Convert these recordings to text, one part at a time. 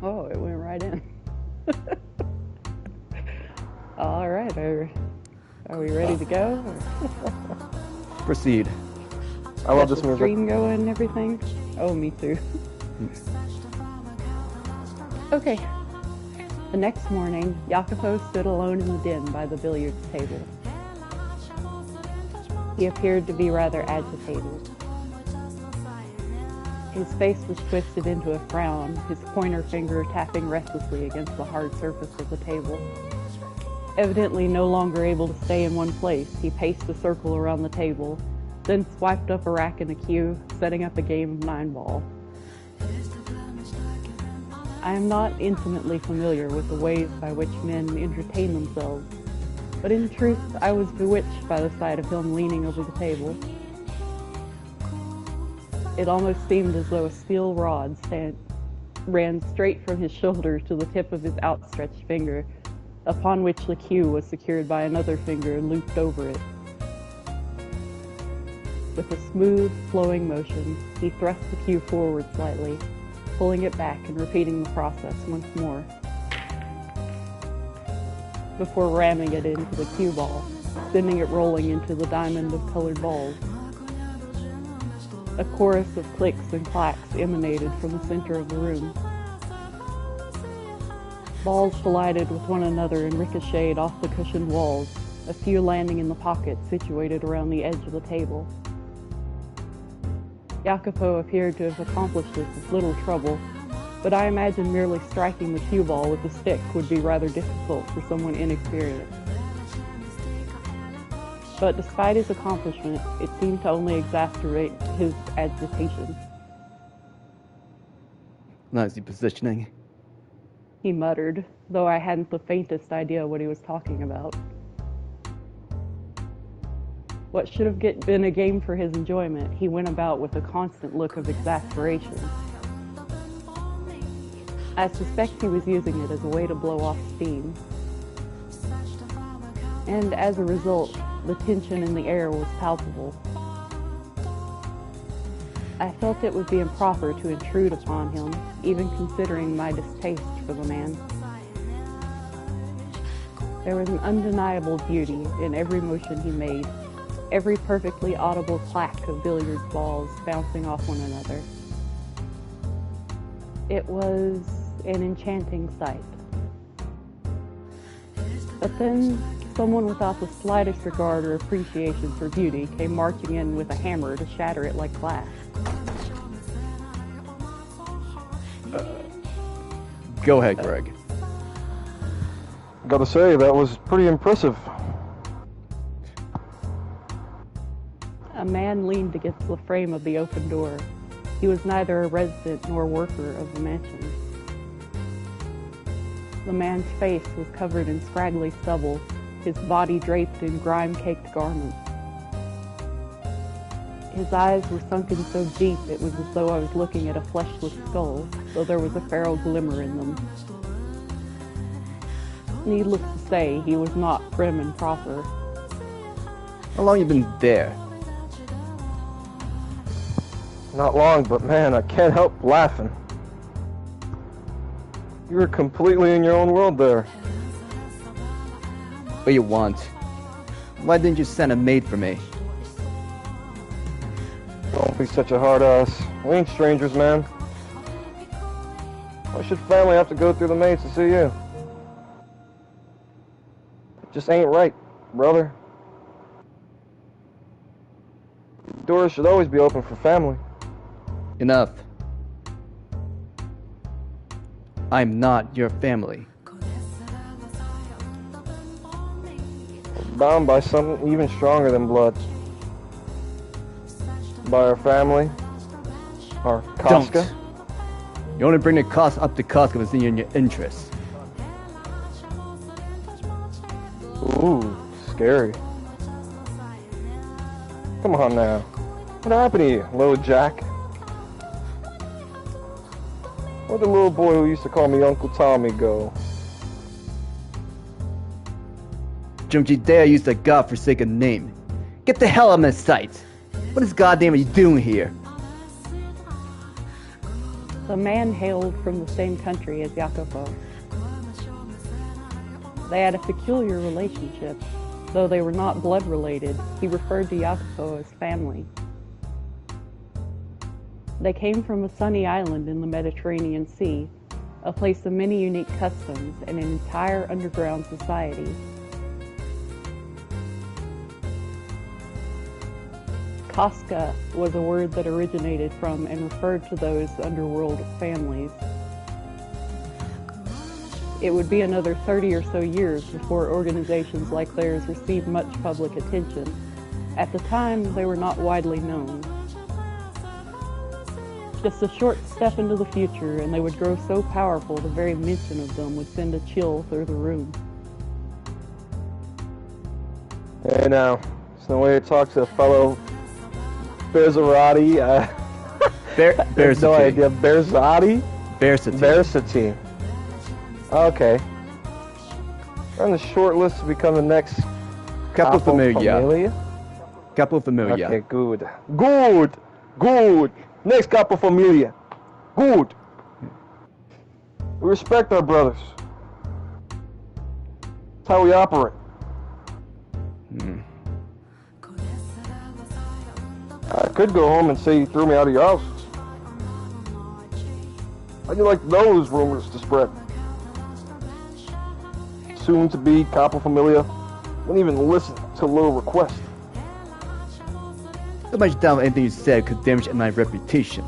Oh, it went right in. All right, are we ready to go? Proceed. I love this the music. stream going and everything. Oh, me too. Okay. The next morning, Jacopo stood alone in the den by the billiards table. He appeared to be rather agitated. His face was twisted into a frown, his pointer finger tapping restlessly against the hard surface of the table. Evidently no longer able to stay in one place, he paced a circle around the table, then swiped up a rack and a cue, setting up a game of 9-ball. I am not intimately familiar with the ways by which men entertain themselves, but in truth I was bewitched by the sight of him leaning over the table. It almost seemed as though a steel rod ran straight from his shoulder to the tip of his outstretched finger, upon which the cue was secured by another finger looped over it. With a smooth, flowing motion, he thrust the cue forward slightly, pulling it back and repeating the process once more, before ramming it into the cue ball, sending it rolling into the diamond of colored balls. A chorus of clicks and clacks emanated from the center of the room. Balls collided with one another and ricocheted off the cushioned walls, a few landing in the pockets situated around the edge of the table. Jacopo appeared to have accomplished this with little trouble, but I imagine merely striking the cue ball with a stick would be rather difficult for someone inexperienced. But despite his accomplishment, it seemed to only exacerbate his agitation. Nicely positioning. He muttered, though I hadn't the faintest idea what he was talking about. What should have been a game for his enjoyment, he went about with a constant look of exasperation. I suspect he was using it as a way to blow off steam. And as a result, the tension in the air was palpable. I felt it would be improper to intrude upon him, even considering my distaste for the man. There was an undeniable beauty in every motion he made, every perfectly audible clack of billiard balls bouncing off one another. It was an enchanting sight. But then, someone without the slightest regard or appreciation for beauty came marching in with a hammer to shatter it like glass. Go ahead, Greg. Gotta say, that was pretty impressive. A man leaned against the frame of the open door. He was neither a resident nor worker of the mansion. The man's face was covered in scraggly stubble, his body draped in grime-caked garments. His eyes were sunken so deep it was as though I was looking at a fleshless skull, though there was a feral glimmer in them. Needless to say, he was not prim and proper. How long you been there? Not long, but man, I can't help laughing. You were completely in your own world there. What you want? Why didn't you send a maid for me? Don't be such a hard ass. We ain't strangers, man. Why should family have to go through the maids to see you? It just ain't right, brother. Doors should always be open for family. Enough. I'm not your family. We're bound by something even stronger than blood. By our family. Our Casca. Don't. You only bring the cost up to Casca if it's in your interest. Ooh, scary. Come on now. What happened to you, little Jack? Where'd the little boy who used to call me Uncle Tommy go? Jumjidea used a godforsaken name. Get the hell out of my sight! What is goddamn are you doing here? The man hailed from the same country as Jacopo. They had a peculiar relationship. Though they were not blood related, he referred to Jacopo as family. They came from a sunny island in the Mediterranean Sea, a place of many unique customs and an entire underground society. Casca was a word that originated from and referred to those underworld families. It would be another 30 or so years before organizations like theirs received much public attention. At the time, they were not widely known. Just a short step into the future, and they would grow so powerful the very mention of them would send a chill through the room. Hey now, it's no way to talk to a fellow Berzarati. Berzati. No idea. Berzati? Berzati. Berzati. Okay. We're on the short list to become the next Capo Familia. Capo Familia. Okay, good. Good! Good! Next Capo Familia. Good! We respect our brothers. That's how we operate. I could go home and say you threw me out of your house. How'd you like those rumors to spread? Soon to be Capo Familia wouldn't even listen to a little request. So much down anything you said could damage my reputation.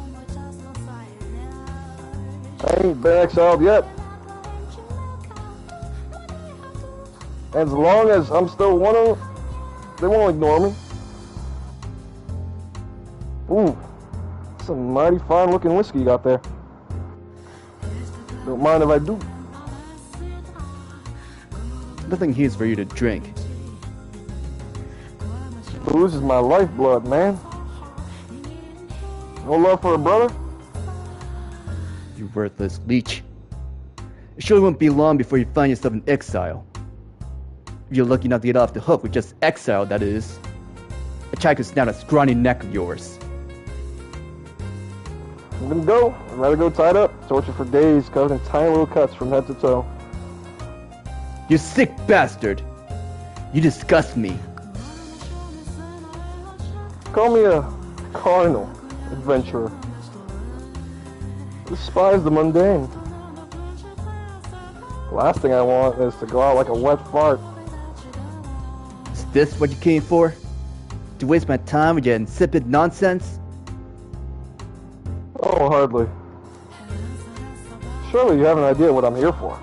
I ain't been exiled yet. And as long as I'm still one of them, they won't ignore me. Ooh, some mighty fine looking whiskey you got there. Don't mind if I do. Nothing here is for you to drink. Booze is my lifeblood, man. No love for a brother? You worthless leech. It surely won't be long before you find yourself in exile. If you're lucky enough to get off the hook with just exile, that is. A child could snap that scrawny neck of yours. I'm gonna go. I'd rather go tied up, tortured for days, covered in tiny little cuts from head to toe. You sick bastard! You disgust me. Call me a carnal adventurer. Despise the mundane. The last thing I want is to go out like a wet fart. Is this what you came for? To waste my time with your insipid nonsense? Oh, hardly. Surely you have an idea what I'm here for.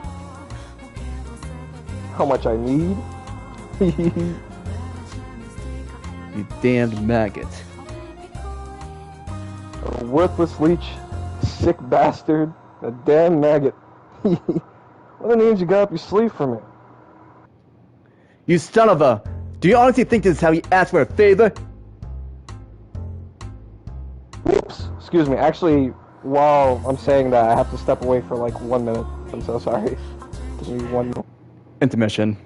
How much I need? You damned maggot. A worthless leech, a sick bastard, a damn maggot. What are the names you got up your sleeve for me? You son of a... Do you honestly think this is how you ask for a favor? Whoops, excuse me. Actually, while I'm saying that, I have to step away for like 1 minute. I'm so sorry. Give me 1 minute. Intermission.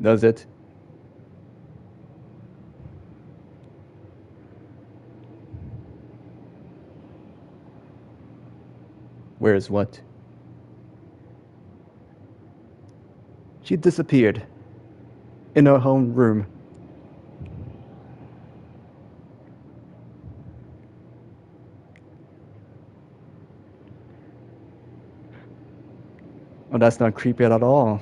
Does it? Where is what? She disappeared. In her home room. Oh, that's not creepy at all.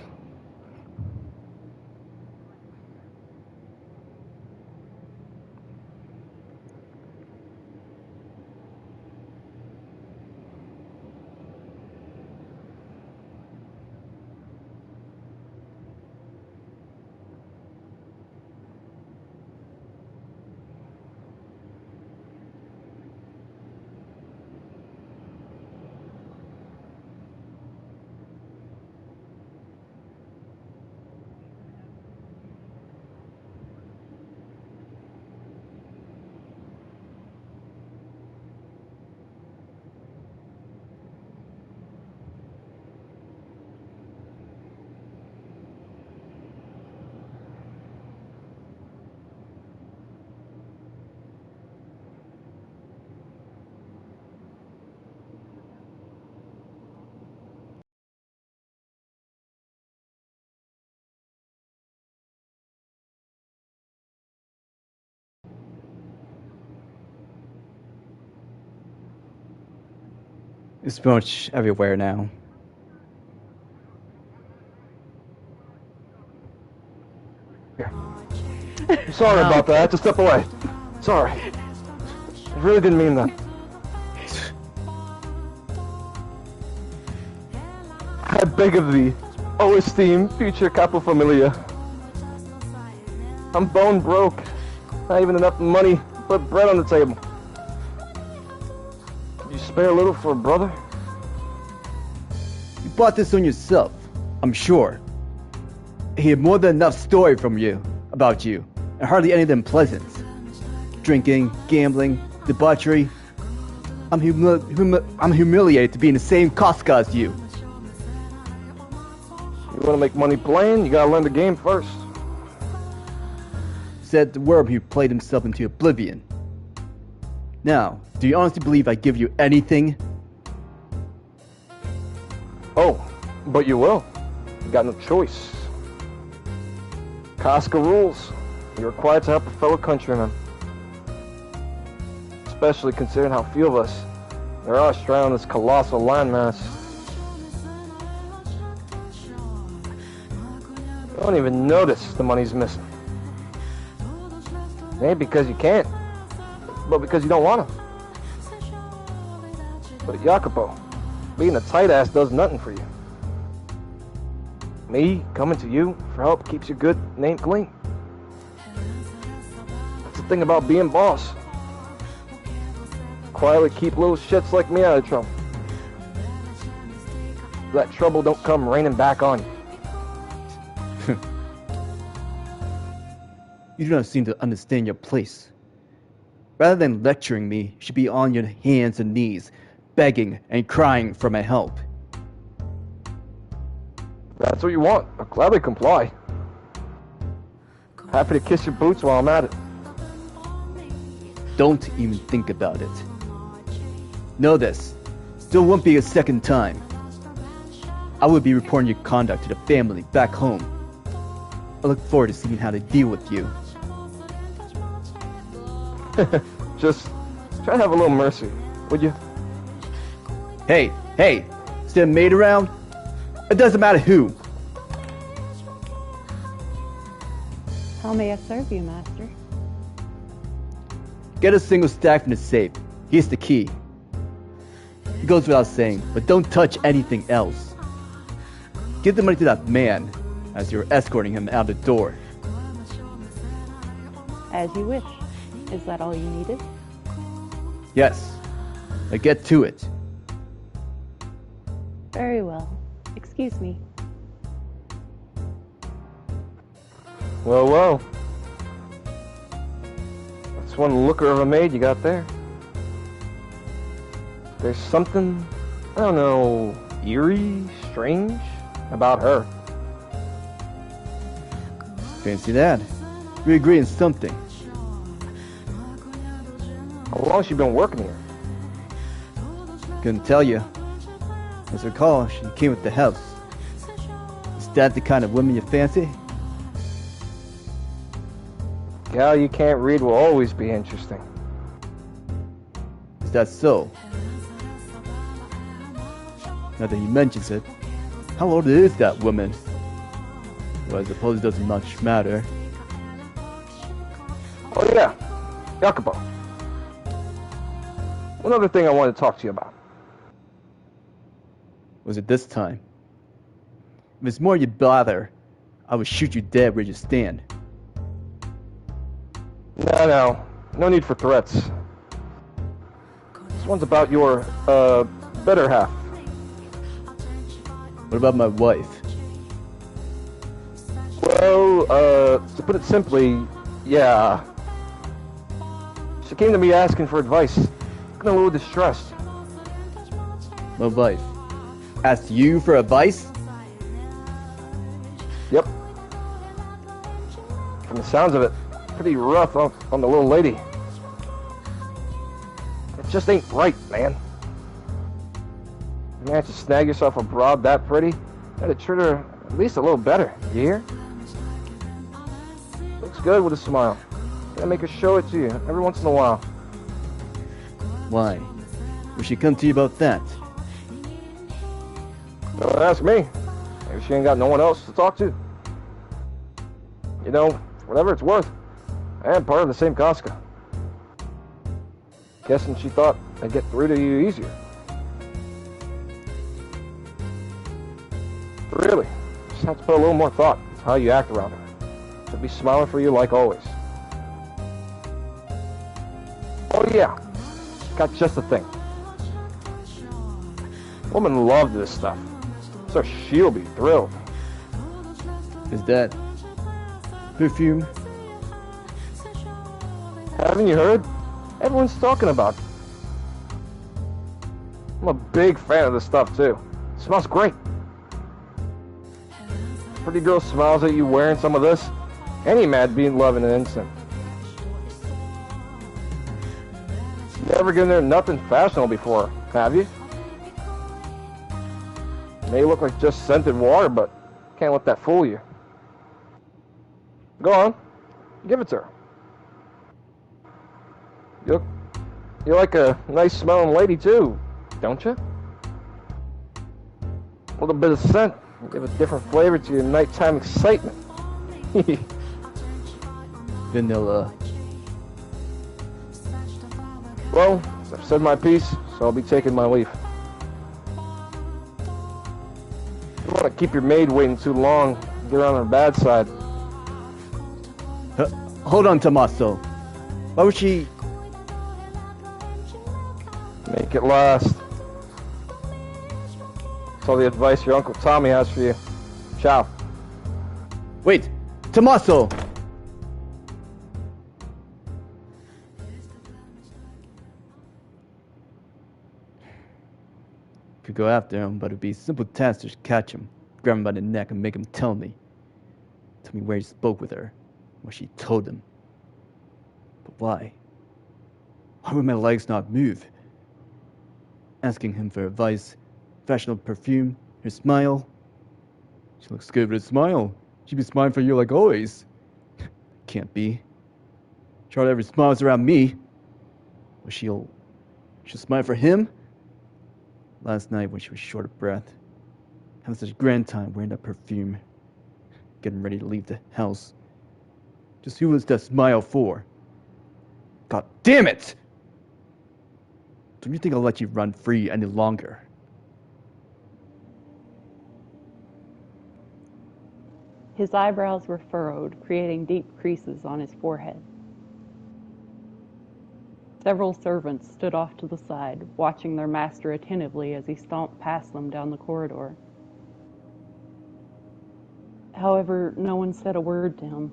It's pretty much everywhere now. I'm sorry about that. I had to step away. Sorry. I really didn't mean that. I beg of thee, O esteemed future capo familia. I'm bone broke. Not even enough money to put bread on the table. Could you spare a little for a brother? You bought this on yourself, I'm sure. I hear more than enough story from you, about you, and hardly any of them pleasant. Drinking, gambling, debauchery. I'm humiliated to be in the same Costco as you. You want to make money playing, you gotta learn the game first. Said the worm who played himself into oblivion. Now, do you honestly believe I give you anything? Oh, but you will. You got no choice. Costco rules. You're required to help a fellow countryman. Especially considering how few of us there are stranded on this colossal landmass. You don't even notice the money's missing. Ain't because you can't, but because you don't want to. But Jacopo, being a tight ass does nothing for you. Me coming to you for help keeps your good name clean. That's the thing about being boss. Quietly keep little shits like me out of trouble. That trouble don't come raining back on you. You do not seem to understand your place. Rather than lecturing me, you should be on your hands and knees, begging and crying for my help. That's what you want. I'll gladly comply. Happy to kiss your boots while I'm at it. Don't even think about it. Know this, there won't be a second time. I will be reporting your conduct to the family back home. I look forward to seeing how they deal with you. Just try to have a little mercy, would you? Hey, is there a maid around? It doesn't matter who. How may I serve you, master? Get a single stack from the safe. Here's the key. It goes without saying, but don't touch anything else. Give the money to that man as you're escorting him out the door. As you wish. Is that all you needed? Yes. Now get to it. Very well. Excuse me. Well. That's one looker of a maid you got there. There's something, I don't know, eerie, strange about her. Fancy that. We agree on something. How long has she been working here? Couldn't tell you. As I recall, she came with the house. Is that the kind of woman you fancy? Gal you can't read will always be interesting. Is that so? Now that he mentions it, how old is that woman? Well, I suppose it doesn't much matter. Oh yeah, Jacopo. One other thing I wanted to talk to you about. Was it this time? If it's more you bother, I will shoot you dead where you stand. No need for threats. This one's about your, better half. What about my wife? Well, to put it simply, yeah. She came to me asking for advice. Looking a little distressed. My wife asked you for advice? Yep. From the sounds of it, pretty rough on the little lady. It just ain't right, man. You manage to snag yourself a broad that pretty, gotta treat her at least a little better, you hear? Looks good with a smile. Gotta make her show it to you every once in a while. Why? Will she come to you about that? Don't ask me. Maybe she ain't got no one else to talk to. You know, whatever it's worth, I am part of the same Casca. Guessing she thought I'd get through to you easier. Really, just have to put a little more thought into how you act around her. She'll be smiling for you like always. Oh yeah, got just the thing. Women love this stuff, so she'll be thrilled. Is that perfume? Haven't you heard? Everyone's talking about it. I'm a big fan of this stuff too. It smells great. Pretty girl smiles at you wearing some of this. Any man be in love in an instant. Never given her nothing fashionable before, have you? May look like just scented water, but can't let that fool you. Go on, give it to her. You're like a nice smelling lady too, don't you? A little bit of scent will give a different flavor to your nighttime excitement. Vanilla. Well, I've said my piece, so I'll be taking my leave. You want to keep your maid waiting too long, get her on her bad side. Hold on, Tommaso. Why would she... Make it last. That's all the advice your Uncle Tommy has for you. Ciao. Wait! Tommaso! Could go after him, but it'd be a simple task to catch him, grab him by the neck and make him tell me. Tell me where he spoke with her, what she told him. But why? Why would my legs not move? Asking him for advice, fashionable perfume, her smile. She looks good with a smile. She'd be smiling for you like always. Can't be. Charlotte ever smiles around me. But she'll smile for him? Last night when she was short of breath, having such a grand time wearing that perfume, getting ready to leave the house. Just who was that smile for? God damn it! Don't you think I'll let you run free any longer? His eyebrows were furrowed, creating deep creases on his forehead. Several servants stood off to the side, watching their master attentively as he stomped past them down the corridor. However, no one said a word to him.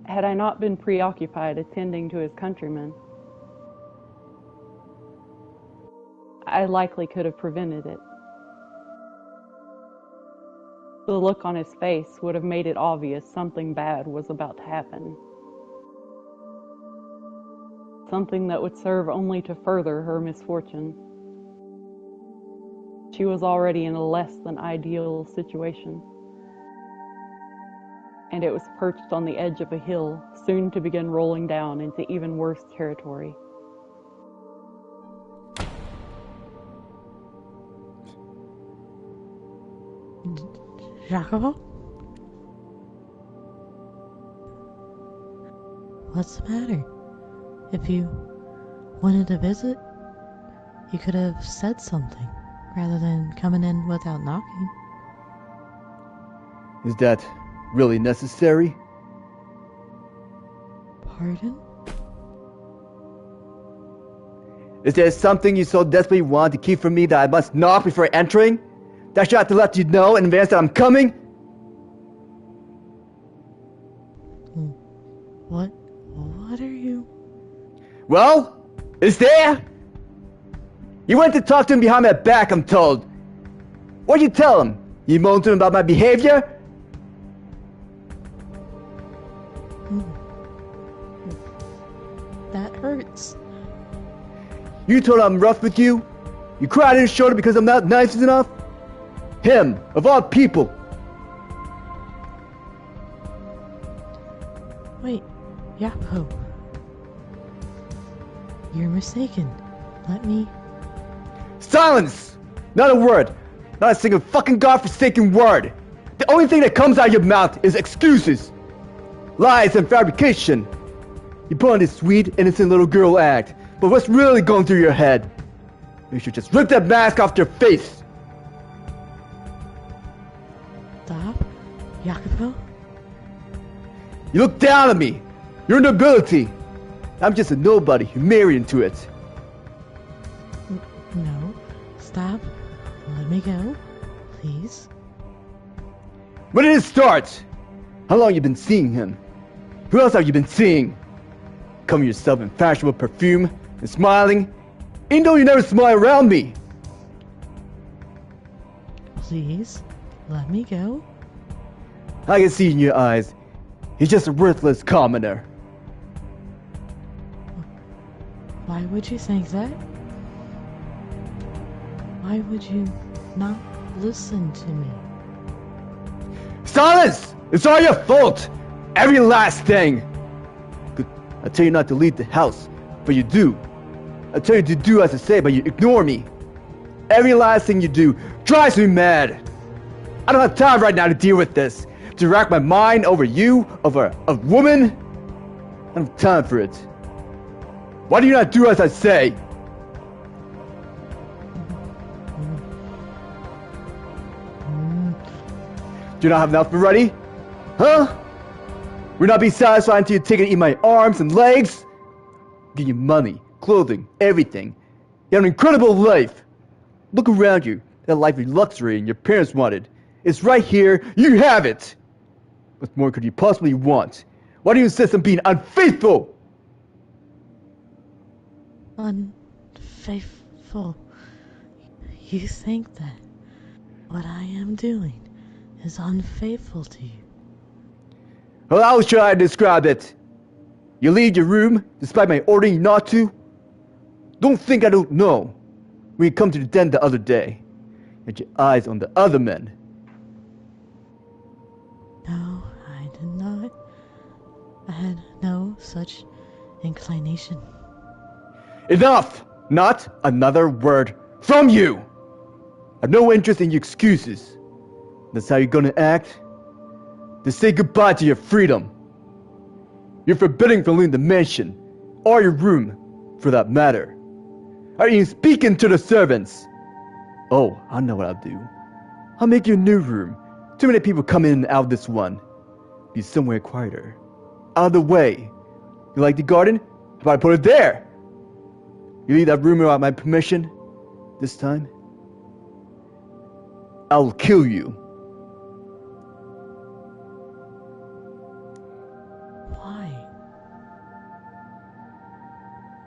Had I not been preoccupied attending to his countrymen, I likely could have prevented it. The look on his face would have made it obvious something bad was about to happen. Something that would serve only to further her misfortune. She was already in a less than ideal situation, and it was perched on the edge of a hill, soon to begin rolling down into even worse territory. Jacopo? What's the matter? If you wanted to visit, you could have said something, rather than coming in without knocking. Is that really necessary? Pardon? Is there something you so desperately want to keep from me that I must knock before entering? That I should have to let you know in advance that I'm coming? What are you? Well, is there? You went to talk to him behind my back, I'm told. What'd you tell him? You moaned to him about my behavior? That hurts. You told him I'm rough with you? You cried on his shoulder because I'm not nice enough? Him, of all people. Wait, Yapo. You're mistaken. Let me... Silence! Not a word. Not a single fucking godforsaken word. The only thing that comes out of your mouth is excuses, lies, and fabrication. You put on this sweet, innocent little girl act, but what's really going through your head? You should just rip that mask off your face. Stop, Jacopo. You look down on me. You're a nobility. I'm just a nobody who married into it. No, stop. Let me go, please. When did it start? How long you been seeing him? Who else have you been seeing? Covering yourself in fashionable perfume and smiling, even though you never smile around me. Please, let me go. I can see in your eyes, he's just a worthless commoner. Why would you think that? Why would you not listen to me? Silence! It's all your fault! Every last thing! I tell you not to leave the house, but you do. I tell you to do as I say, but you ignore me. Every last thing you do drives me mad. I don't have time right now to deal with this. To rack my mind over you, over a woman. I don't have time for it. Why do you not do as I say? Do you not have enough already? Huh? Will not be satisfied until you take and eat my arms and legs? Give you money, clothing, everything. You have an incredible life. Look around you. That life of luxury and your parents wanted. It's right here. You have it. What more could you possibly want? Why do you insist on being unfaithful? Unfaithful. You think that what I am doing is unfaithful to you? Well, how should I describe it? You leave your room despite my ordering you not to? Don't think I don't know. When you come to the den the other day, you had your eyes on the other men. No, I did not. I had no such inclination. Enough! Not another word from you! I have no interest in your excuses. That's how you're gonna act? To say goodbye to your freedom. You're forbidden from leaving the mansion, or your room, for that matter. Are you speaking to the servants? Oh, I know what I'll do. I'll make you a new room. Too many people come in and out of this one. Be somewhere quieter. Out of the way. You like the garden? How about I put it there? You leave that room without my permission? This time? I'll kill you. Why?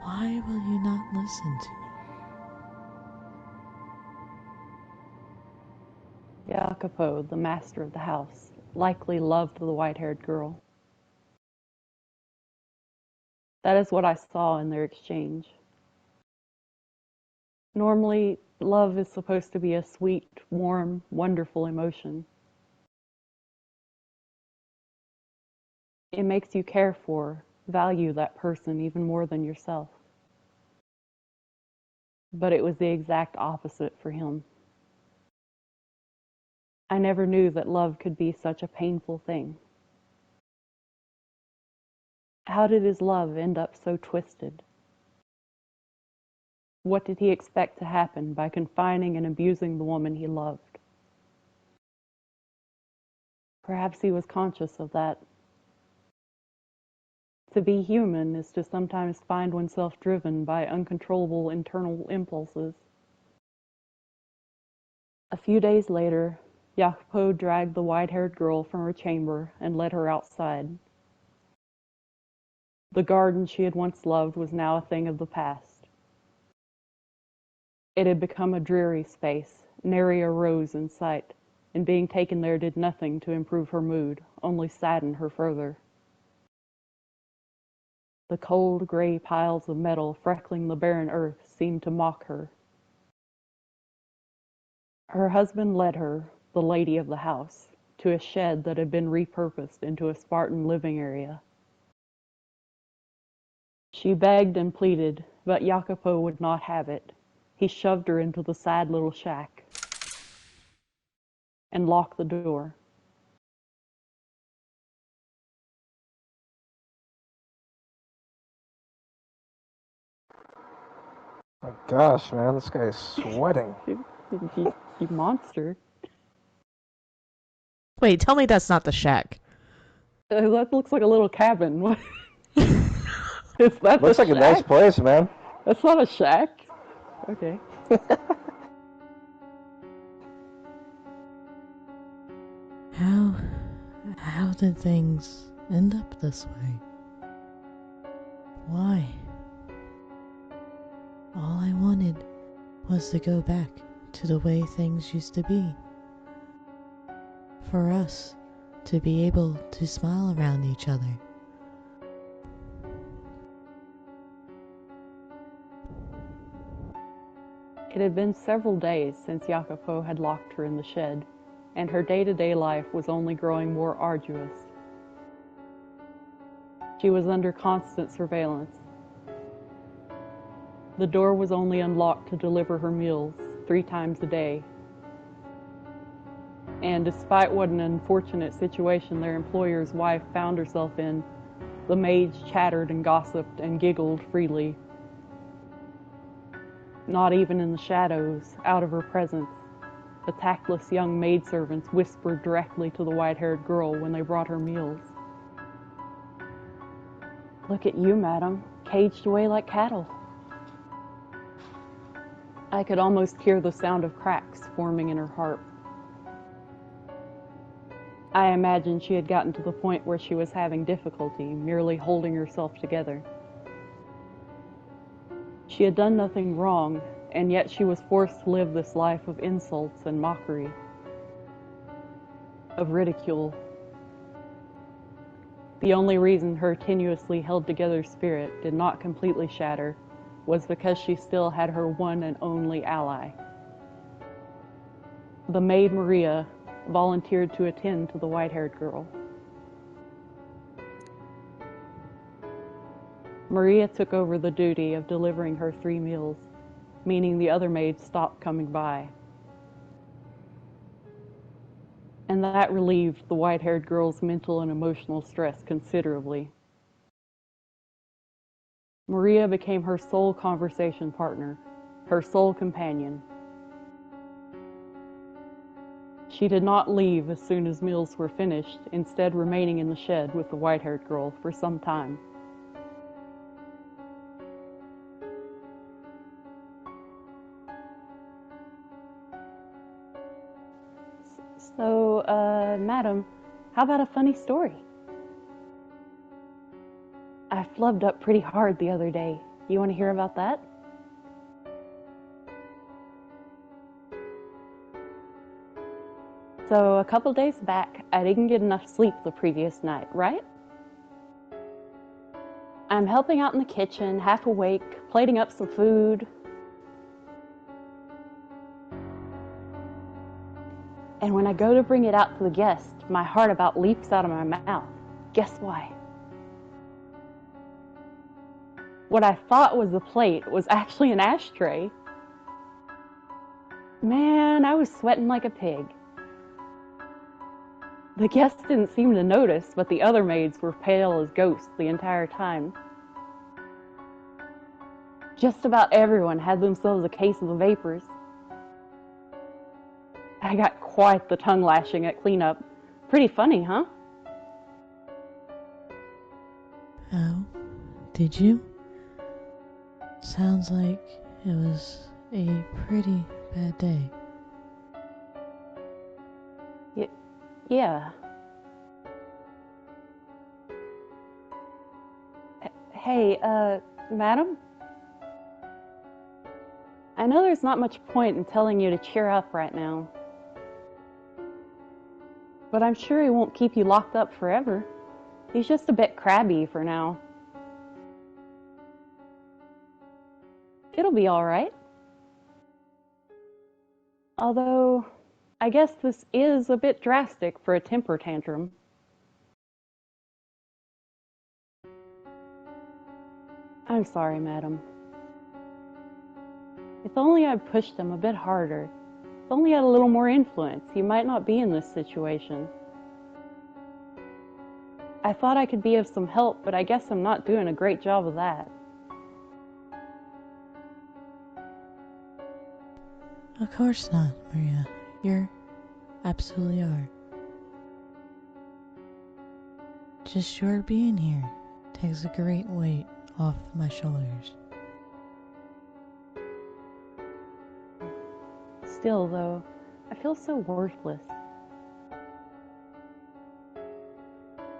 Why will you not listen to me? Jacopo, the master of the house, likely loved the white-haired girl. That is what I saw in their exchange. Normally, love is supposed to be a sweet, warm, wonderful emotion. It makes you care for, value that person even more than yourself. But it was the exact opposite for him. I never knew that love could be such a painful thing. How did his love end up so twisted? What did he expect to happen by confining and abusing the woman he loved? Perhaps he was conscious of that. To be human is to sometimes find oneself driven by uncontrollable internal impulses. A few days later, Jacopo dragged the white-haired girl from her chamber and led her outside. The garden she had once loved was now a thing of the past. It had become a dreary space, nary a rose in sight, and being taken there did nothing to improve her mood, only sadden her further. The cold, gray piles of metal freckling the barren earth seemed to mock her. Her husband led her, the lady of the house, to a shed that had been repurposed into a Spartan living area. She begged and pleaded, but Jacopo would not have it. He shoved her into the sad little shack. and lock the door. My gosh, man, this guy is sweating. You monster. Wait, tell me that's not the shack. That looks like a little cabin. What? Is that Looks a like a nice shack? place, man. That's not a shack. Okay. How did things end up this way? Why? All I wanted was to go back to the way things used to be. For us to be able to smile around each other. It had been several days since Jacopo had locked her in the shed, and her day-to-day life was only growing more arduous. She was under constant surveillance. The door was only unlocked to deliver her meals 3 times a day. And despite what an unfortunate situation their employer's wife found herself in, the maids chattered and gossiped and giggled freely. Not even in the shadows, out of her presence, the tactless young maidservants whispered directly to the white-haired girl when they brought her meals. "Look at you, madam, caged away like cattle." I could almost hear the sound of cracks forming in her heart. I imagined she had gotten to the point where she was having difficulty merely holding herself together. She had done nothing wrong, and yet she was forced to live this life of insults and mockery, of ridicule. The only reason her tenuously held together spirit did not completely shatter was because she still had her one and only ally. The maid Maria volunteered to attend to the white-haired girl. Maria took over the duty of delivering her 3 meals, meaning the other maids stopped coming by. And that relieved the white-haired girl's mental and emotional stress considerably. Maria became her sole conversation partner, her sole companion. She did not leave as soon as meals were finished, instead remaining in the shed with the white-haired girl for some time. So, madam, how about a funny story? I flubbed up pretty hard the other day. You want to hear about that? So, a couple days back, I didn't get enough sleep the previous night, right? I'm helping out in the kitchen, half awake, plating up some food. And when I go to bring it out to the guest, my heart about leaps out of my mouth. Guess why? What I thought was a plate was actually an ashtray. Man, I was sweating like a pig. The guests didn't seem to notice, but the other maids were pale as ghosts the entire time. Just about everyone had themselves a case of the vapors. I got quite the tongue lashing at cleanup. Pretty funny, huh? Oh, did you? Sounds like it was a pretty bad day. Yeah. Hey, madam? I know there's not much point in telling you to cheer up right now. But I'm sure he won't keep you locked up forever. He's just a bit crabby for now. It'll be all right. Although, I guess this is a bit drastic for a temper tantrum. I'm sorry, madam. If only I'd pushed him a bit harder, only had a little more influence, he might not be in this situation. I thought I could be of some help, but I guess I'm not doing a great job of that. Of course not, Maria. You're absolutely are. Just your being here takes a great weight off my shoulders. Still, though, I feel so worthless.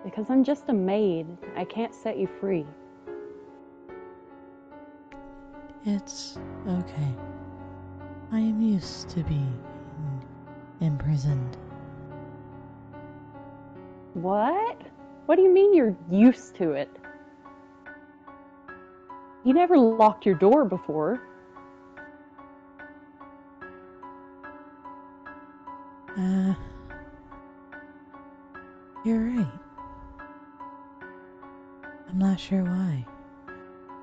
Because I'm just a maid, I can't set you free. It's okay. I am used to being imprisoned. What? What do you mean you're used to it? You never locked your door before. You're right. I'm not sure why,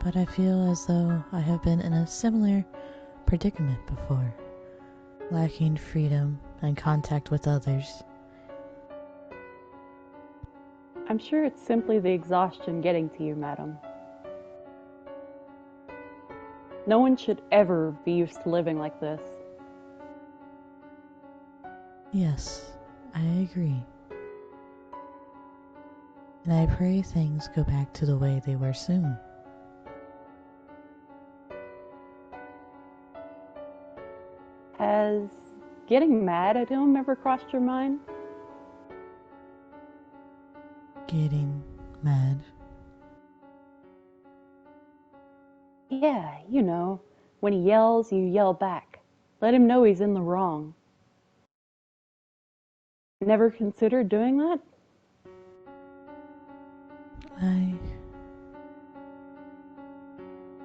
but I feel as though I have been in a similar predicament before, lacking freedom and contact with others. I'm sure it's simply the exhaustion getting to you, madam. No one should ever be used to living like this. Yes, I agree. And I pray things go back to the way they were soon. Has getting mad at him ever crossed your mind? Getting mad. Yeah, you know, when he yells, you yell back. Let him know he's in the wrong. Never considered doing that?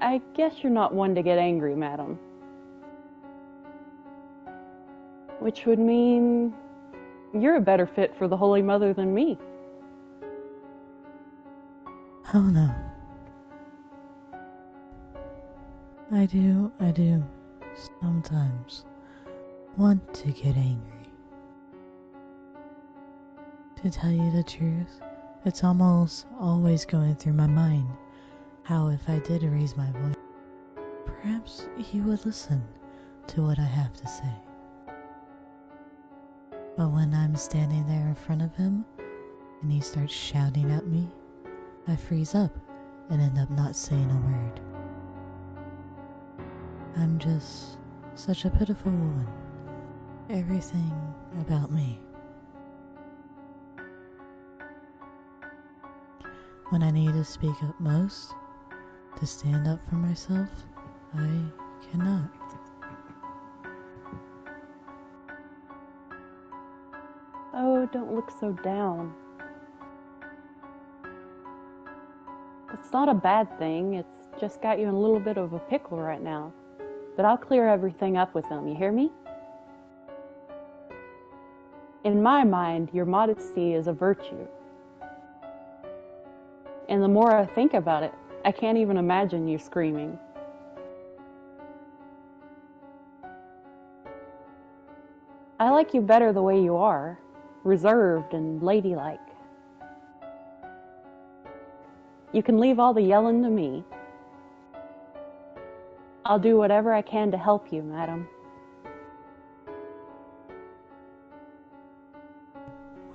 I guess you're not one to get angry, madam. Which would mean you're a better fit for the Holy Mother than me. Oh no. I do sometimes want to get angry. To tell you the truth, it's almost always going through my mind how if I did raise my voice, perhaps he would listen to what I have to say. But when I'm standing there in front of him and he starts shouting at me, I freeze up and end up not saying a word. I'm just such a pitiful woman. Everything about me. When I need to speak up most, to stand up for myself, I cannot. Oh, don't look so down. It's not a bad thing, it's just got you in a little bit of a pickle right now. But I'll clear everything up with him, you hear me? In my mind, your modesty is a virtue. And the more I think about it, I can't even imagine you screaming. I like you better the way you are, reserved and ladylike. You can leave all the yelling to me. I'll do whatever I can to help you, madam.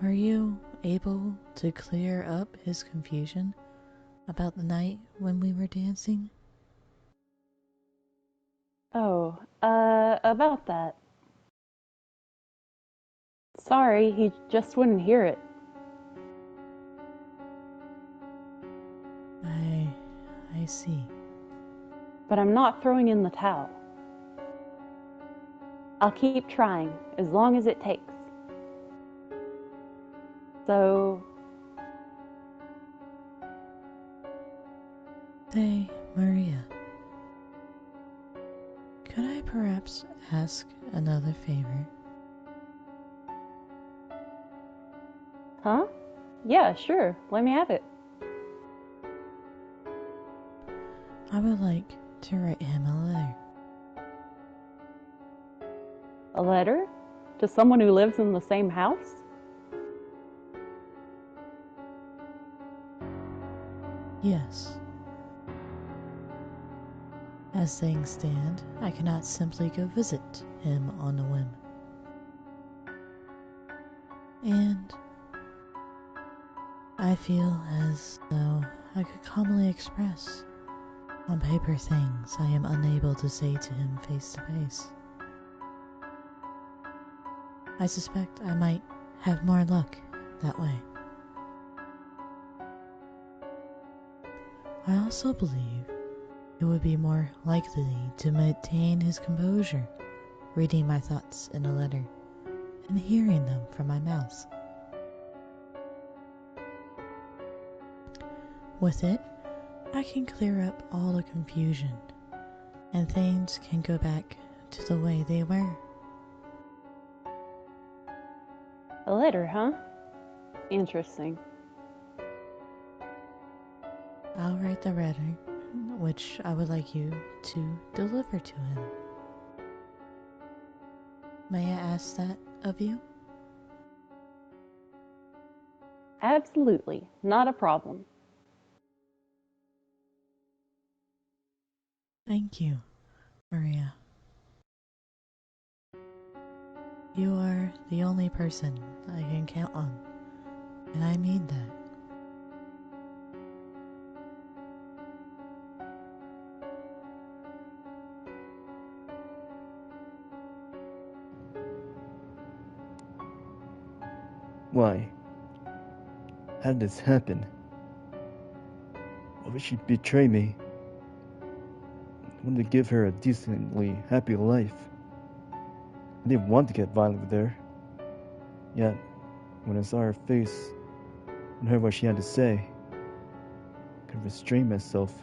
Were you able to clear up his confusion about the night when we were dancing? Oh, about that. Sorry, he just wouldn't hear it. I see. But I'm not throwing in the towel. I'll keep trying, as long as it takes. So... Hey, Maria. Could I perhaps ask another favor? Huh? Yeah, sure. Let me have it. I would like to write him a letter. A letter? To someone who lives in the same house? Yes. As things stand, I cannot simply go visit him on a whim. And I feel as though I could calmly express on paper things I am unable to say to him face to face. I suspect I might have more luck that way. I also believe it would be more likely to maintain his composure, reading my thoughts in a letter and hearing them from my mouth. With it, I can clear up all the confusion, and things can go back to the way they were. A letter, huh? Interesting. I'll write the letter, which I would like you to deliver to him. May I ask that of you? Absolutely. Not a problem. Thank you, Maria. You are the only person I can count on, and I mean that. Why? How did this happen? Why would she betray me? I wanted to give her a decently happy life. I didn't want to get violent with her. Yet, when I saw her face and heard what she had to say, I could restrain myself.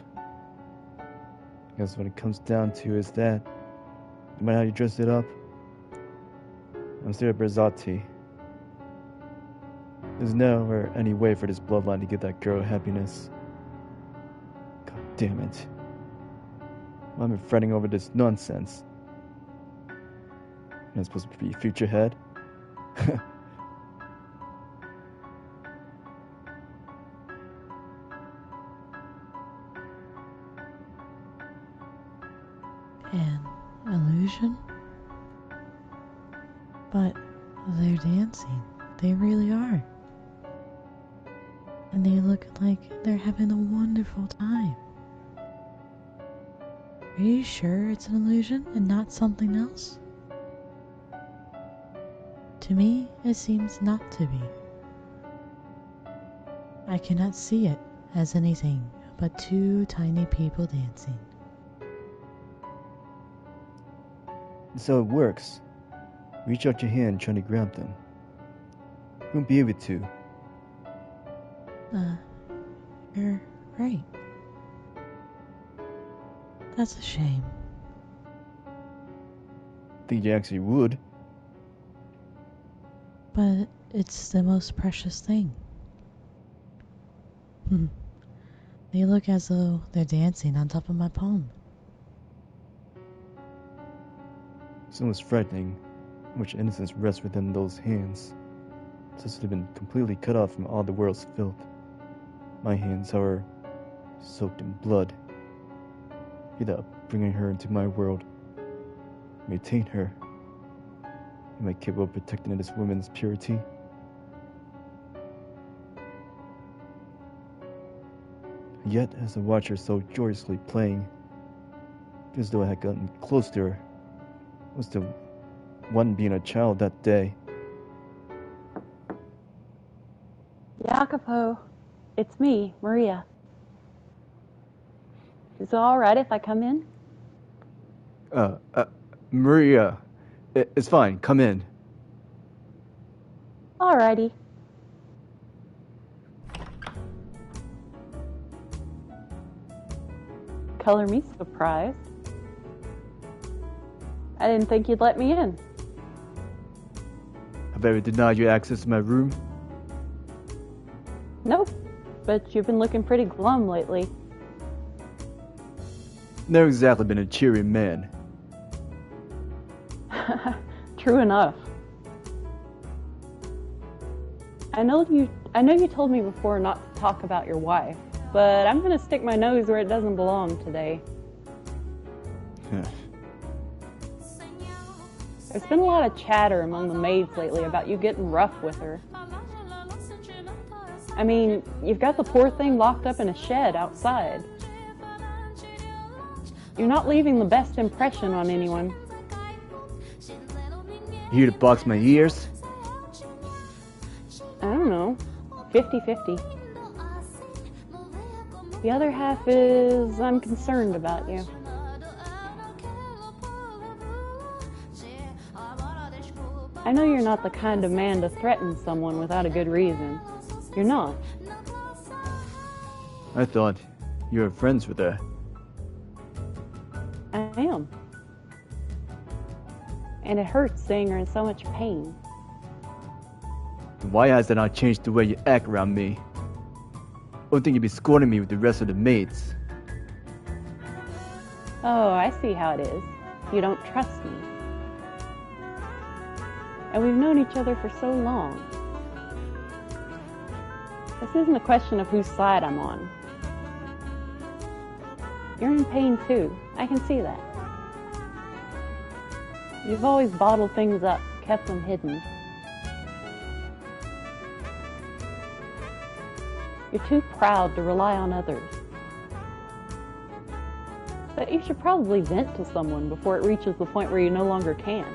Because what it comes down to is that, no matter how you dress it up, I'm still a Brazotti. There's no or any way for this bloodline to give that girl happiness. God damn it. Why am I fretting over this nonsense? Am I supposed to be future head? An illusion? But they're dancing. They really are. And they look like they're having a wonderful time. Are you sure it's an illusion and not something else? To me, it seems not to be. I cannot see it as anything but two tiny people dancing. So it works. Reach out your hand trying to grab them. You won't be able to. You're right. That's a shame. Think you actually would. But it's the most precious thing. They look as though they're dancing on top of my palm. It's almost frightening how much innocence rests within those hands. Such to have been completely cut off from all the world's filth. My hands, however, soaked in blood. Without bringing her into my world, maintain her. Am I capable of protecting this woman's purity? Yet, as I watch her so joyously playing, as though I had gotten close to her, I was the one being a child that day. Jacopo, it's me, Maria. Is it alright if I come in? Maria, it's fine, come in. Alrighty. Color me surprised. I didn't think you'd let me in. Have I ever denied you access to my room? Nope, but you've been looking pretty glum lately. Never exactly been a cheery man. true enough. I know you told me before not to talk about your wife, but I'm gonna stick my nose where it doesn't belong today. There's been a lot of chatter among the maids lately about you getting rough with her. I mean, you've got the poor thing locked up in a shed outside. You're not leaving the best impression on anyone. You here to box my ears? I don't know, 50-50. The other half is I'm concerned about you. I know you're not the kind of man to threaten someone without a good reason. You're not. I thought you were friends with her. I am. And it hurts seeing her in so much pain. Why has that not changed the way you act around me? I don't think you'd be scorning me with the rest of the maids. Oh, I see how it is. You don't trust me. And we've known each other for so long. This isn't a question of whose side I'm on. You're in pain too. I can see that. You've always bottled things up, kept them hidden. You're too proud to rely on others. But you should probably vent to someone before it reaches the point where you no longer can.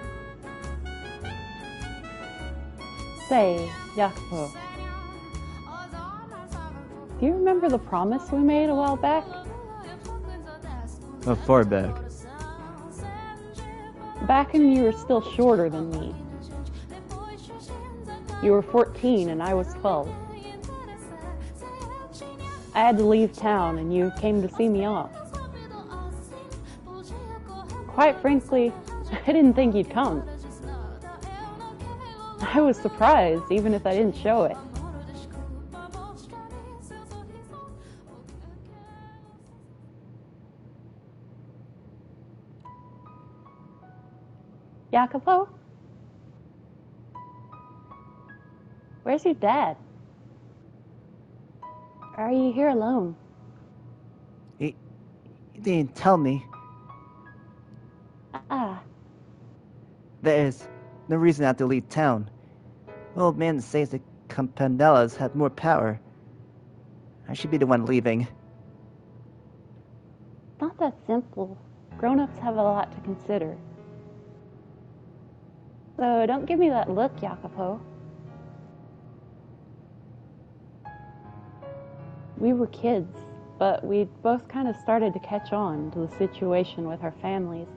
Say, Jacopo, do you remember the promise we made a while back? How far back? Back when you were still shorter than me. You were 14 and I was 12. I had to leave town and you came to see me off. Quite frankly, I didn't think you'd come. I was surprised, even if I didn't show it. Jacopo? Where's your dad? Or are you here alone? He didn't tell me. Ah, There's no reason I have to leave town. Old man says the Campanellas have more power. I should be the one leaving. not that simple. Grown-ups have a lot to consider. So don't give me that look, Jacopo. We were kids, but we'd both kind of started to catch on to the situation with our families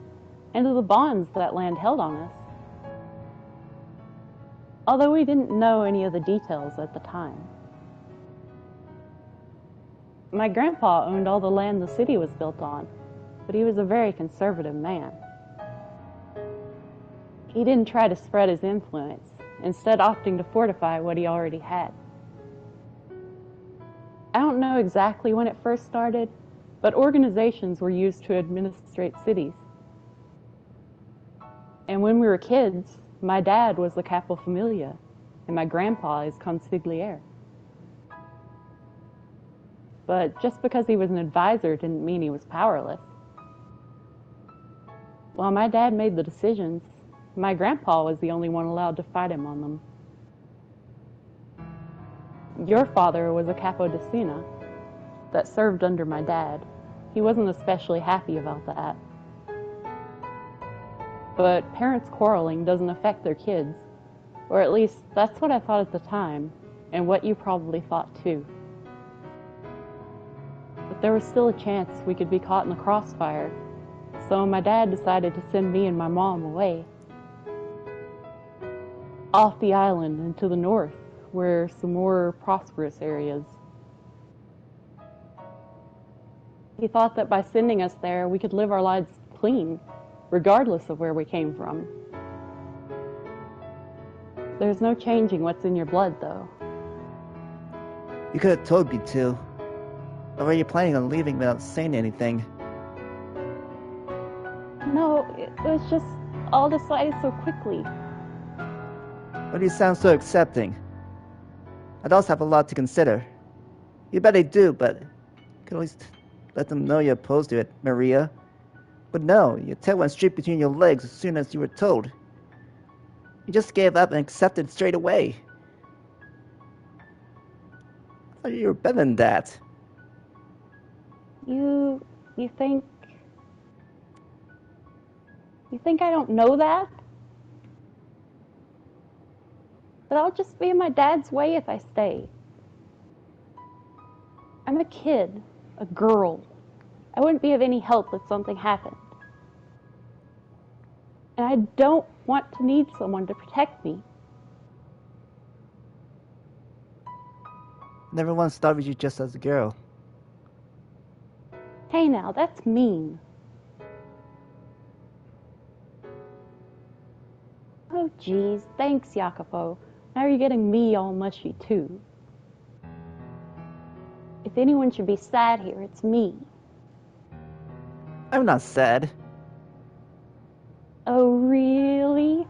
and to the bonds that land held on us. Although we didn't know any of the details at the time. My grandpa owned all the land the city was built on, but he was a very conservative man. He didn't try to spread his influence, instead opting to fortify what he already had. I don't know exactly when it first started, but organizations were used to administrate cities. And when we were kids, my dad was the capo familia, and my grandpa is consigliere. But just because he was an advisor didn't mean he was powerless. While my dad made the decisions, my grandpa was the only one allowed to fight him on them. Your father was a capo di Sena that served under my dad. He wasn't especially happy about that. But parents quarreling doesn't affect their kids, or at least that's what I thought at the time, and what you probably thought too. But there was still a chance we could be caught in the crossfire, so my dad decided to send me and my mom away. Off the island and to the north, where some more prosperous areas. He thought that by sending us there, we could live our lives clean, regardless of where we came from. There's no changing what's in your blood, though. You could have told me to. Or were you planning on leaving without saying anything? No, it was just all decided so quickly. But you sound so accepting. Adults have a lot to consider. You bet they do, but you can at least let them know you're opposed to it, Maria. But no, your tail went straight between your legs as soon as you were told. You just gave up and accepted straight away. I thought you were better than that. You think I don't know that? But I'll just be in my dad's way if I stay. I'm a kid, a girl. I wouldn't be of any help if something happened. And I don't want to need someone to protect me. Never once thought of you just as a girl. Hey now, that's mean. Oh geez, thanks, Jacopo. Now you're getting me all mushy too. If anyone should be sad here, it's me. I'm not sad. Oh really?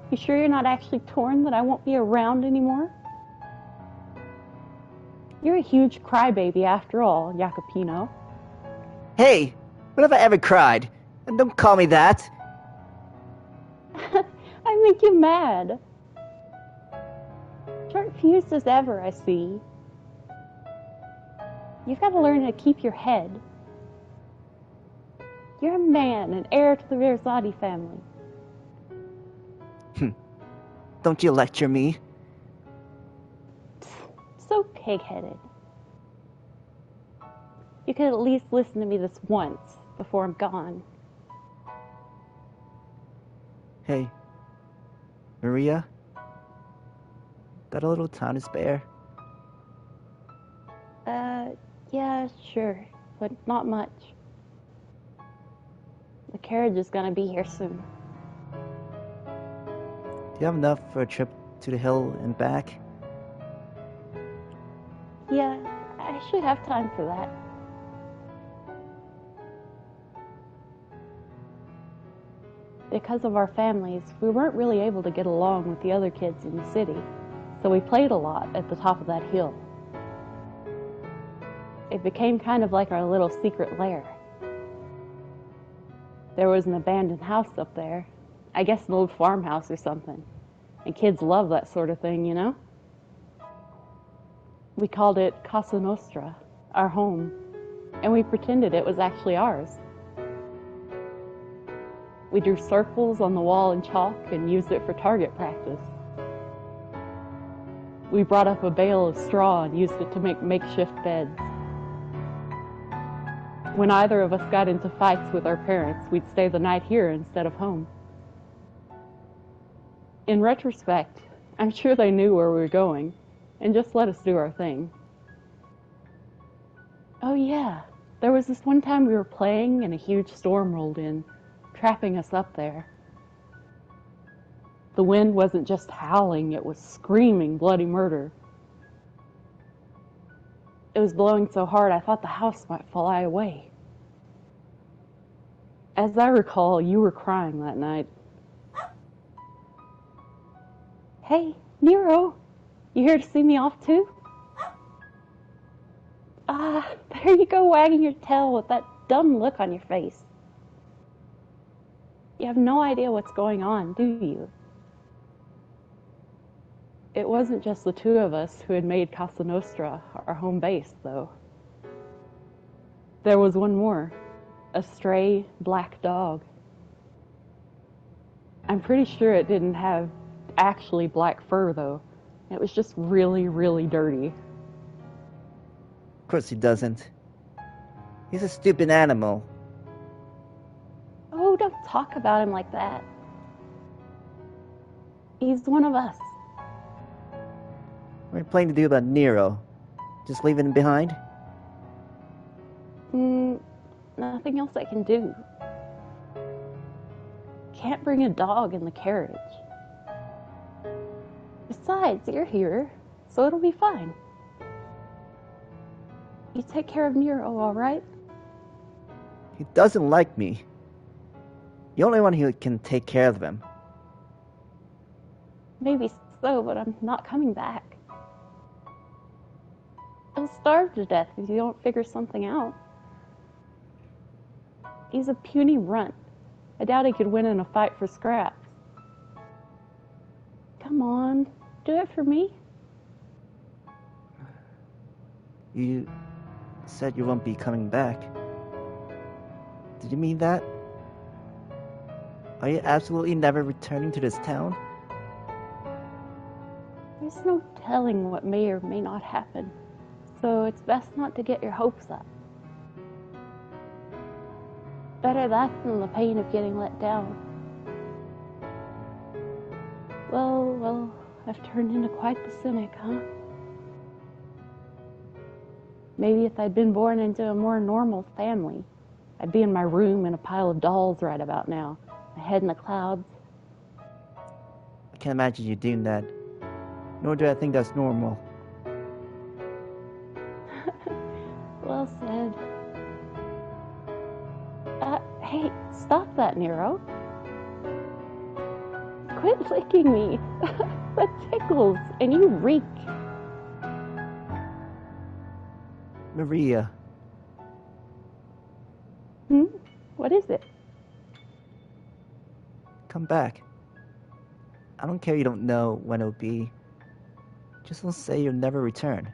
You sure you're not actually torn that I won't be around anymore? You're a huge crybaby after all, Jacopino. Hey, when have I ever cried? And don't call me that. I make you mad. Short-fused as ever, I see. You've got to learn how to keep your head. You're a man, an heir to the Verzotti family. Don't you lecture me. So pig-headed. You could at least listen to me this once before I'm gone. Hey, Maria? Got a little time to spare? Yeah, sure, but not much. The carriage is gonna be here soon. Do you have enough for a trip to the hill and back? Yeah, I should have time for that. Because of our families, we weren't really able to get along with the other kids in the city, so we played a lot at the top of that hill. It became kind of like our little secret lair. There was an abandoned house up there. I guess an old farmhouse or something. And kids love that sort of thing, you know? We called it Casa Nostra, our home, and we pretended it was actually ours. We drew circles on the wall in chalk and used it for target practice. We brought up a bale of straw and used it to make makeshift beds. When either of us got into fights with our parents, we'd stay the night here instead of home. In retrospect, I'm sure they knew where we were going and just let us do our thing. Oh yeah, there was this one time we were playing and a huge storm rolled in, trapping us up there. The wind wasn't just howling, it was screaming bloody murder. It was blowing so hard I thought the house might fly away. As I recall, you were crying that night. Hey, Nero, you here to see me off too? There you go wagging your tail with that dumb look on your face. You have no idea what's going on, do you? It wasn't just the two of us who had made Casa Nostra our home base, though. There was one more, a stray black dog. I'm pretty sure it didn't have actually black fur, though. It was just really, really dirty. Of course he doesn't. He's a stupid animal. Oh, don't talk about him like that. He's one of us. What are you planning to do about Nero? Just leaving him behind? Nothing else I can do. Can't bring a dog in the carriage. Besides, you're here, so it'll be fine. You take care of Nero, all right? He doesn't like me. The only one who can take care of him. Maybe so, but I'm not coming back. He'll starve to death if you don't figure something out. He's a puny runt. I doubt he could win in a fight for scraps. Come on, do it for me. You said you won't be coming back. Did you mean that? Are you absolutely never returning to this town? There's no telling what may or may not happen, so it's best not to get your hopes up. Better that than the pain of getting let down. Well, I've turned into quite the cynic, huh? Maybe if I'd been born into a more normal family, I'd be in my room in a pile of dolls right about now, my head in the clouds. I can't imagine you doing that. Nor do I think that's normal. Well said. Hey, stop that, Nero. Quit licking me. That tickles, and you reek. Maria, What is it? come back. I don't care you don't know when it'll be. Just don't say you'll never return.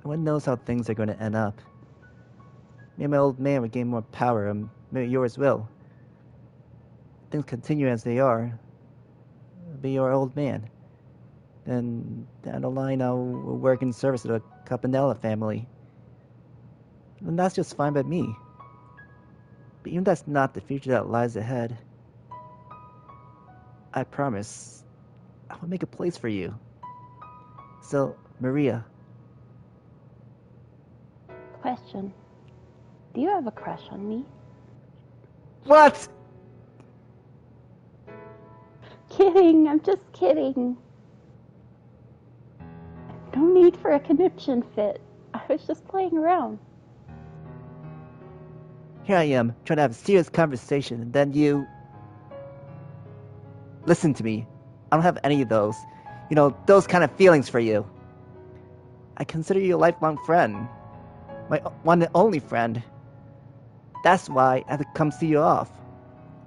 No one knows how things are going to end up. Me and my old man will gain more power, and maybe yours will. Things continue as they are. I'll be your old man. Then down the line, I'll work in service of the Campanella family. And that's just fine by me. But even that's not the future that lies ahead. I promise, I will make a place for you. So, Maria. Question. Do you have a crush on me? What? Kidding, I'm just kidding. No need for a conniption fit. I was just playing around. Here I am, trying to have a serious conversation, and then you... Listen to me. I don't have any of those. You know, those kind of feelings for you. I consider you a lifelong friend. My one and only friend. That's why I had to come see you off.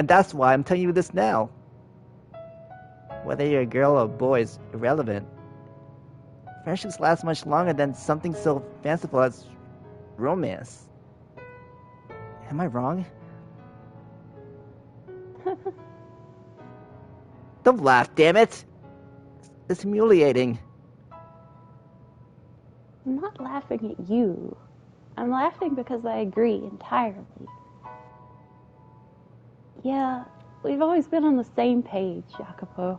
And that's why I'm telling you this now. Whether you're a girl or a boy is irrelevant. Friendships last much longer than something so fanciful as romance. Am I wrong? Don't laugh, damn it! It's humiliating. I'm not laughing at you. I'm laughing because I agree entirely. Yeah, we've always been on the same page, Jacopo.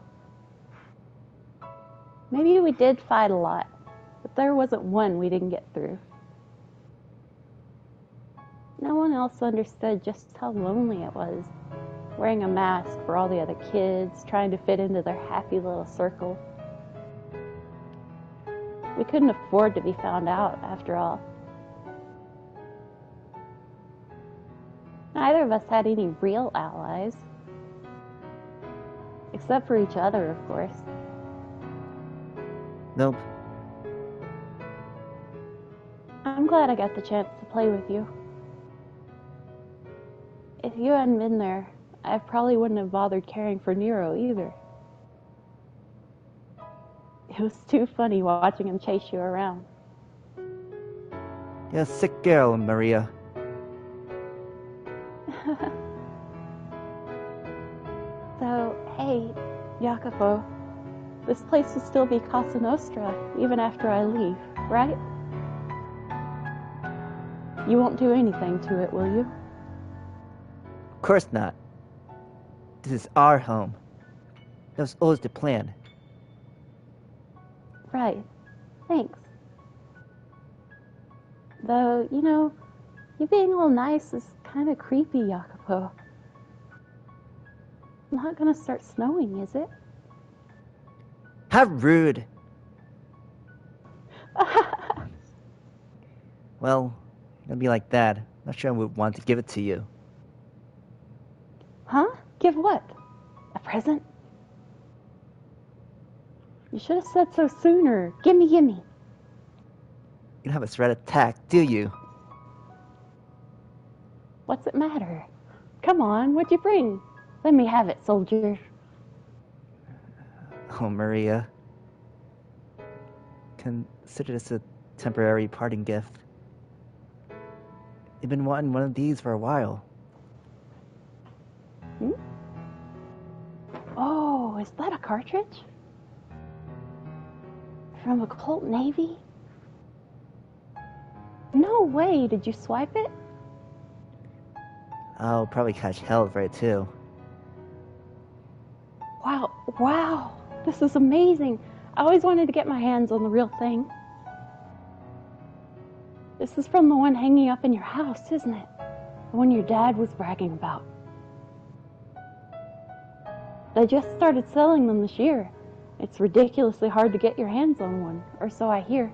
Maybe we did fight a lot, but there wasn't one we didn't get through. No one else understood just how lonely it was, wearing a mask for all the other kids, trying to fit into their happy little circle. We couldn't afford to be found out, after all. Neither of us had any real allies. Except for each other, of course. Nope. I'm glad I got the chance to play with you. If you hadn't been there, I probably wouldn't have bothered caring for Nero either. It was too funny watching him chase you around. You're a sick girl, Maria. So, hey, Jacopo, this place will still be Casa Nostra even after I leave, right? You won't do anything to it, will you? Of course not. This is our home. That was always the plan. Right. Thanks. Though, you know, you being all nice is kind of creepy, Jacopo. Not gonna start snowing, is it? How rude. Well, it'll be like that. Not sure I would want to give it to you. Huh? Give what? A present? You should have said so sooner. Gimme, gimme. You don't have a threat attack, do you? What's it matter? Come on, what'd you bring? Let me have it, soldier. Oh, Maria. Consider this a temporary parting gift. You've been wanting one of these for a while. Hmm? Oh, is that a cartridge? From a Colt Navy? No way, did you swipe it? I'll probably catch hell for it too. Wow, this is amazing. I always wanted to get my hands on the real thing. This is from the one hanging up in your house, isn't it? The one your dad was bragging about. They just started selling them this year. It's ridiculously hard to get your hands on one, or so I hear.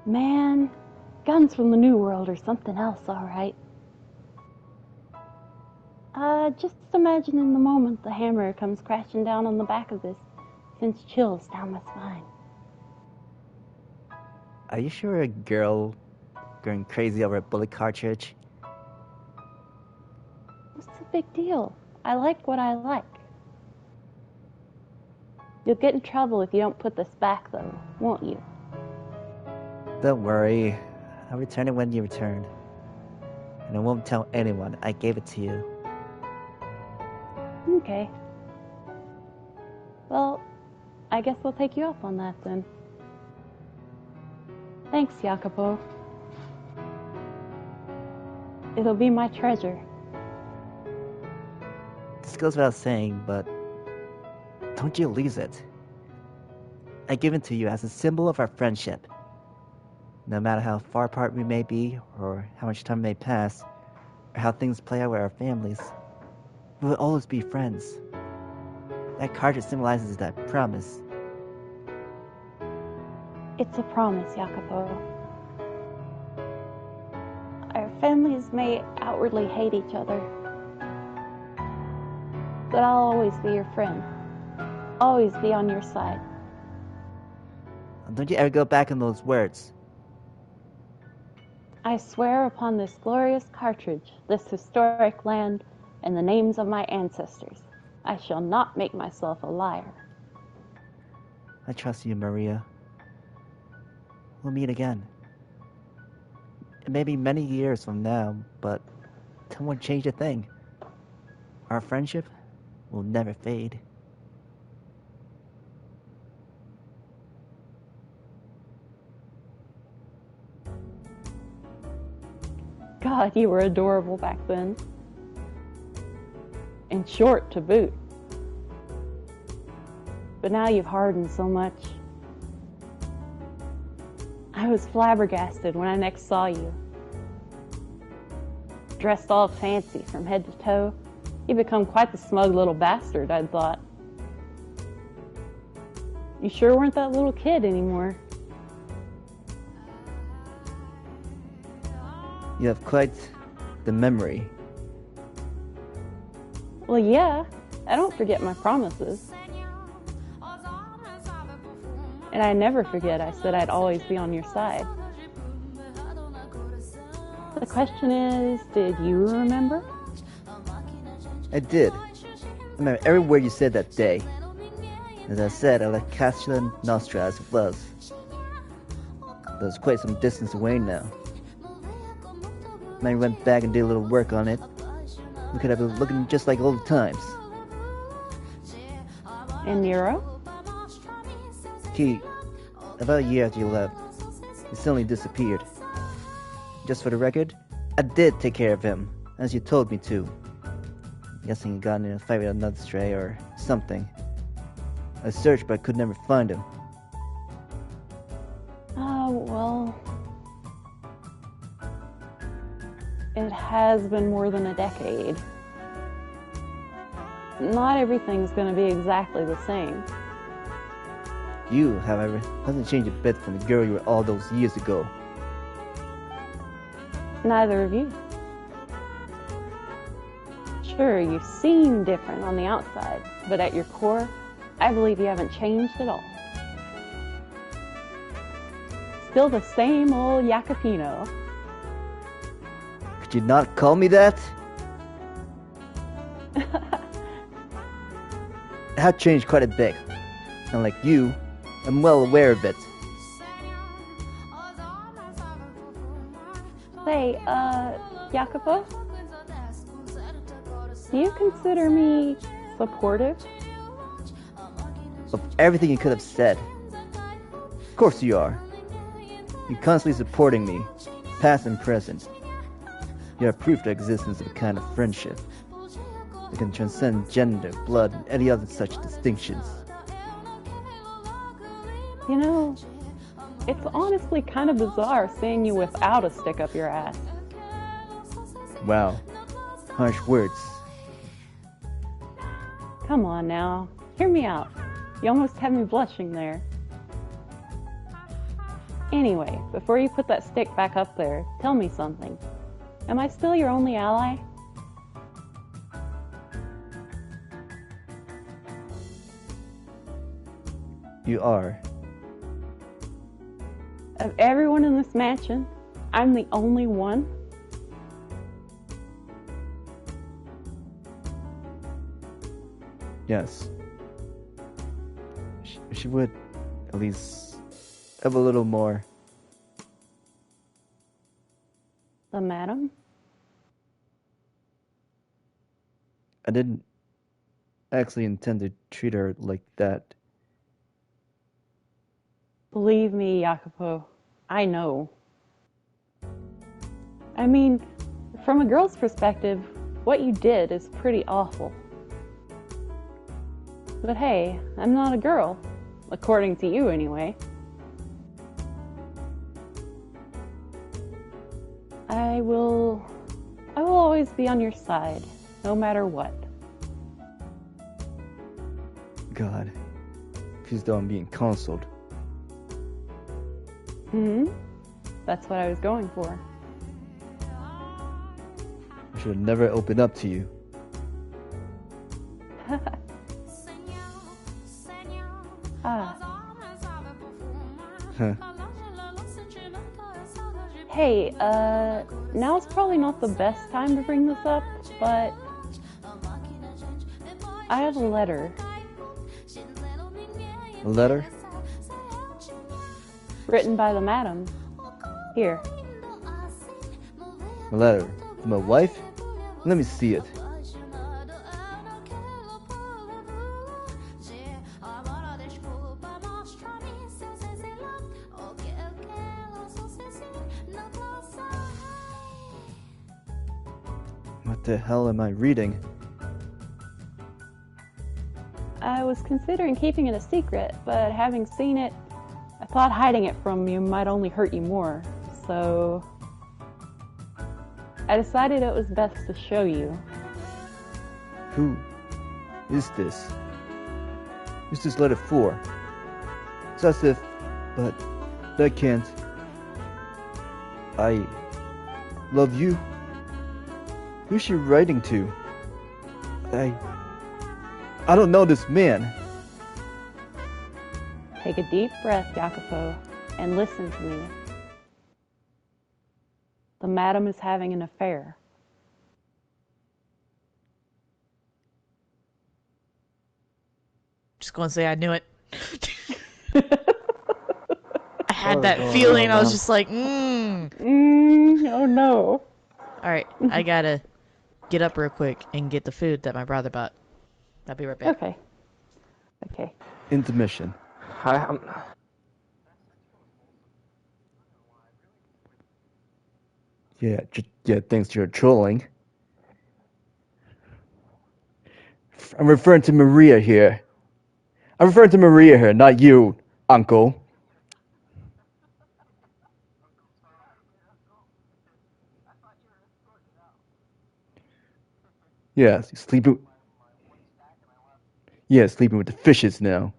Man, guns from the New World or something else, all right. Just imagine in the moment the hammer comes crashing down on the back of this, sends chills down my spine. Are you sure a girl going crazy over a bullet cartridge? What's the big deal? I like what I like. You'll get in trouble if you don't put this back, though, won't you? Don't worry. I'll return it when you return. And I won't tell anyone I gave it to you. Okay. Well, I guess we'll take you up on that then. Thanks, Jacopo. It'll be my treasure. This goes without saying, but don't you lose it. I give it to you as a symbol of our friendship. No matter how far apart we may be, or how much time may pass, or how things play out with our families, we will always be friends. That cartridge symbolizes that promise. It's a promise, Jacopo. Our families may outwardly hate each other, but I'll always be your friend. Always be on your side. Don't you ever go back on those words. I swear upon this glorious cartridge, this historic land, and the names of my ancestors, I shall not make myself a liar. I trust you, Maria. We'll meet again. It may be many years from now, but that won't change a thing. Our friendship will never fade. God, you were adorable back then. And short to boot. But now you've hardened so much. I was flabbergasted when I next saw you. Dressed all fancy from head to toe. You've become quite the smug little bastard, I'd thought. You sure weren't that little kid anymore. You have quite the memory. Well, yeah, I don't forget my promises. And I never forget I said I'd always be on your side. The question is, did you remember? I did. I remember every word you said that day. As I said, I left Castilla Nostra as it was. There's quite some distance away now. When I went back and did a little work on it, we could have been looking just like old times. And Nero? He, about a year after you left, he suddenly disappeared. Just for the record, I did take care of him, as you told me to. Guessing he got in a fight with another stray or something. I searched, but I could never find him. Oh, well... It has been more than a decade. Not everything's gonna be exactly the same. You, however, hasn't changed a bit from the girl you were all those years ago. Neither of you. Sure, you seem different on the outside, but at your core, I believe you haven't changed at all. Still the same old Jacopino. Could you not call me that? I have changed quite a bit. And like you, I'm well aware of it. Say, Jacopo? Do you consider me supportive? Of everything you could have said. Of course you are. You're constantly supporting me, past and present. You have proof the existence of a kind of friendship that can transcend gender, blood, and any other such distinctions. You know, it's honestly kind of bizarre seeing you without a stick up your ass. Wow. Harsh words. Come on now, hear me out. You almost had me blushing there. Anyway, before you put that stick back up there, tell me something. Am I still your only ally? You are. Of everyone in this mansion, I'm the only one? Yes. She would at least have a little more. The madam? I didn't actually intend to treat her like that. Believe me, Jacopo, I know. I mean, from a girl's perspective, what you did is pretty awful. But hey, I'm not a girl, according to you anyway. I will always be on your side, no matter what. God, please don't being counseled. That's what I was going for. I should have never opened up to you. Huh. Hey, now's probably not the best time to bring this up, but I have a letter. A letter? Written by the madam. Here. A letter? From my wife? Let me see it. What the hell am I reading? I was considering keeping it a secret, but having seen it, I thought hiding it from you might only hurt you more, so I decided it was best to show you. Who is this? Who's this letter for? It's as if, but I can't. I love you. Who's she writing to? I don't know this man. Take a deep breath, Jacopo, and listen to me. The madam is having an affair. Just gonna say I knew it. I had that feeling. I was just like, oh no. Alright, I gotta get up real quick and get the food that my brother bought. I'll be right back. Okay. Intermission. Yeah, thanks to your trolling. I'm referring to Maria here. Not you, Uncle. Yes, you're sleeping. Yeah, sleeping with the fishes now.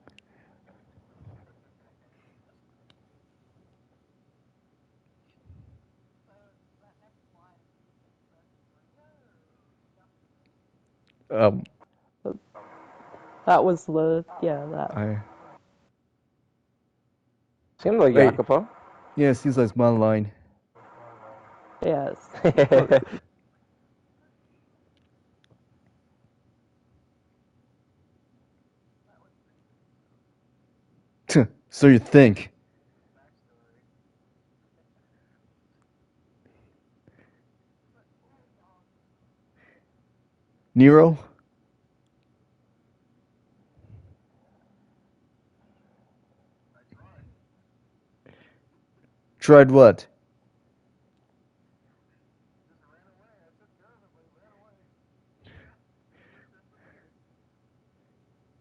Um, That was the, yeah, that. I Seemed like Wait. Jacopo. yeah, seems like it's my line. Yes. So you think? Nero? Tried what?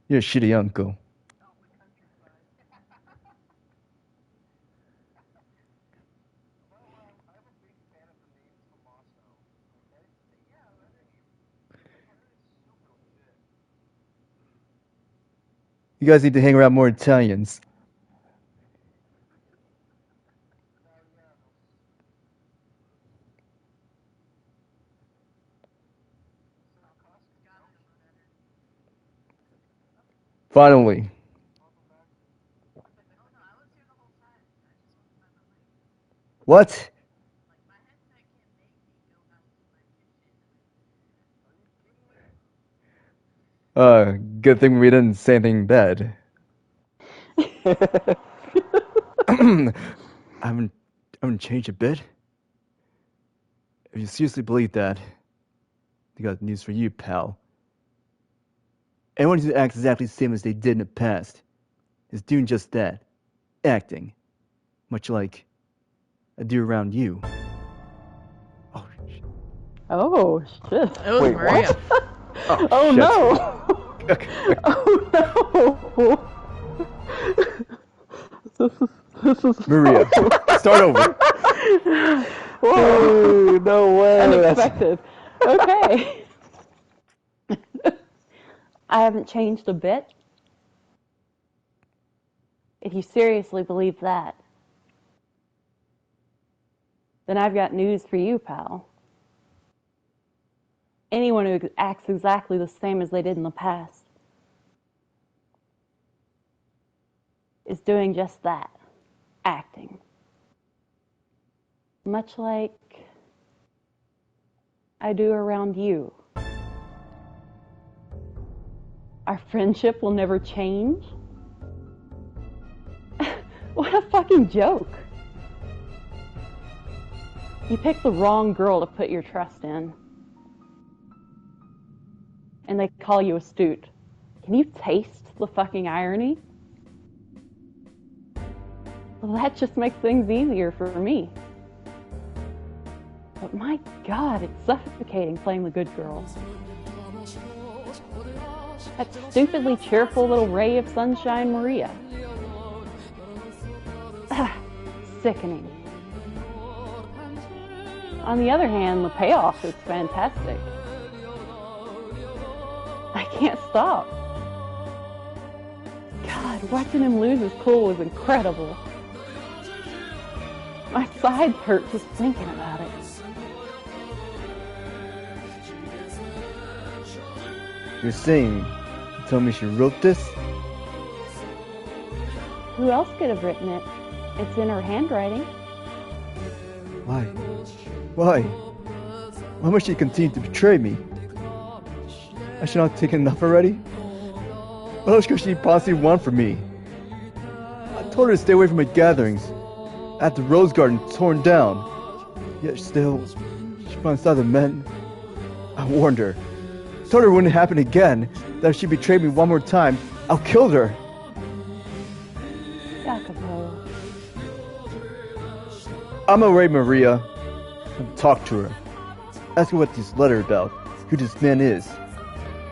You're a shitty uncle. You guys need to hang around more Italians. Finally. What? Good thing we didn't say anything bad. I haven't changed a bit. If you seriously believe that, I got news for you, pal. Anyone who acts exactly the same as they did in the past is doing just that. Acting. Much like I do around you. Oh, shit. Oh, shit. It was Wait, Maria. what? Oh, shit. no. Oh, no. This is Maria, start over. Whoa. No way. Unexpected. Okay. I haven't changed a bit. If you seriously believe that, then I've got news for you, pal. Anyone who acts exactly the same as they did in the past is doing just that, acting. Much like I do around you. Our friendship will never change? What a fucking joke. You picked the wrong girl to put your trust in. And they call you astute. Can you taste the fucking irony? Well, that just makes things easier for me. But my God, it's suffocating playing the good girl. That stupidly cheerful little ray of sunshine, Maria. Sickening. On the other hand, the payoff is fantastic. I can't stop. God, watching him lose his cool was incredible. My sides hurt just thinking about it. You're saying you told me she wrote this? Who else could have written it? It's in her handwriting. Why? Why? Why must she continue to betray me? I should not have taken enough already? What else could she possibly want from me? I told her to stay away from my gatherings. I had the rose garden torn down. Yet still, she finds out the men. I warned her. Told her it wouldn't happen again. That if she betrayed me one more time, I'll kill her. Jacopo. I'm away, Maria. I'll talk to her. Ask her what this letter about, who this man is.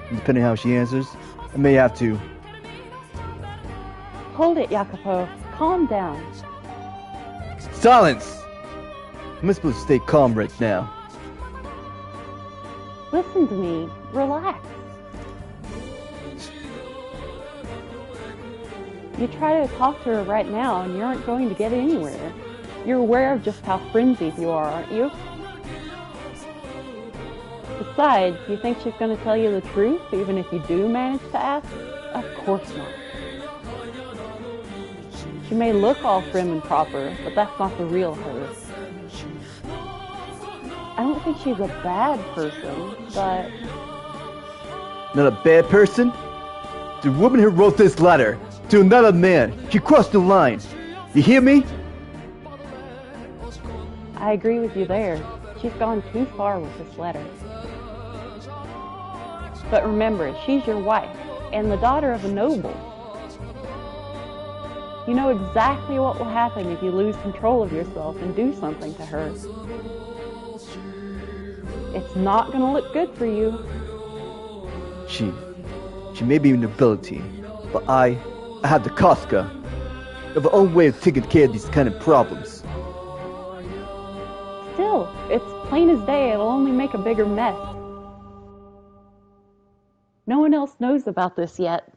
And depending on how she answers, I may have to. Hold it, Jacopo. Calm down. Silence! I'm supposed to stay calm right now. Listen to me. Relax. You try to talk to her right now and you aren't going to get anywhere. You're aware of just how frenzied you are, aren't you? Besides, you think she's going to tell you the truth, even if you do manage to ask? Of course not. She may look all prim and proper, but that's not the real her. I don't think she's a bad person, but... Not a bad person? The woman who wrote this letter to another man, she crossed the line. You hear me? I agree with you there. She's gone too far with this letter. But remember, she's your wife, and the daughter of a noble. You know exactly what will happen if you lose control of yourself and do something to her. It's not going to look good for you. She may be a nobility, but I have the Casca. I have my own way of taking care of these kind of problems. Still, it's plain as day. It'll only make a bigger mess. No one else knows about this yet.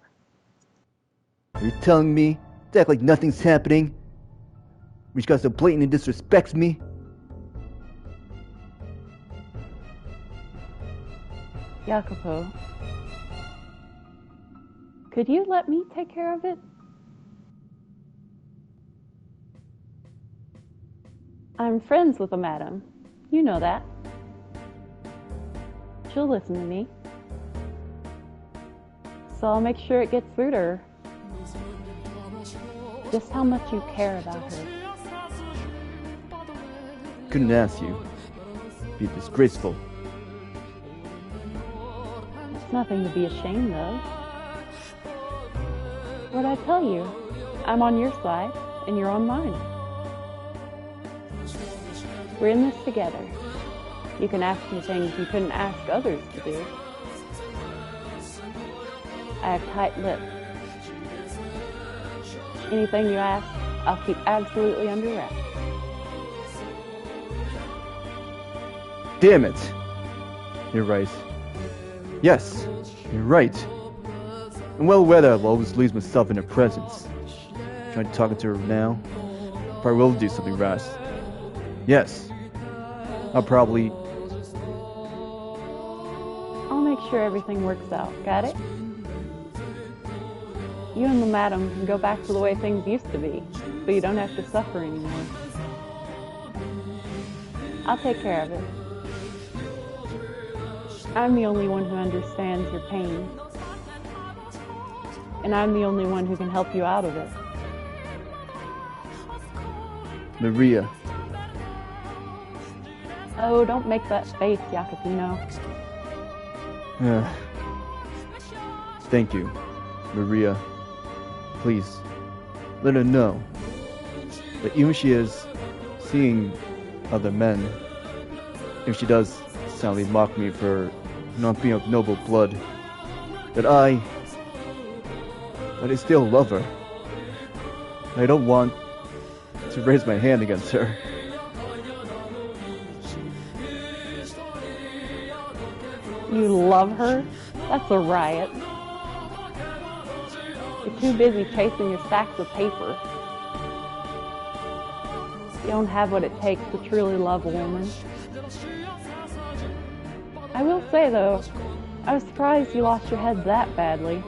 Are you telling me to act like nothing's happening? Which guy so blatantly disrespects me? Jacopo, could you let me take care of it? I'm friends with the madam. You know that. She'll listen to me. So I'll make sure it gets through to her. Just how much you care about her. Couldn't ask you. Be disgraceful. It's nothing to be ashamed of. What'd I tell you? I'm on your side, and you're on mine. We're in this together. You can ask me things you couldn't ask others to do. I have tight lips. Anything you ask, I'll keep absolutely under wraps. Damn it! You're right. Yes, you're right. I'm well aware that I'll always lose myself in her presence. Trying to talk to her now, probably will do something rash. Yes, I'll probably... I'll make sure everything works out. Got it? You and the madam can go back to the way things used to be, so you don't have to suffer anymore. I'll take care of it. I'm the only one who understands your pain. And I'm the only one who can help you out of it. Maria. Oh, don't make that face, Jacopino. Thank you, Maria. Please, let her know that even if she is seeing other men, if she does soundly mock me for not being of noble blood, that I still love her. I don't want to raise my hand against her. You love her? That's a riot. You're too busy chasing your stacks of paper. You don't have what it takes to truly love a woman. I will say though, I was surprised you lost your head that badly.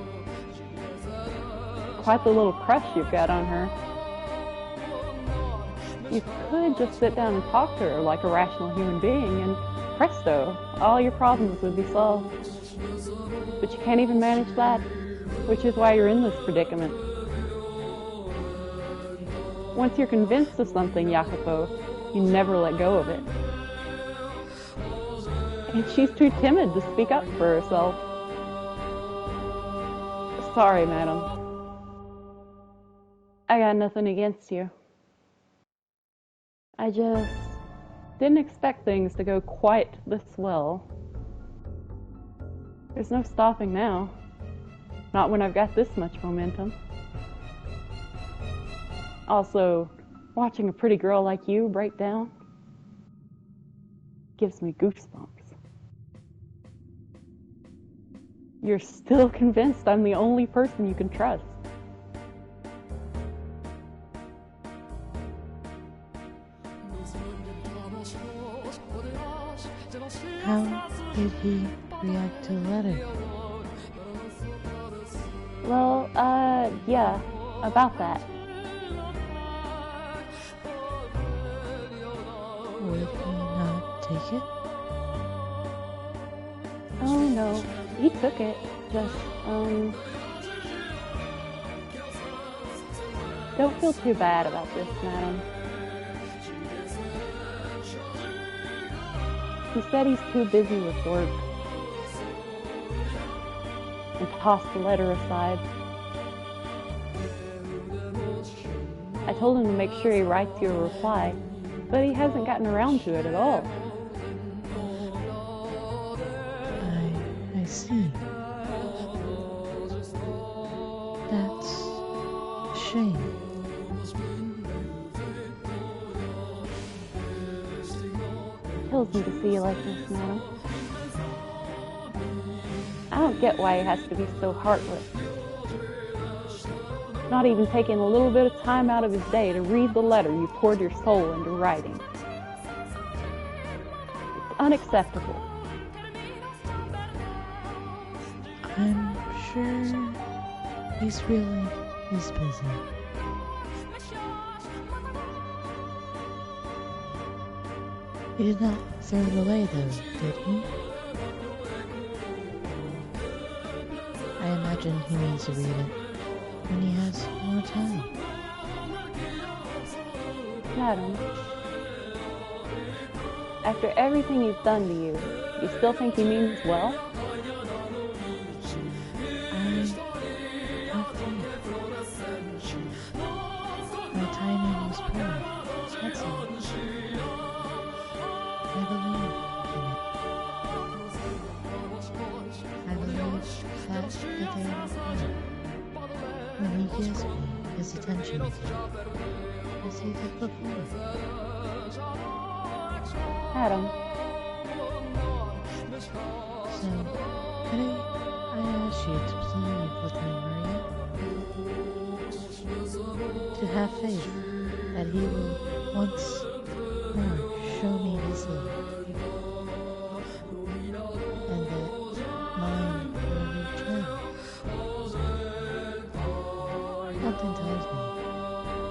Quite the little crush you've got on her. You could just sit down and talk to her like a rational human being and presto, all your problems would be solved. But you can't even manage that, which is why you're in this predicament. Once you're convinced of something, Jacopo, you never let go of it. And she's too timid to speak up for herself. Sorry, madam. I got nothing against you. I just didn't expect things to go quite this well. There's no stopping now. Not when I've got this much momentum. Also, watching a pretty girl like you break down gives me goosebumps. You're still convinced I'm the only person you can trust. How did he react to the letter? Well, yeah, about that. Would he not take it? Oh no, he took it. Just, don't feel too bad about this, madam. He said he's too busy with work. And tossed the letter aside. I told him to make sure he writes you a reply, but he hasn't gotten around to it at all. I see. That's a shame. Kills me to see you like this, madam. I don't get why he has to be so heartless. Not even taking a little bit of time out of his day to read the letter you poured your soul into writing. It's unacceptable. I'm sure he's busy. He did not throw it away though, did he? I imagine he means to read it when he has more time. Madam, after everything he's done to you, you still think he means well? I have faith. My timing was poor, that's all. I believe in it. I believe that the day will come when he gives me his attention again, as he did before. Adam, So, could I ask you to plead with me, Maria? To have faith that he will once more show me his love, and that mine will reach him. Something tells me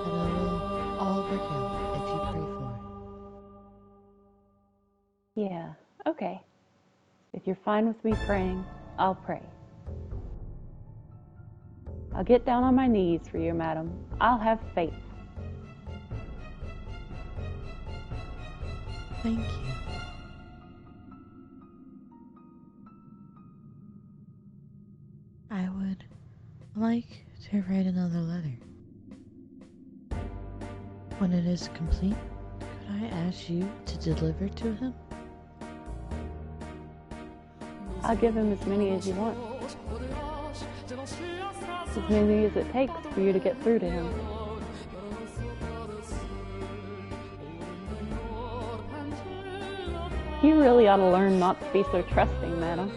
that it will all work out if you pray for it. yeah, okay. If you're fine with me praying, I'll pray. I'll get down on my knees for you, madam. I'll have faith. Thank you. I would like to write another letter. When it is complete, could I ask you to deliver to him? I'll give him as many as you want. As many as it takes for you to get through to him. You really ought to learn not to be so trusting, madam.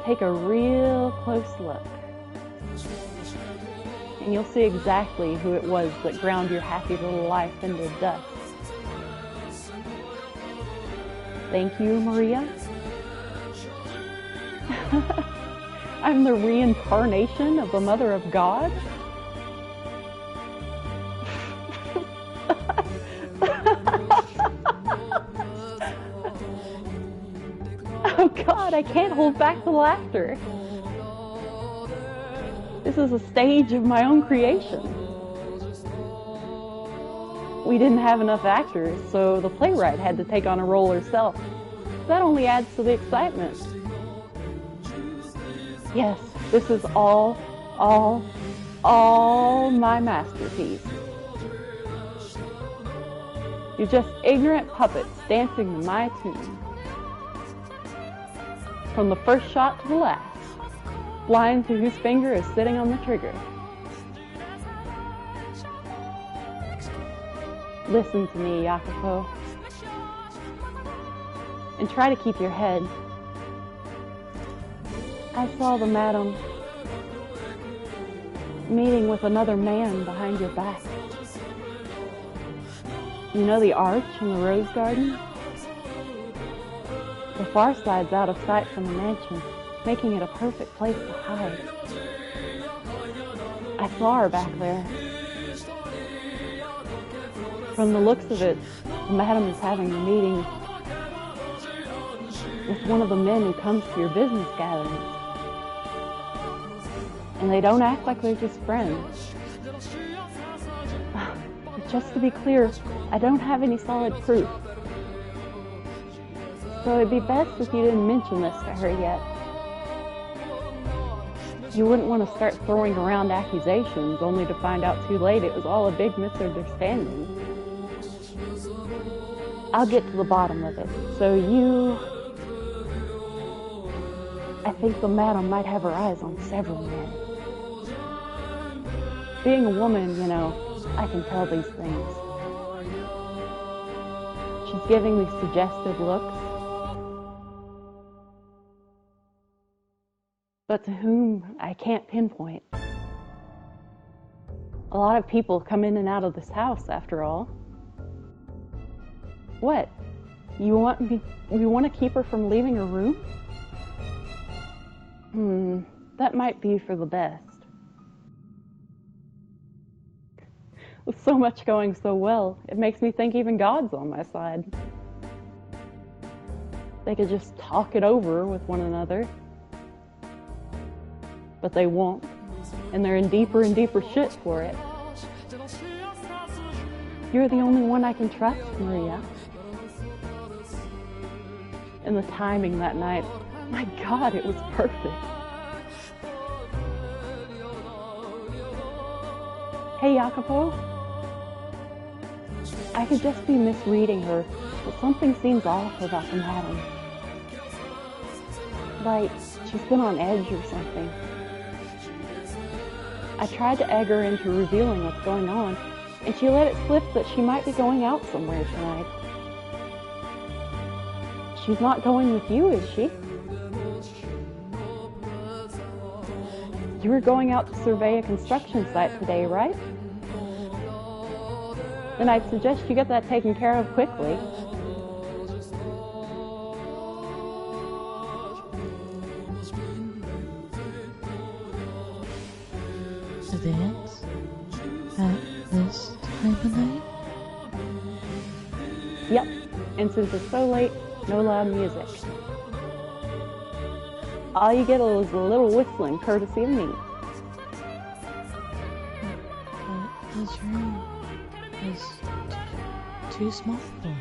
Take a real close look, and you'll see exactly who it was that ground your happy little life into dust. Thank you, Maria. I'm the reincarnation of the Mother of God. Oh God, I can't hold back the laughter. This is a stage of my own creation. We didn't have enough actors, so the playwright had to take on a role herself. That only adds to the excitement. Yes, this is all my masterpiece. You're just ignorant puppets dancing to my tune. From the first shot to the last, blind to whose finger is sitting on the trigger. Listen to me, Jacopo, and try to keep your head. I saw the madam meeting with another man behind your back. You know the arch in the rose garden? The far side's out of sight from the mansion, making it a perfect place to hide. I saw her back there. From the looks of it, the madam is having a meeting with one of the men who comes to your business gatherings. And they don't act like they're just friends. But just to be clear, I don't have any solid proof. So it'd be best if you didn't mention this to her yet. You wouldn't want to start throwing around accusations only to find out too late it was all a big misunderstanding. I'll get to the bottom of it. I think the madam might have her eyes on several men. Being a woman, you know, I can tell these things. She's giving me suggestive looks. But to whom I can't pinpoint. A lot of people come in and out of this house, after all. What? You want to keep her from leaving her room? That might be for the best. With so much going so well, it makes me think even God's on my side. They could just talk it over with one another. But they won't, and they're in deeper and deeper shit for it. You're the only one I can trust, Maria. And the timing that night, my God, it was perfect. Hey, Jacopo. I could just be misreading her, but something seems off about the madam. Like she's been on edge or something. I tried to egg her into revealing what's going on, and she let it slip that she might be going out somewhere tonight. She's not going with you, is she? You were going out to survey a construction site today, right? Then I'd suggest you get that taken care of quickly. A dance? At this time of night? Yep, and since it's so late, no loud music. All you get is a little whistling courtesy of me. But this room is too small for.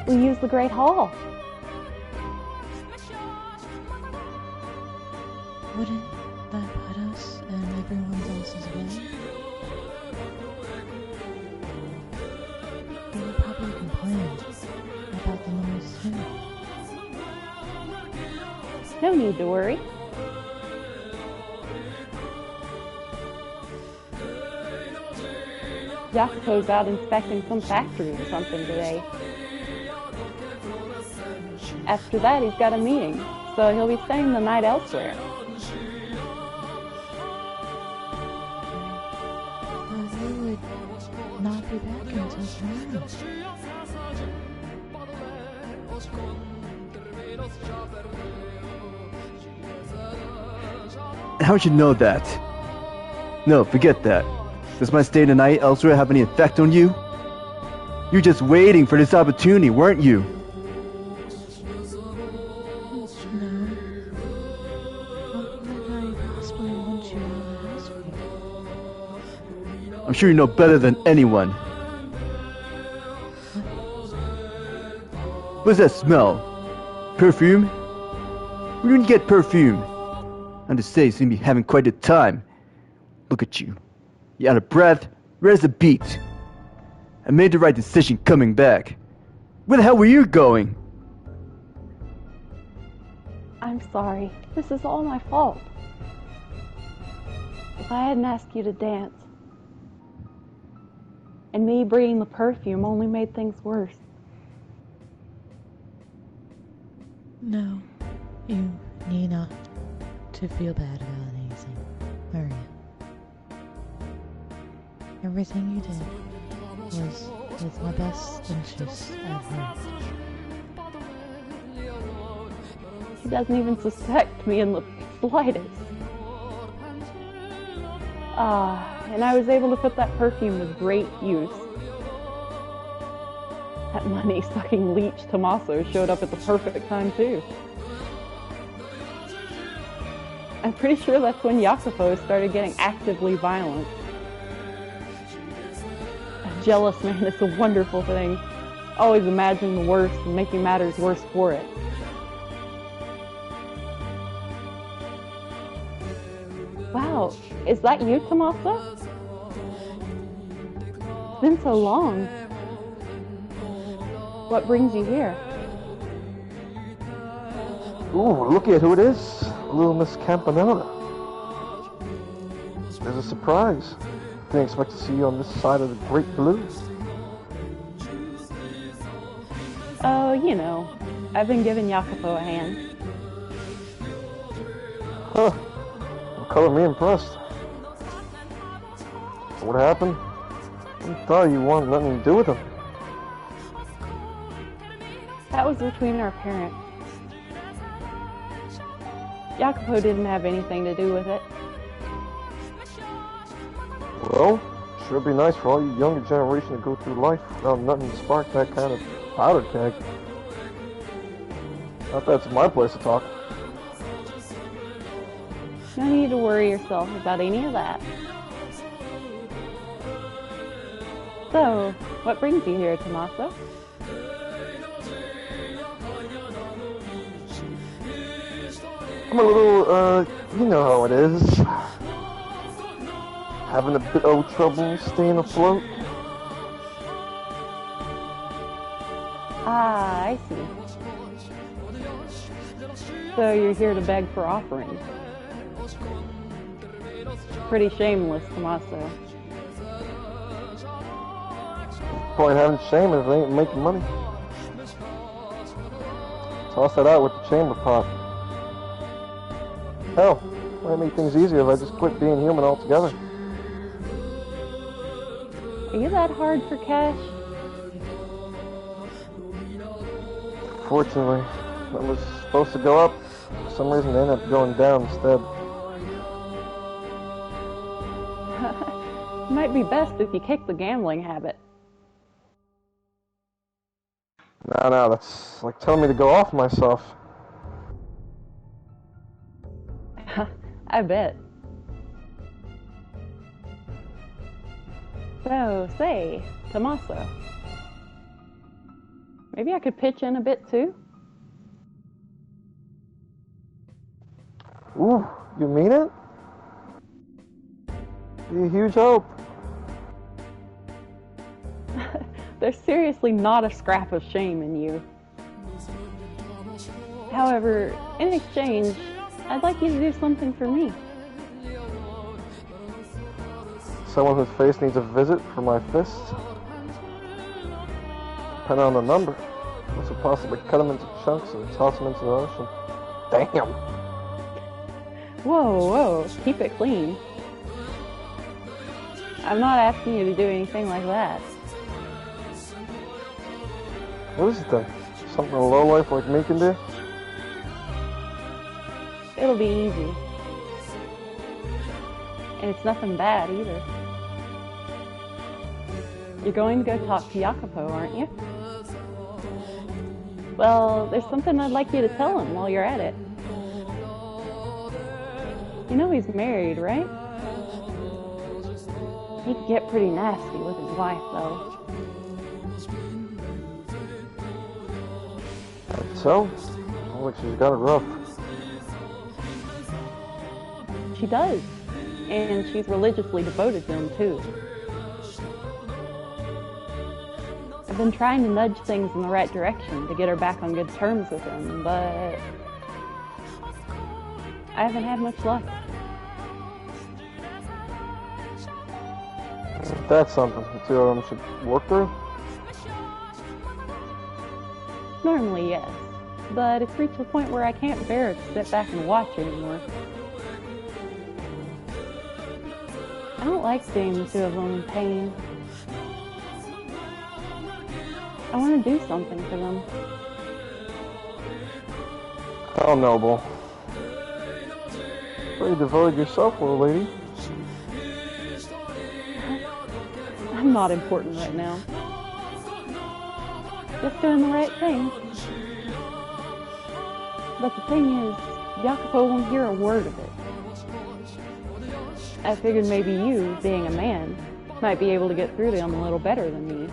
We use the Great Hall. Wouldn't that put us in everyone else's way? They would probably complain about the noise too. No need to worry. Jacopo's out inspecting some factory or something today. After that, he's got a meeting, so he'll be staying the night elsewhere. They would not be back until tomorrow. How'd you know that? No, forget that. Does my stay tonight elsewhere have any effect on you? You're just waiting for this opportunity, weren't you? No. What would I possibly want you in the house for? I'm sure you know better than anyone. What's that smell? Perfume? Where did you get perfume? I'm to say you seem to be having quite a time. Look at you. You're out of breath. Where's the beat? I made the right decision coming back. Where the hell were you going? I'm sorry. This is all my fault. If I hadn't asked you to dance, and me bringing the perfume only made things worse. No, you need not to feel bad about anything, Maria. Everything you did was with my best interests at heart. He doesn't even suspect me in the slightest. And I was able to put that perfume with great use. That money-sucking leech Tommaso showed up at the perfect time, too. I'm pretty sure that's when Jacopo started getting actively violent. A jealous man is a wonderful thing. Always imagining the worst and making matters worse for it. Wow, is that you, Tommaso? It's been so long. What brings you here? Ooh, look at who it is. Little Miss Campanella. There's a surprise. Didn't expect to see you on this side of the Great Blue. Oh, you know, I've been giving Jacopo a hand. Huh. Well, color me impressed. What happened? I thought you wanted nothing to do with him. That was between our parents. Jacopo didn't have anything to do with it. Well, sure be nice for all you younger generation to go through life without nothing to spark that kind of powder keg. Not that it's my place to talk. No need to worry yourself about any of that. So, what brings you here, Tommaso? I'm a little, you know how it is. Having a bit of trouble staying afloat. Ah, I see. So you're here to beg for offerings. Pretty shameless, Tommaso. Point having shame if they ain't making money. Toss that out with the chamber pot. Hell, might make things easier if I just quit being human altogether. Are you that hard for cash? Fortunately, it was supposed to go up. For some reason, they ended up going down instead. Might be best if you kick the gambling habit. No, that's like telling me to go off myself. I bet. So, say, Tommaso. Maybe I could pitch in a bit too? Ooh, you mean it? Be a huge help. There's seriously not a scrap of shame in you. However, in exchange, I'd like you to do something for me. Someone whose face needs a visit for my fist? Depending on the number, I could possibly cut them into chunks and toss them into the ocean. Damn! Whoa, keep it clean. I'm not asking you to do anything like that. What is it then? Something a lowlife like me can do? It'll be easy. And it's nothing bad either. You're going to go talk to Jacopo, aren't you? Well, there's something I'd like you to tell him while you're at it. You know he's married, right? He can get pretty nasty with his wife, though. So? Sounds like she's got it rough. She does. And she's religiously devoted to him, too. I've been trying to nudge things in the right direction to get her back on good terms with him, but I haven't had much luck. That's something the two of them should work through. Normally, yes. But it's reached the point where I can't bear to sit back and watch anymore. I don't like seeing the two of them in pain. I want to do something for them. How noble. Very devoted yourself, little lady. I'm not important right now. Just doing the right thing. But the thing is, Jacopo won't hear a word of it. I figured maybe you, being a man, might be able to get through to him a little better than me.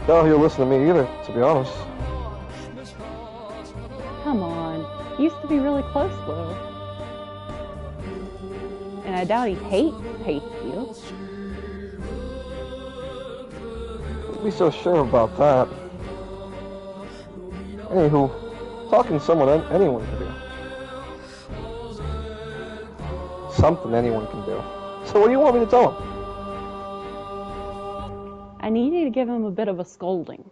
No, he'll listen to me either, to be honest. Come on. You used to be really close, though. And I doubt he hates you. Don't be so sure about that. Anywho, talking to someone anyone can do. Something anyone can do. So what do you want me to tell him? I need you to give him a bit of a scolding.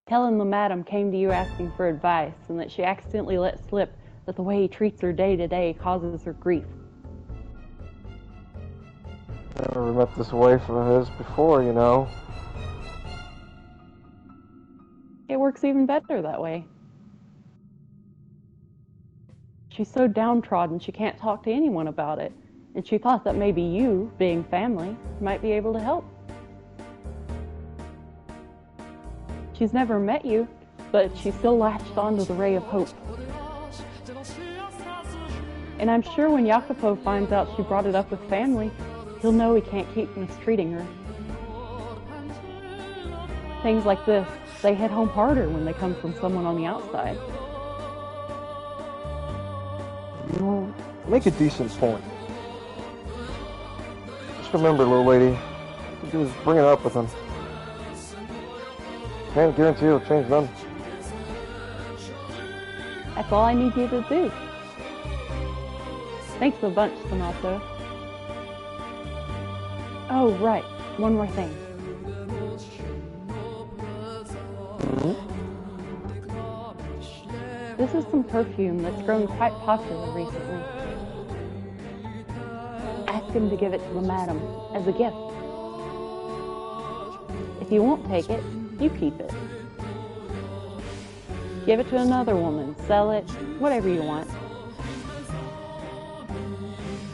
Tell him the madam came to you asking for advice and that she accidentally let slip that the way he treats her day to day causes her grief. Never met this wife of his before, you know. It works even better that way. She's so downtrodden she can't talk to anyone about it, and she thought that maybe you, being family, might be able to help. She's never met you, but she's still latched onto the ray of hope. And I'm sure when Jacopo finds out she brought it up with family, he'll know he can't keep mistreating her. Things like this, they hit home harder when they come from someone on the outside. You make a decent point. Just remember, little lady, you do is bring it up with him. Can't guarantee it'll change them. That's all I need you to do. Thanks a bunch, Tommaso. Oh, right. One more thing. This is some perfume that's grown quite popular recently. Ask him to give it to the madam as a gift. If you won't take it, you keep it. Give it to another woman, sell it, whatever you want.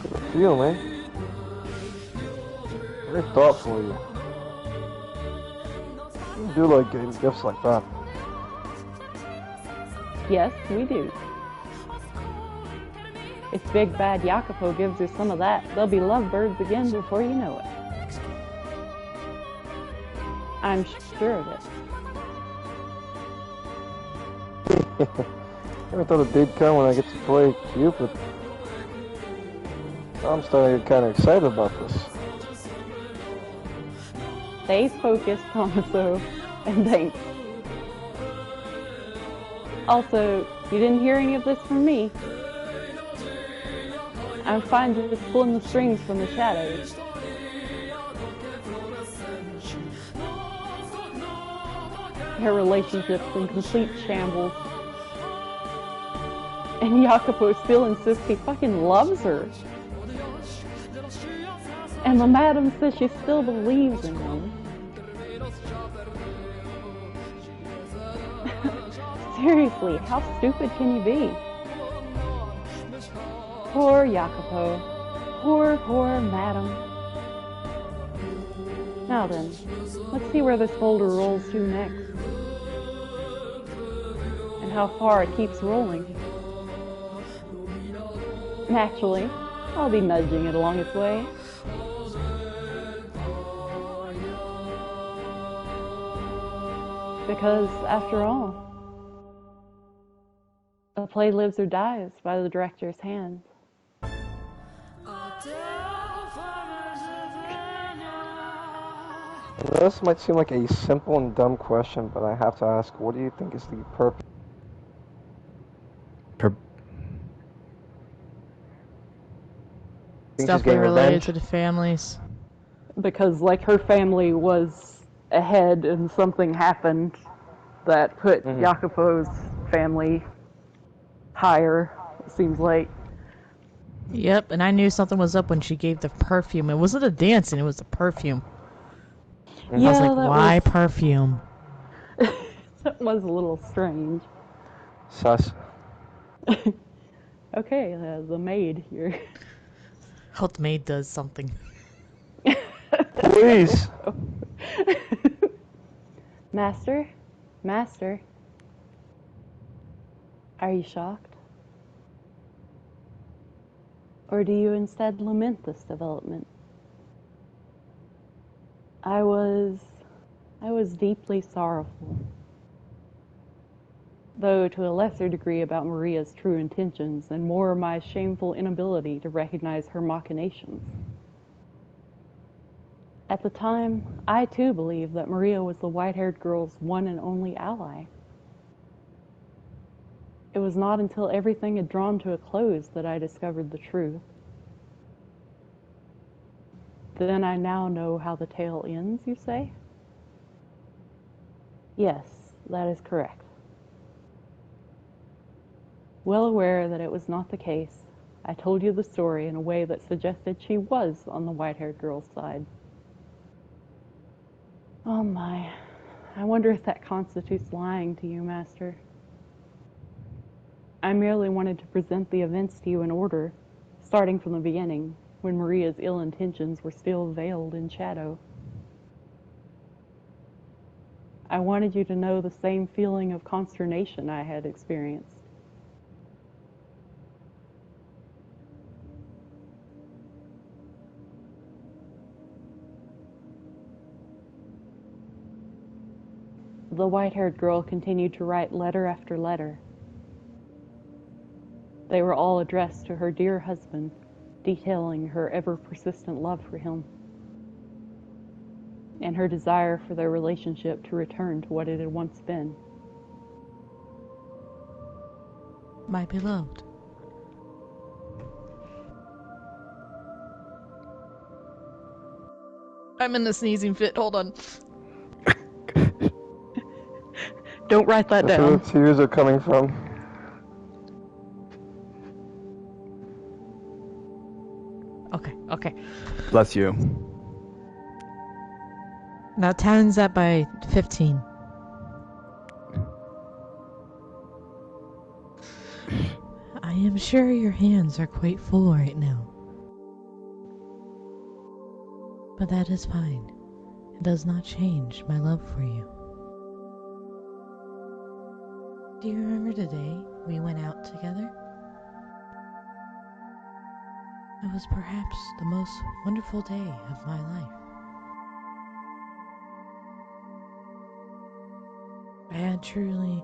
Good feel, man. Very thoughtful of you. You do like getting gifts like that. Yes, we do. If Big Bad Jacopo gives her some of that, they'll be lovebirds again before you know it. I'm sure of it. Never thought a day'd come when I get to play Cupid. I'm starting to get kind of excited about this. Stay focused, Tommaso, and thanks. Also, you didn't hear any of this from me. I'm fine just pulling the strings from the shadows. Their relationship's in complete shambles. And Jacopo still insists he fucking loves her. And the madam says she still believes in him. Seriously, how stupid can you be? Poor Jacopo. Poor madam. Now then, let's see where this boulder rolls to next. And how far it keeps rolling. Naturally, I'll be nudging it along its way. Because, after all, a play lives or dies by the director's hand. This might seem like a simple and dumb question, but I have to ask, what do you think is the purpose? Stuff related to the families. Because, like, her family was ahead and something happened that put Jacopo's family higher, it seems like. Yep, and I knew something was up when she gave the perfume. It wasn't the dancing, it was the perfume. I was like, why perfume? That was a little strange. Sus. Okay, the maid here. Hope the maid does something. Please. Master? Master? Are you shocked? Or do you instead lament this development? I was deeply sorrowful. Though to a lesser degree about Maria's true intentions and more my shameful inability to recognize her machinations. At the time, I too believed that Maria was the white-haired girl's one and only ally. It was not until everything had drawn to a close that I discovered the truth. Then I now know how the tale ends, you say? Yes, that is correct. Well aware that it was not the case, I told you the story in a way that suggested she was on the white-haired girl's side. Oh my, I wonder if that constitutes lying to you, Master. I merely wanted to present the events to you in order, starting from the beginning, when Maria's ill intentions were still veiled in shadow. I wanted you to know the same feeling of consternation I had experienced. The white-haired girl continued to write letter after letter. They were all addressed to her dear husband, detailing her ever-persistent love for him and her desire for their relationship to return to what it had once been. My beloved. I'm in the sneezing fit, hold on. Don't write that That's where down. the tears are coming from. Okay. Bless you. Now times that by 15. I am sure your hands are quite full right now. But that is fine. It does not change my love for you. Do you remember the day we went out together? It was perhaps the most wonderful day of my life. I had truly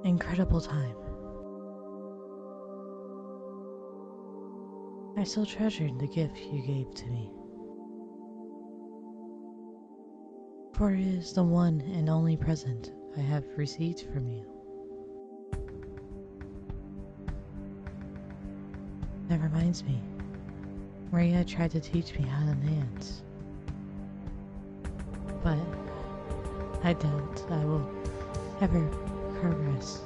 incredible time. I still treasured the gift you gave to me. For it is the one and only present I have received from you. That reminds me, Maria tried to teach me how to dance. But I doubt I will ever progress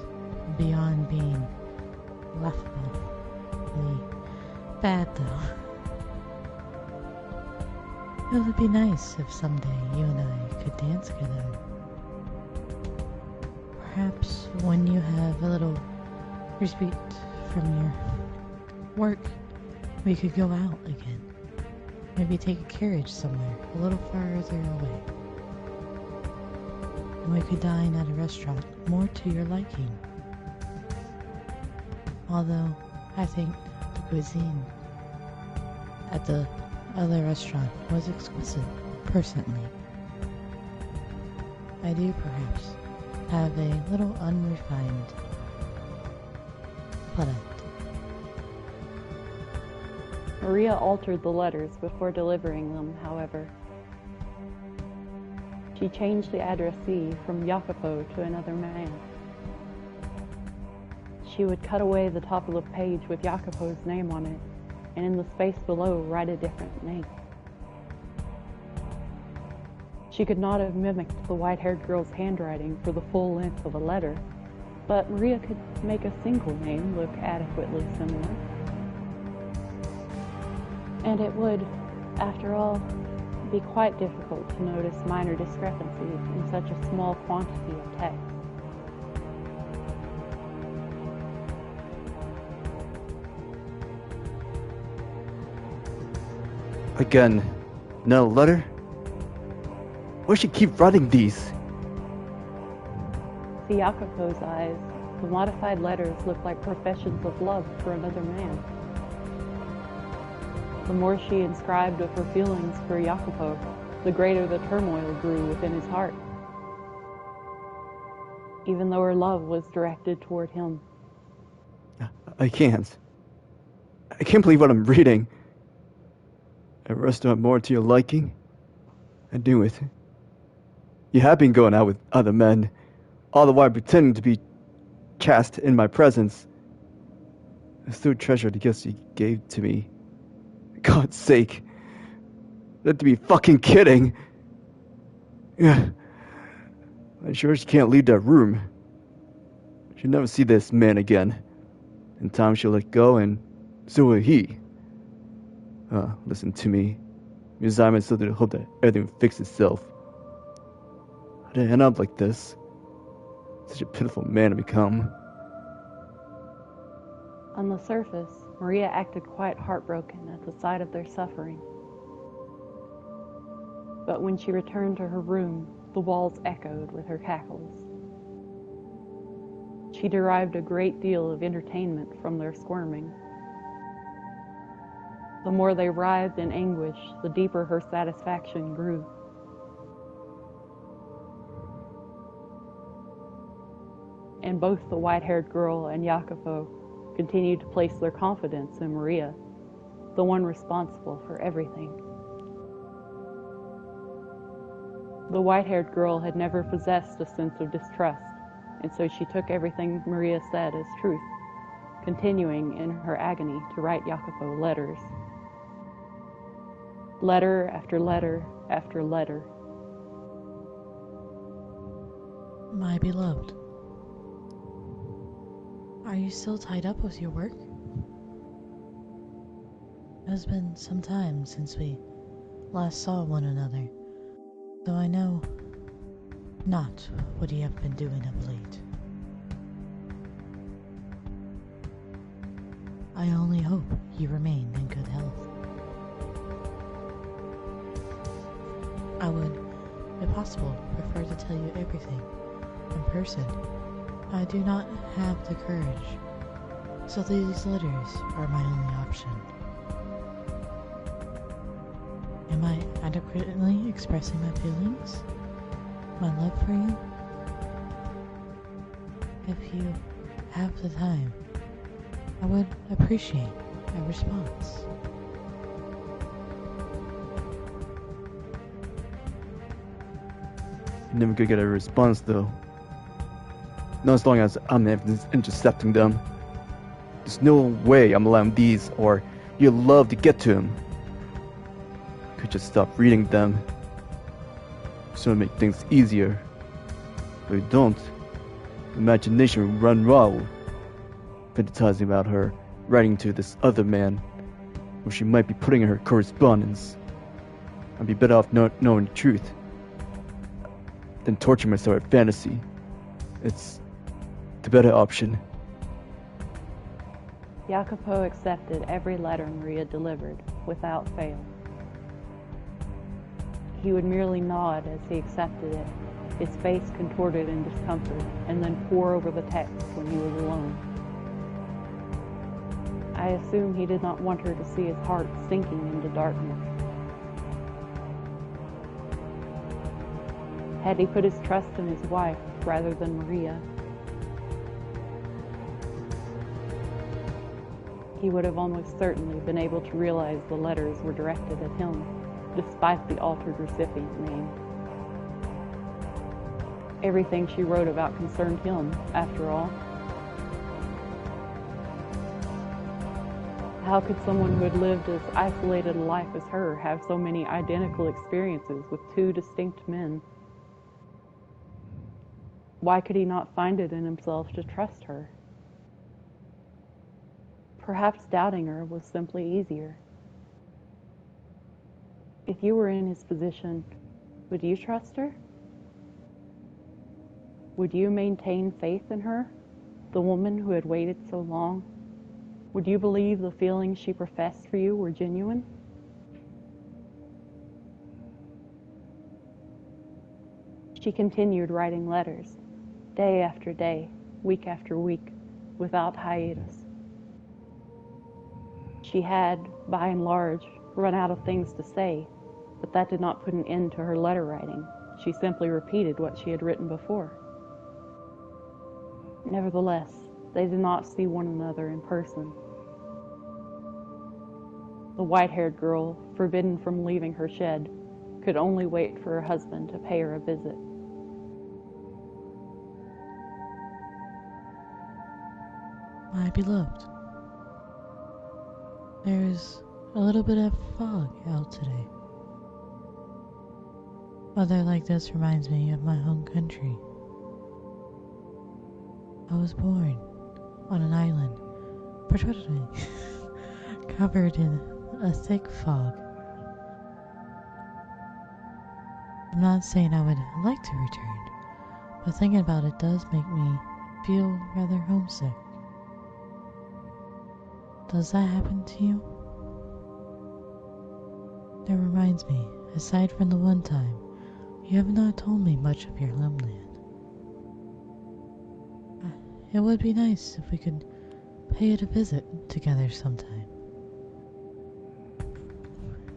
beyond being laughably bad, though. It would be nice if someday you and I could dance together. Perhaps when you have a little respite from your work, we could go out again. Maybe take a carriage somewhere a little farther away. And we could dine at a restaurant more to your liking. Although I think the cuisine at the other restaurant was exquisite, personally. I do perhaps have a little unrefined palate. Maria altered the letters before delivering them, however. She changed the addressee from Jacopo to another man. She would cut away the top of the page with Jacopo's name on it, and in the space below write a different name. She could not have mimicked the white-haired girl's handwriting for the full length of a letter, but Maria could make a single name look adequately similar. And it would, after all, be quite difficult to notice minor discrepancies in such a small quantity of text. Again, not a letter? Why does she keep writing these? To Jacopo's eyes, the modified letters looked like professions of love for another man. The more she inscribed of her feelings for Jacopo, the greater the turmoil grew within his heart, even though her love was directed toward him. I can't believe what I'm reading. A restaurant more to your liking? I knew it. You have been going out with other men, all the while pretending to be chaste in my presence. I still treasure the gifts you gave to me. For God's sake. You have to be fucking kidding. Yeah. I'm sure she can't leave that room. She'll never see this man again. In time she'll let go, and so will he. Listen to me. Your assignment is to hope that everything will fix itself. How did I end up like this? Such a pitiful man to become. On the surface, Maria acted quite heartbroken at the sight of their suffering. But when she returned to her room, the walls echoed with her cackles. She derived a great deal of entertainment from their squirming. The more they writhed in anguish, the deeper her satisfaction grew. And both the white-haired girl and Jacopo continued to place their confidence in Maria, the one responsible for everything. The white-haired girl had never possessed a sense of distrust, and so she took everything Maria said as truth, continuing in her agony to write Jacopo letters. Letter after letter after letter. My beloved, are you still tied up with your work? It has been some time since we last saw one another, so I know not what you have been doing of late. I only hope you remain in good health. I would, if possible, prefer to tell you everything in person. I do not have the courage, so these letters are my only option. Am I adequately expressing my feelings? My love for you? If you have the time, I would appreciate a response. You're never gonna get a response, though. Not as long as I'm intercepting them. There's no way I'm allowing these or your love to get to him. I could just stop reading them. So it'll make things easier. But if you don't, imagination will run wild, fantasizing about her writing to this other man, or she might be putting in her correspondence. I'd be better off not knowing the truth than torturing myself with fantasy. It's the better option. Jacopo accepted every letter Maria delivered, without fail. He would merely nod as he accepted it, his face contorted in discomfort, and then pore over the text when he was alone. I assume he did not want her to see his heart sinking into darkness. Had he put his trust in his wife rather than Maria, he would have almost certainly been able to realize the letters were directed at him, despite the altered recipient name. Everything she wrote about concerned him, after all. How could someone who had lived as isolated a life as her have so many identical experiences with two distinct men? Why could he not find it in himself to trust her? Perhaps doubting her was simply easier. If you were in his position, would you trust her? Would you maintain faith in her, the woman who had waited so long? Would you believe the feelings she professed for you were genuine? She continued writing letters, day after day, week after week, without hiatus. She had, by and large, run out of things to say, but that did not put an end to her letter writing. She simply repeated what she had written before. Nevertheless, they did not see one another in person. The white-haired girl, forbidden from leaving her shed, could only wait for her husband to pay her a visit. My beloved, there's a little bit of fog out today. Weather like this reminds me of my home country. I was born on an island, covered in a thick fog. I'm not saying I would like to return, but thinking about it does make me feel rather homesick. Does that happen to you? That reminds me, aside from the one time, you have not told me much of your homeland. It would be nice if we could pay it a visit together sometime.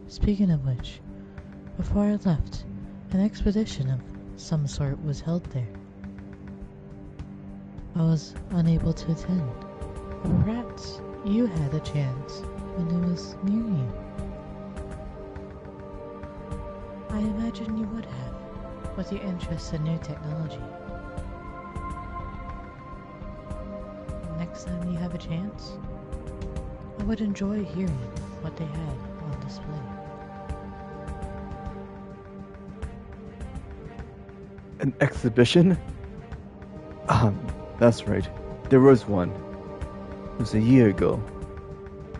Speaking of which, before I left, an expedition of some sort was held there. I was unable to attend. Perhaps you had a chance when it was near you. I imagine you would have, with your interest in new technology. Next time you have a chance, I would enjoy hearing what they had on display. An exhibition? That's right. There was one. It was a year ago.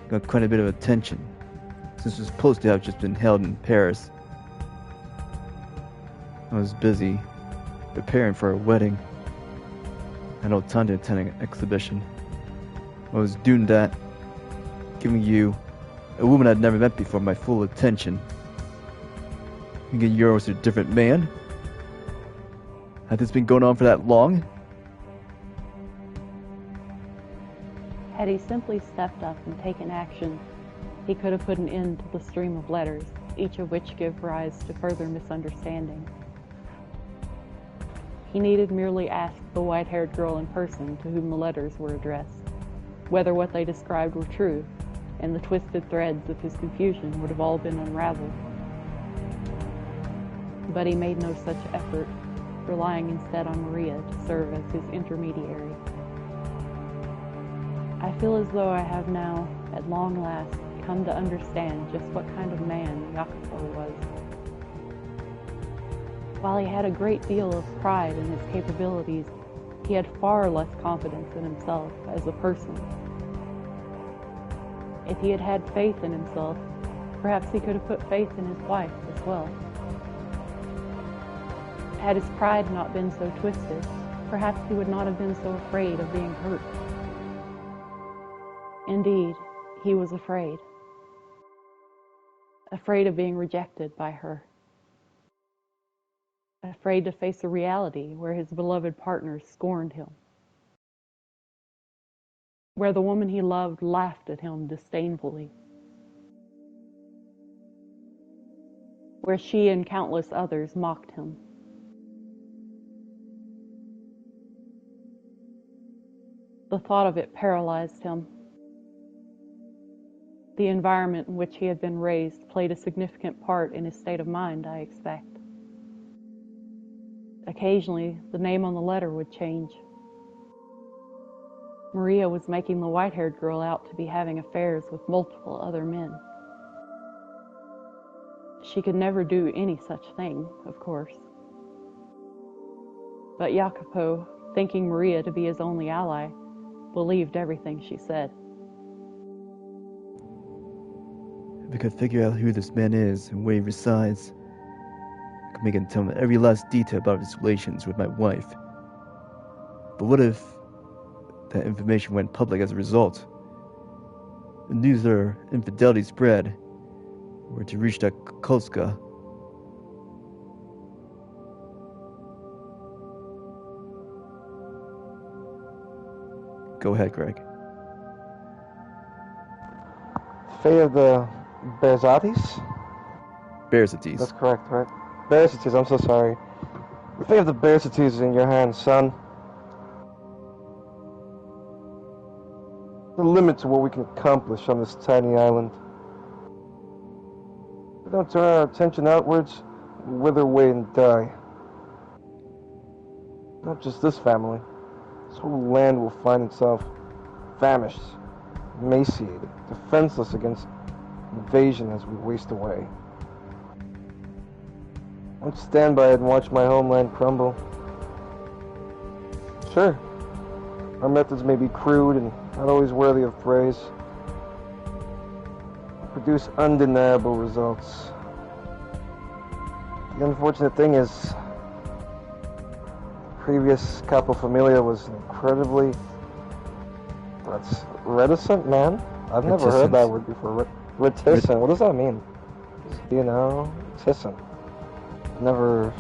Got quite a bit of attention, since it was supposed to have just been held in Paris. I was busy preparing for a wedding. I had no time to attend an exhibition. I was doing that, giving you, a woman I'd never met before, my full attention. Thinking you was a different man? Had this been going on for that long? Had he simply stepped up and taken action, he could have put an end to the stream of letters, each of which give rise to further misunderstanding. He needed merely ask the white-haired girl in person to whom the letters were addressed, whether what they described were true, and the twisted threads of his confusion would have all been unraveled. But he made no such effort, relying instead on Maria to serve as his intermediary. I feel as though I have now, at long last, come to understand just what kind of man Jacopo was. While he had a great deal of pride in his capabilities, he had far less confidence in himself as a person. If he had had faith in himself, perhaps he could have put faith in his wife as well. Had his pride not been so twisted, perhaps he would not have been so afraid of being hurt. Indeed, he was afraid. Afraid of being rejected by her. Afraid to face a reality where his beloved partner scorned him. Where the woman he loved laughed at him disdainfully. Where she and countless others mocked him. The thought of it paralyzed him. The environment in which he had been raised played a significant part in his state of mind, I expect. Occasionally, the name on the letter would change. Maria was making the white-haired girl out to be having affairs with multiple other men. She could never do any such thing, of course. But Jacopo, thinking Maria to be his only ally, believed everything she said. If I could figure out who this man is and where he resides, I could make him tell me every last detail about his relations with my wife. But what if that information went public as a result? The news of our infidelity spread, were to reach that Kolska. Go ahead, Greg. Fate of the Berzatis? Berzatis. That's correct, right? Berzatis, I'm so sorry. The fate of the Berzatis is in your hands, son. The limit to what we can accomplish on this tiny island. If we don't turn our attention outwards, we'll wither away and die. Not just this family. This whole land will find itself famished, emaciated, defenseless against invasion as we waste away. I won't stand by it and watch my homeland crumble. Sure, our methods may be crude and not always worthy of praise. They produce undeniable results. The unfortunate thing is, the previous capo familia was incredibly reticent, man. I've never heard that word before. Reticent. What does that mean? You know, reticent. Never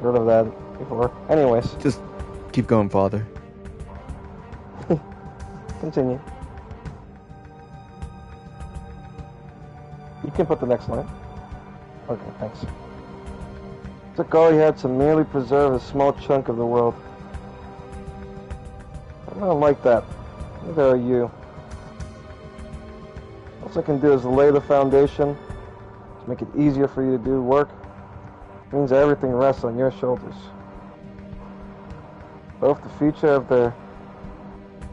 heard of that before. Anyways. Just keep going, Father. Continue. You can put the next line. Okay, thanks. Took all he had to merely preserve a small chunk of the world. I don't like that. Neither are you. All I can do is lay the foundation to make it easier for you to do work. It means everything rests on your shoulders. Both the future of the...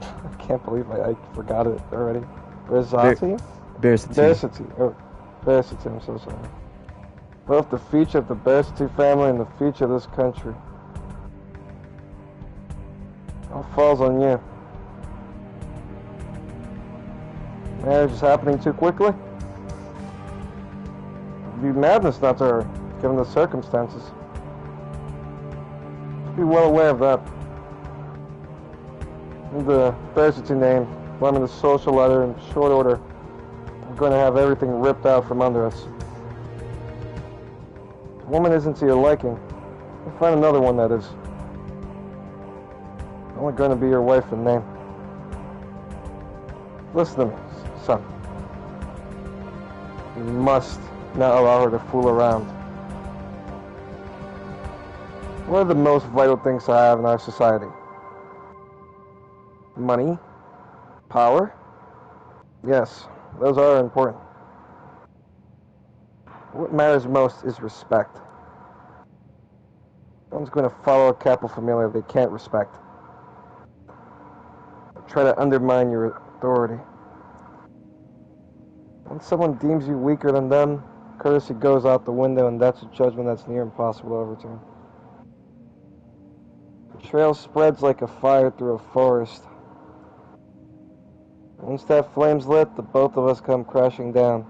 I can't believe I forgot it already. Berzati? Berzati. Oh, Berzati, I'm so sorry. Both the future of the Berzati family and the future of this country. It all falls on you. Marriage is happening too quickly. It'd be madness not to her, given the circumstances. Just be well aware of that. In the Berzati name, allow me the social letter in short order. We're going to have everything ripped out from under us. If a woman isn't to your liking, you'll find another one that is. I'm only going to be your wife in name. Listen to me, son. You must not allow her to fool around. What are the most vital things to have in our society? Money? Power? Yes, those are important. What matters most is respect. No one's going to follow a capo familia they can't respect. Try to undermine your authority. When someone deems you weaker than them, courtesy goes out the window, and that's a judgment that's near impossible to overturn. The trail spreads like a fire through a forest. Once that flame's lit, the both of us come crashing down.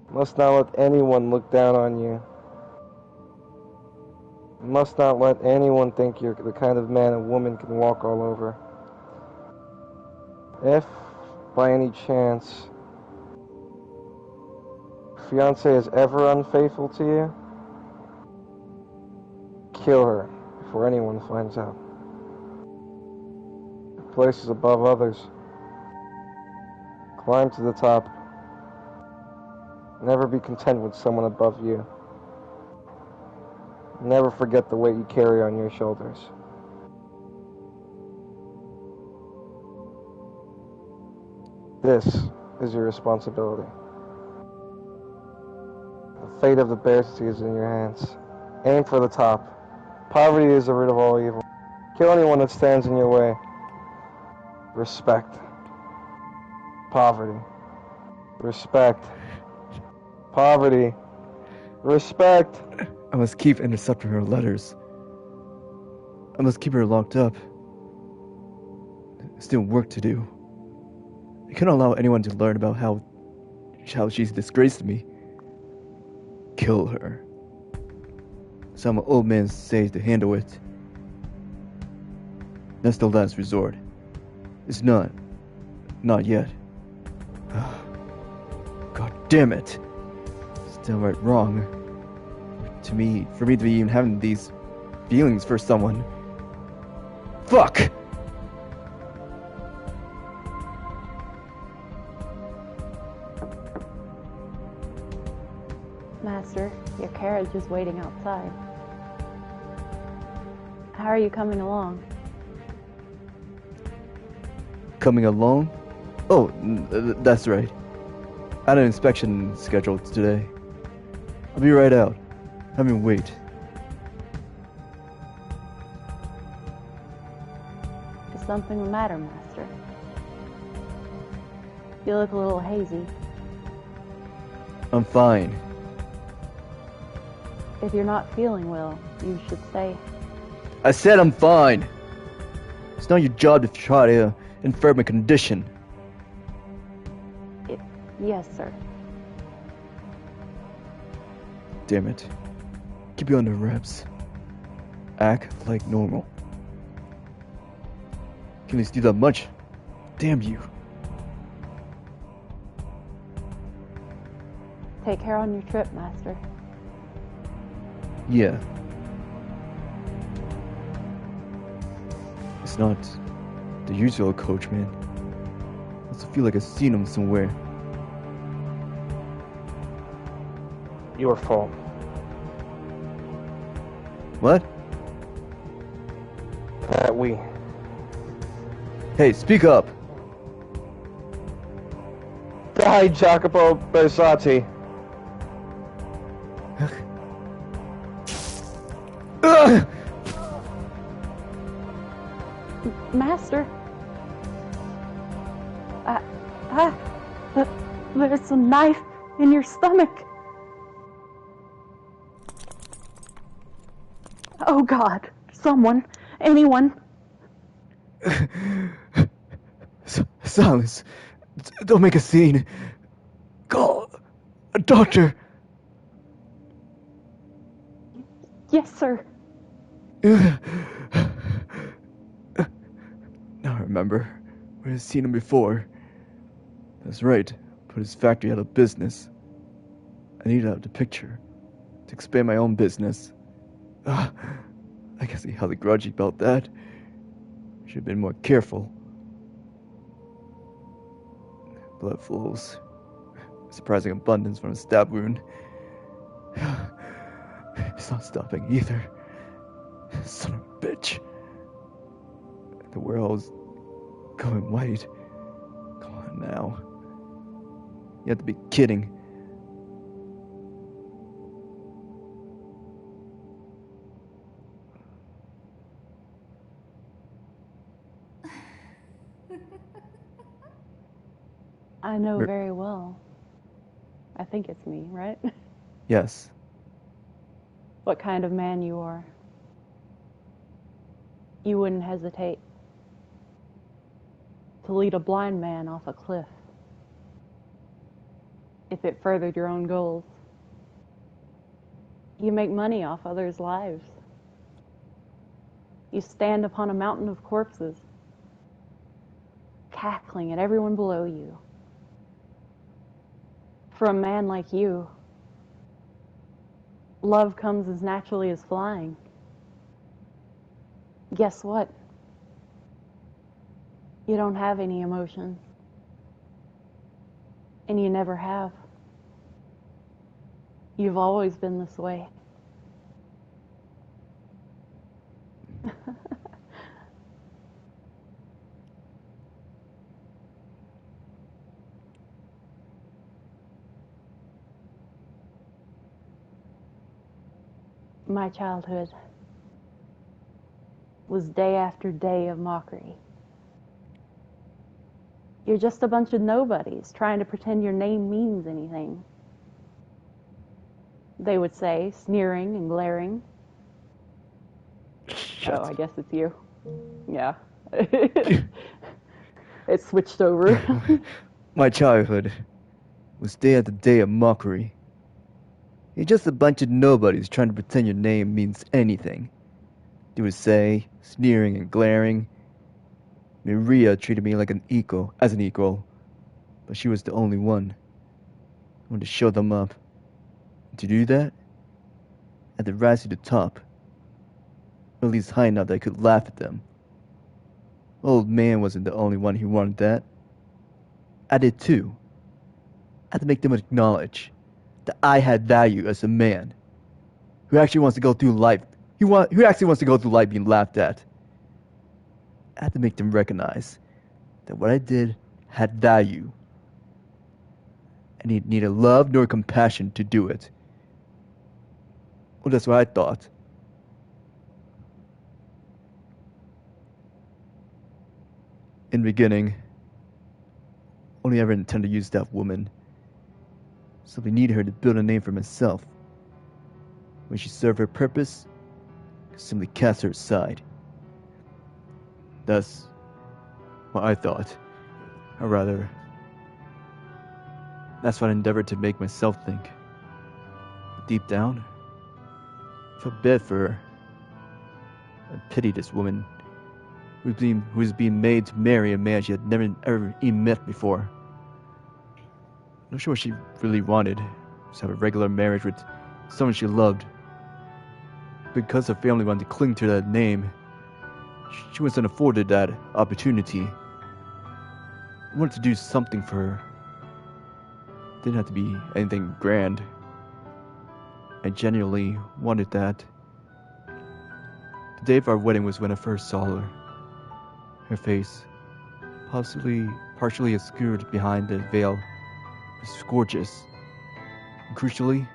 You must not let anyone look down on you. You must not let anyone think you're the kind of man a woman can walk all over. If, by any chance, your fiance is ever unfaithful to you, kill her before anyone finds out. Your place is above others. Climb to the top. Never be content with someone above you. Never forget the weight you carry on your shoulders. This is your responsibility. The fate of the Berzati is in your hands. Aim for the top. Poverty is the root of all evil. Kill anyone that stands in your way. Respect. Poverty. Respect. Poverty. Respect. I must keep intercepting her letters. I must keep her locked up. There's still work to do. I can't allow anyone to learn about how she's disgraced me. Kill her. Some old man says to handle it. That's the last resort. It's not. Not yet. God damn it. It's downright wrong. For me to be even having these feelings for someone. Fuck! Master, your carriage is waiting outside. How are you coming along? Coming along? Oh, that's right. I had an inspection scheduled today. I'll be right out. Have him wait. Is something the matter, Master? You look a little hazy. I'm fine. If you're not feeling well, you should stay. I said I'm fine. It's not your job to try to infer my condition. Yes, sir. Damn it. Keep you under wraps. Act like normal. Can at least do that much. Damn you. Take care on your trip, Master. Yeah. It's not the usual coachman. I also feel like I've seen him somewhere. Your fault. What? That we. Hey, speak up! Die, Jacopo Bersati. Master? There's a knife in your stomach. Oh God, someone, anyone. Silence. Don't make a scene. Call a doctor. Yes, sir. Now I remember. I've seen him before. That's right. Put his factory out of business. I needed out the picture to expand my own business. I guess he held a grudge about that. Should have been more careful. Blood flows. Surprising abundance from a stab wound. It's not stopping either. Son of a bitch. The world's going white. Come on now. You have to be kidding. I know very well. I think it's me, right? Yes. What kind of man you are. You wouldn't hesitate to lead a blind man off a cliff if it furthered your own goals. You make money off others' lives. You stand upon a mountain of corpses, cackling at everyone below you. For a man like you, love comes as naturally as flying. Guess what? You don't have any emotions. And you never have. You've always been this way. My childhood was day after day of mockery. You're just a bunch of nobodies trying to pretend your name means anything. They would say, sneering and glaring. Oh, I guess it's you. Yeah. It switched over. My childhood was day after day of mockery. You're just a bunch of nobodies trying to pretend your name means anything. They would say, sneering and glaring. Maria treated me like as an equal, but she was the only one. I wanted to show them up. And to do that, I had to rise to the top, or at least high enough that I could laugh at them. Old man wasn't the only one who wanted that. I did too. I had to make them acknowledge that I had value as a man who actually wants to go through life, who actually wants to go through life being laughed at. I had to make them recognize that what I did had value. I need neither love nor compassion to do it. Well, that's what I thought. In the beginning, only ever intended to use that woman. Simply needed her to build a name for myself. When she served her purpose, I simply cast her aside. That's what I thought. Or rather, that's what I endeavored to make myself think. But deep down, I felt bad for her. I pitied this woman who was being made to marry a man she had never ever even met before. I'm not sure what she really wanted, just have a regular marriage with someone she loved. Because her family wanted to cling to that name, she wasn't afforded that opportunity. I wanted to do something for her. It didn't have to be anything grand. I genuinely wanted that. The day of our wedding was when I first saw her. Her face, possibly partially obscured behind the veil, was gorgeous. And crucially,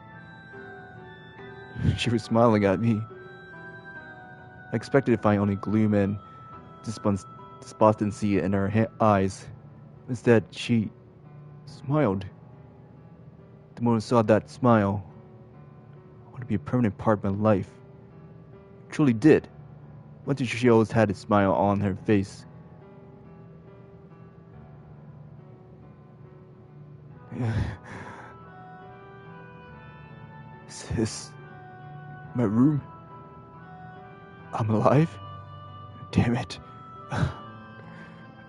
she was smiling at me. I expected to find only gloom and despondency in her eyes. Instead, she smiled. The moment I saw that smile, I wanted to be a permanent part of my life. It truly did. One thing she always had a smile on her face. Is this my room? I'm alive? Damn it. I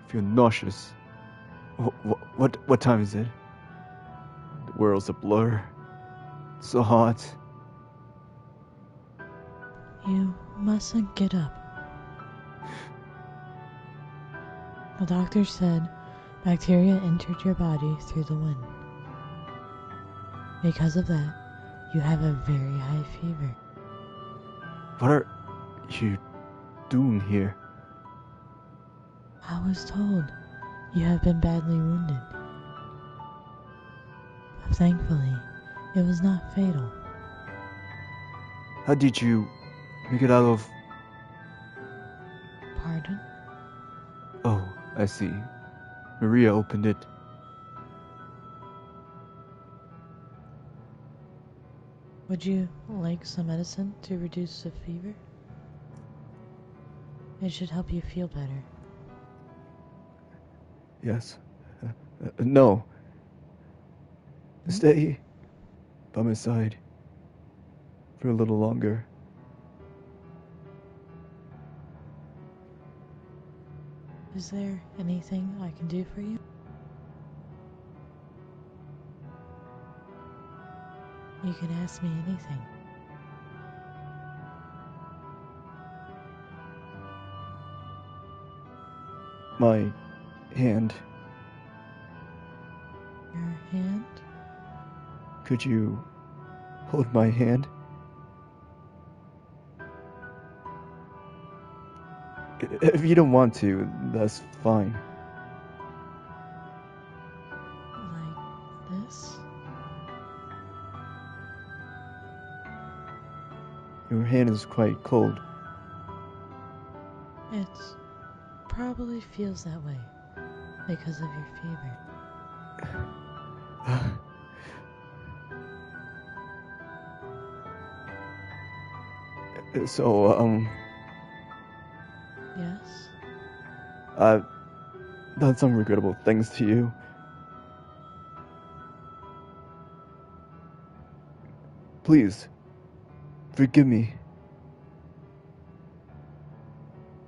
feel nauseous. What time is it? The world's a blur. It's so hot. You mustn't get up. The doctor said bacteria entered your body through the wind. Because of that, you have a very high fever. What are you doing here? I was told you have been badly wounded. But thankfully, it was not fatal. How did you make it out of... Pardon? Oh, I see. Maria opened it. Would you like some medicine to reduce the fever? It should help you feel better. Yes. No. Stay by my side for a little longer. Is there anything I can do for you? You can ask me anything. My hand. Your hand? Could you hold my hand? If you don't want to, that's fine. Like this? Your hand is quite cold. It probably feels that way because of your fever. So, Yes? done some regrettable things to you. Please, forgive me.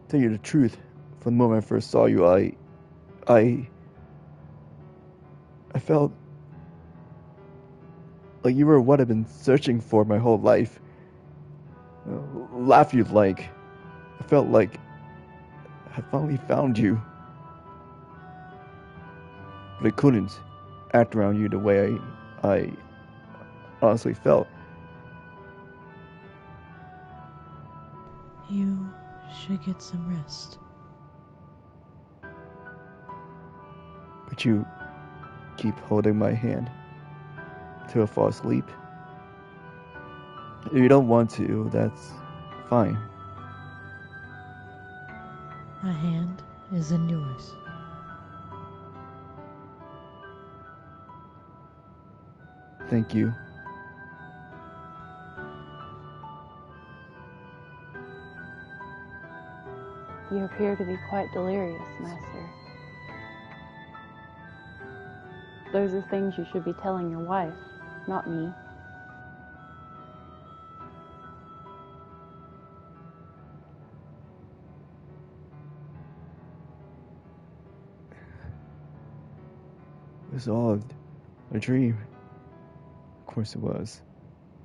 Tell you the truth, from the moment I first saw you, I felt like you were what I've been searching for my whole life. Laugh you'd like. I felt like I finally found you. But I couldn't act around you the way I honestly felt. You should get some rest. But you keep holding my hand till I fall asleep. If you don't want to, that's fine. My hand is in yours. Thank you. You appear to be quite delirious, Master. Those are things you should be telling your wife, not me. It was all a dream. Of course it was.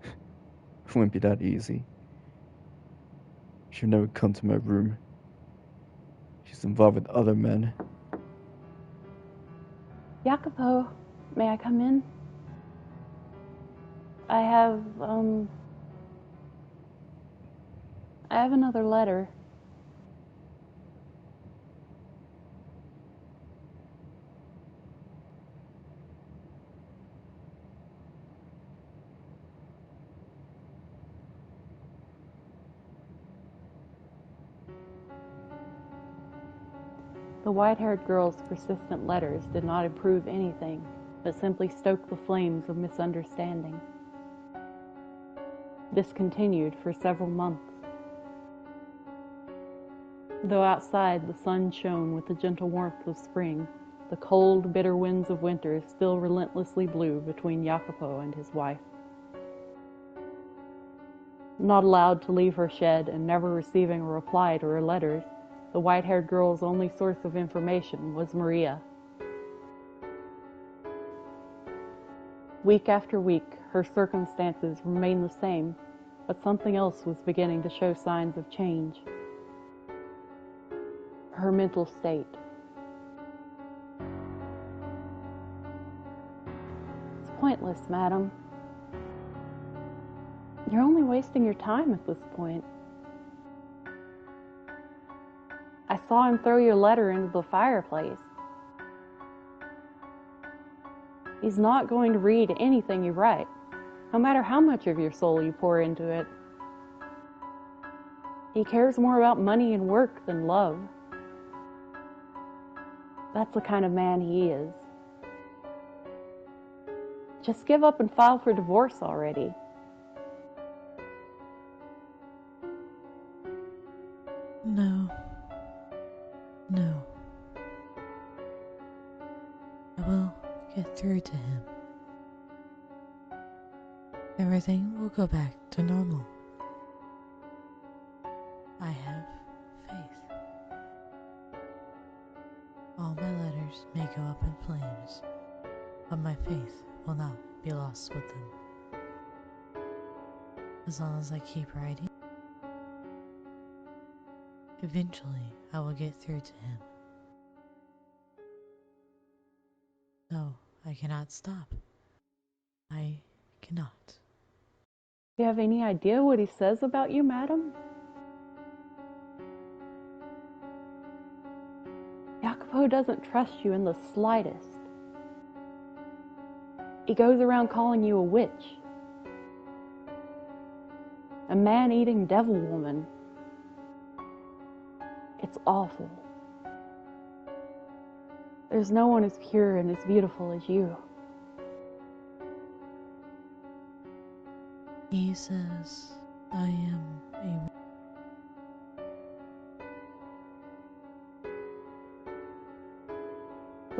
It wouldn't be that easy. She'd never come to my room. She's involved with other men. Jacopo, may I come in? I have another letter. The white-haired girl's persistent letters did not improve anything, but simply stoked the flames of misunderstanding. This continued for several months. Though outside the sun shone with the gentle warmth of spring, the cold, bitter winds of winter still relentlessly blew between Jacopo and his wife. Not allowed to leave her shed and never receiving a reply to her letters, the white-haired girl's only source of information was Maria. Week after week, her circumstances remained the same, but something else was beginning to show signs of change. Her mental state. It's pointless, madam. You're only wasting your time at this point. I saw him throw your letter into the fireplace. He's not going to read anything you write, no matter how much of your soul you pour into it. He cares more about money and work than love. That's the kind of man he is. Just give up and file for divorce already. No. I will get through to him. Everything will go back to normal. I have faith. All my letters may go up in flames, but my faith will not be lost with them. As long as I keep writing, eventually I will get through to him. No, I cannot stop. I cannot. Do you have any idea what he says about you, madam? Jacopo doesn't trust you in the slightest. He goes around calling you a witch, a man-eating devil woman. It's awful. There's no one as pure and as beautiful as you. He says I am a...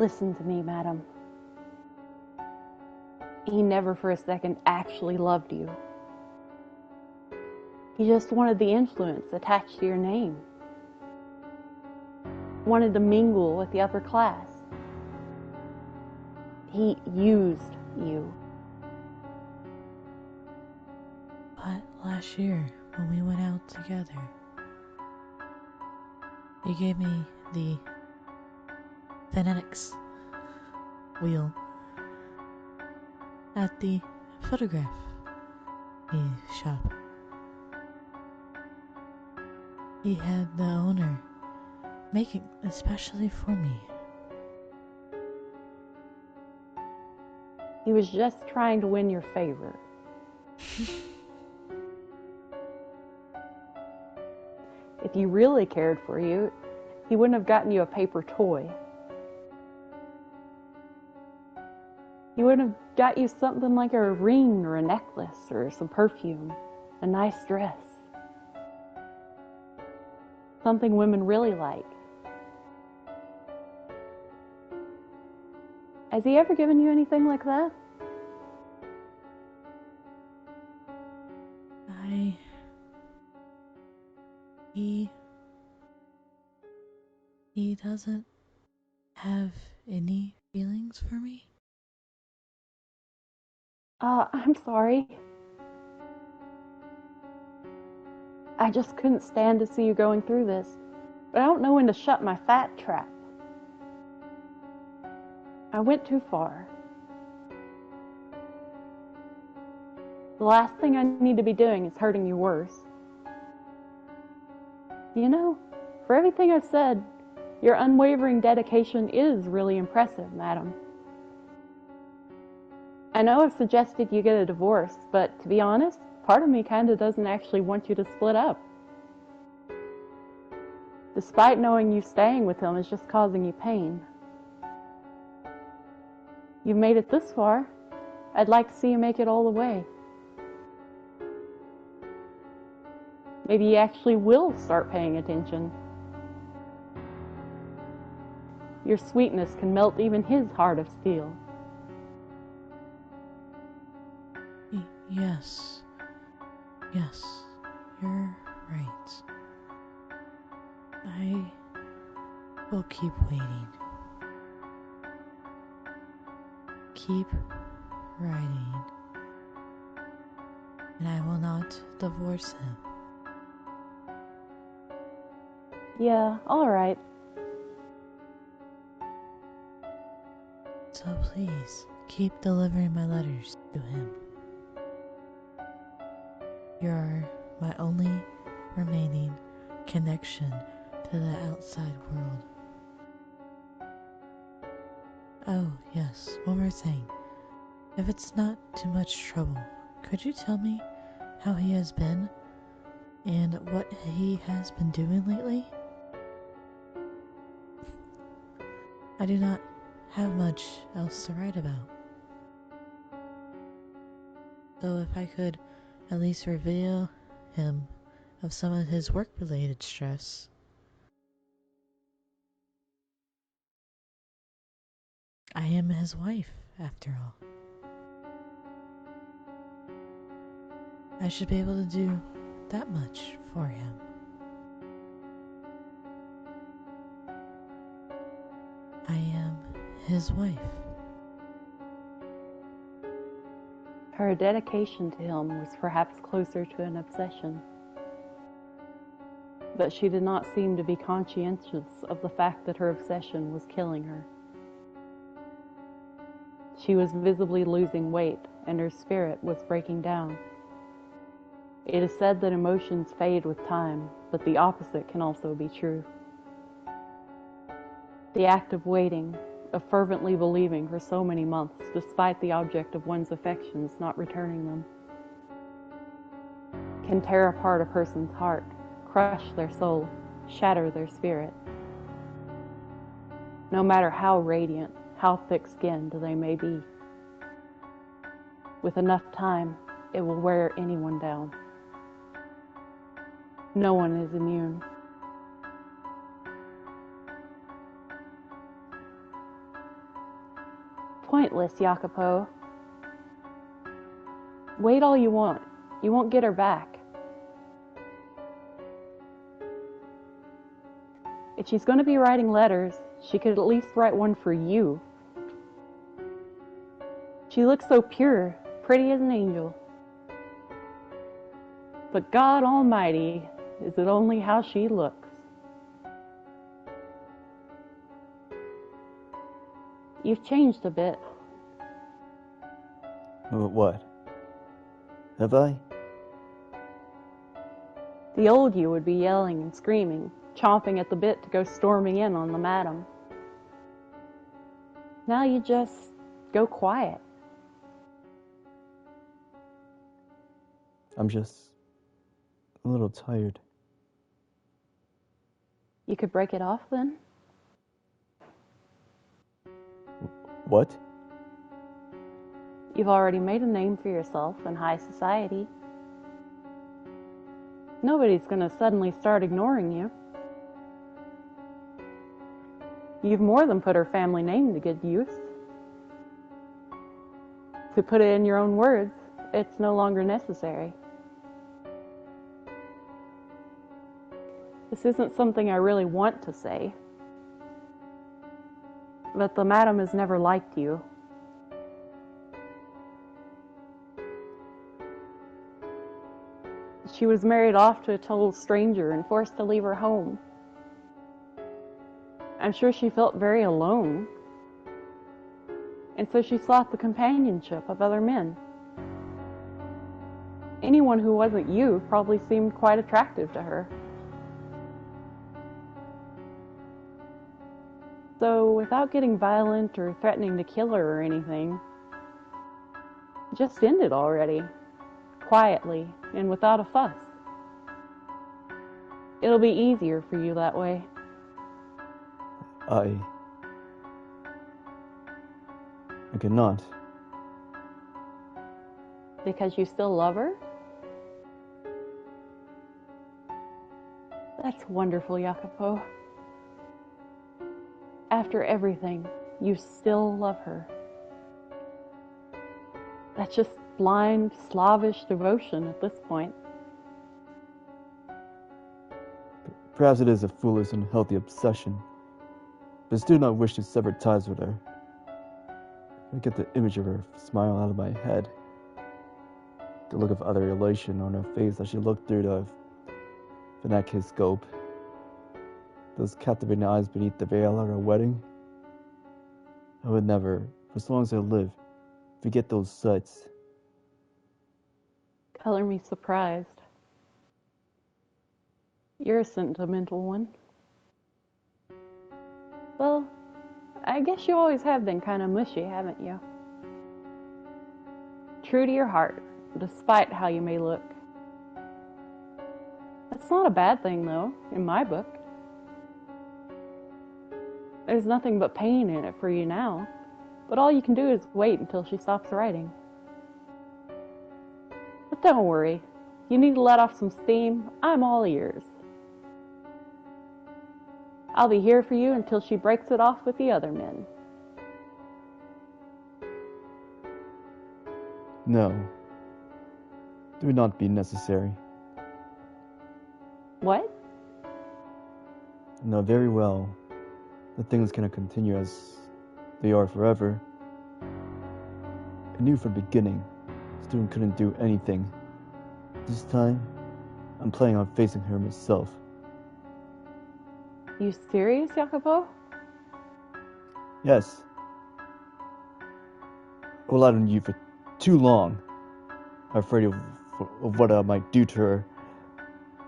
Listen to me, madam. He never for a second actually loved you. He just wanted the influence attached to your name. Wanted to mingle with the upper class. He used you. But last year, when we went out together, he gave me the phonetics wheel at the photograph shop. He had the owner make it especially for me. He was just trying to win your favor. If he really cared for you, he wouldn't have gotten you a paper toy. He would have got you something like a ring or a necklace or some perfume, a nice dress. Something women really like. Has he ever given you anything like that? He doesn't have any feelings for me? I'm sorry. I just couldn't stand to see you going through this, but I don't know when to shut my fat trap. I went too far. The last thing I need to be doing is hurting you worse. You know, for everything I've said, your unwavering dedication is really impressive, madam. I know I've suggested you get a divorce, but to be honest, part of me kinda doesn't actually want you to split up. Despite knowing you staying with him is just causing you pain. You've made it this far. I'd like to see you make it all the way. Maybe you actually will start paying attention. Your sweetness can melt even his heart of steel. Yes, you're right. I will keep waiting. Keep writing. And I will not divorce him. Yeah, alright. So please, keep delivering my letters to him. You're my only remaining connection to the outside world. Oh, yes, one more thing. If it's not too much trouble, could you tell me how he has been and what he has been doing lately? I do not have much else to write about. So if I could at least reveal him of some of his work-related stress. I am his wife, after all. I should be able to do that much for him. I am his wife. Her dedication to him was perhaps closer to an obsession. But she did not seem to be conscientious of the fact that her obsession was killing her. She was visibly losing weight, and her spirit was breaking down. It is said that emotions fade with time, but the opposite can also be true. The act of waiting, of fervently believing for so many months, despite the object of one's affections not returning them, can tear apart a person's heart, crush their soul, shatter their spirit. No matter how radiant, how thick-skinned they may be. With enough time, it will wear anyone down. No one is immune. pointless, Jacopo. Wait all you want. You won't get her back. If she's going to be writing letters, she could at least write one for you. She looks so pure, pretty as an angel. But God Almighty, is it only how she looks? You've changed a bit. What? Have I? The old you would be yelling and screaming, chomping at the bit to go storming in on the madam. Now you just go quiet. I'm just a little tired. You could break it off then? What? You've already made a name for yourself in high society. Nobody's going to suddenly start ignoring you. You've more than put her family name to good use. To put it in your own words, it's no longer necessary. This isn't something I really want to say, but the madam has never liked you. She was married off to a total stranger and forced to leave her home. I'm sure she felt very alone, and so she sought the companionship of other men. Anyone who wasn't you probably seemed quite attractive to her. So, without getting violent or threatening to kill her or anything, just end it already, quietly and without a fuss. It'll be easier for you that way. I cannot. Because you still love her? That's wonderful, Jacopo. After everything, you still love her. That's just blind, slavish devotion at this point. Perhaps it is a foolish and healthy obsession, but I still do not wish to sever ties with her. I get the image of her smile out of my head. The look of utter elation on her face as she looked through the phenakiscope. Those captivating eyes beneath the veil at our wedding. I would never, for as long as I live, forget those sights. Color me surprised. You're a sentimental one. Well, I guess you always have been kind of mushy, haven't you? True to your heart, despite how you may look. That's not a bad thing, though, in my book. There's nothing but pain in it for you now, but all you can do is wait until she stops writing. But don't worry. You need to let off some steam. I'm all ears. I'll be here for you until she breaks it off with the other men. No. It would not be necessary. What? I know very well that things cannot continue as they are forever. I knew from the beginning Stu couldn't do anything. This time, I'm planning on facing her myself. You serious, Jacopo? Yes. I relied on you for too long. I'm afraid of what I might do to her.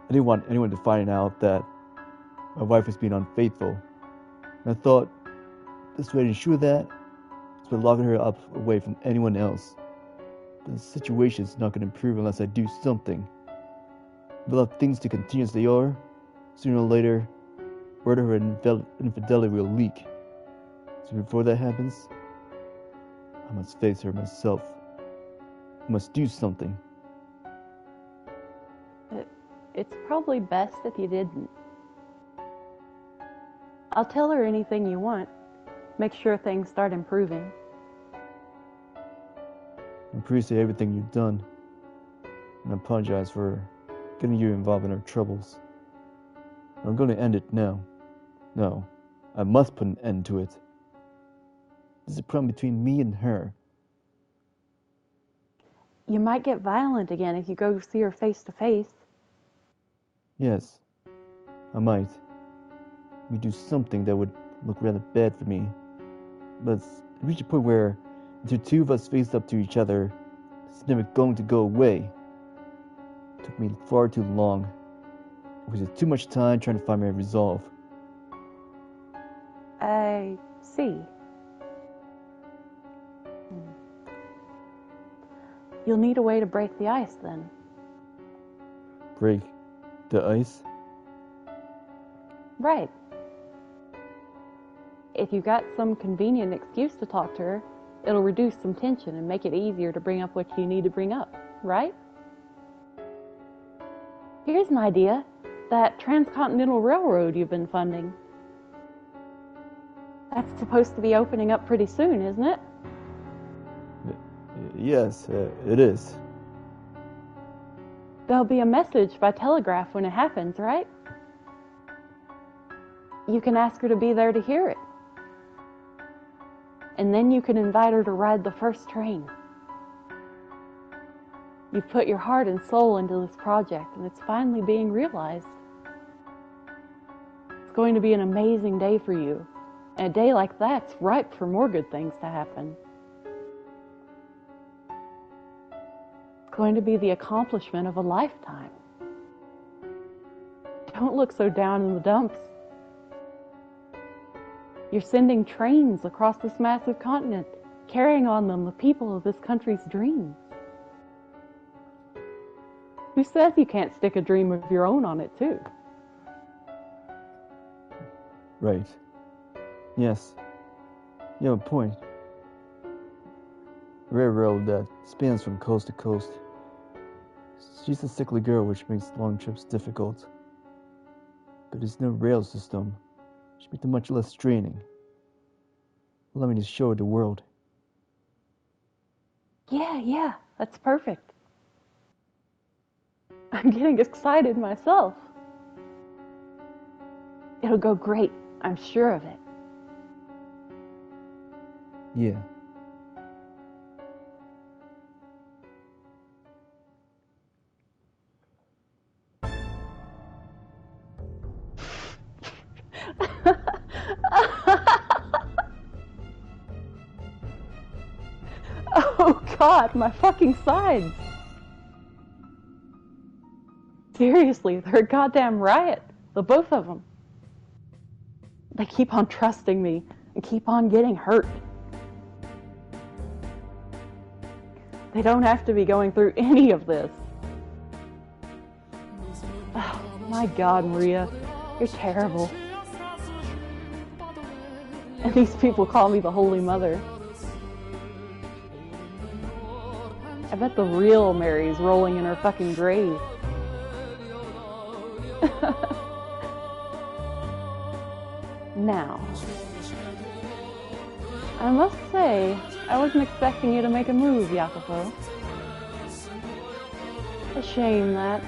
I didn't want anyone to find out that my wife was being unfaithful. And I thought, this way to ensure that is by locking her up away from anyone else. But the situation is not going to improve unless I do something. If I allow things to continue as they are, sooner or later, word of her infidelity will leak. So before that happens, I must face her myself. I must do something. It's probably best if you didn't. I'll tell her anything you want. Make sure things start improving. I appreciate everything you've done, and I apologize for getting you involved in our troubles. I'm going to end it now. No, I must put an end to it. This is a problem between me and her. You might get violent again if you go see her face to face. Yes, I might. We do something that would look rather bad for me. But it's reached a point where until two of us face up to each other, it's never going to go away. It took me far too long. I wasted too much time trying to find my resolve. I see. You'll need a way to break the ice then. Break the ice? Right. If you got some convenient excuse to talk to her, it'll reduce some tension and make it easier to bring up what you need to bring up, right? Here's an idea. That transcontinental railroad you've been funding. That's supposed to be opening up pretty soon, isn't it? Yes, it is. There'll be a message by telegraph when it happens, right? You can ask her to be there to hear it. And then you can invite her to ride the first train. You've put your heart and soul into this project, and it's finally being realized. It's going to be an amazing day for you. And a day like that's ripe for more good things to happen. It's going to be the accomplishment of a lifetime. Don't look so down in the dumps. You're sending trains across this massive continent, carrying on them the people of this country's dreams. Who says you can't stick a dream of your own on it, too? Right. Yes. You have a point. A railroad that spans from coast to coast. She's a sickly girl, which makes long trips difficult. But there's no rail system. Should make them much less straining. Allow me to show her the world. Yeah, that's perfect. I'm getting excited myself. It'll go great, I'm sure of it. Yeah. Oh God, my fucking sides. Seriously, they're a goddamn riot. The both of them. They keep on trusting me and keep on getting hurt. They don't have to be going through any of this. Oh, my God, Maria, you're terrible. And these people call me the Holy Mother. I bet the real Mary's rolling in her fucking grave. Now, I must say, I wasn't expecting you to make a move, Jacopo. A shame that.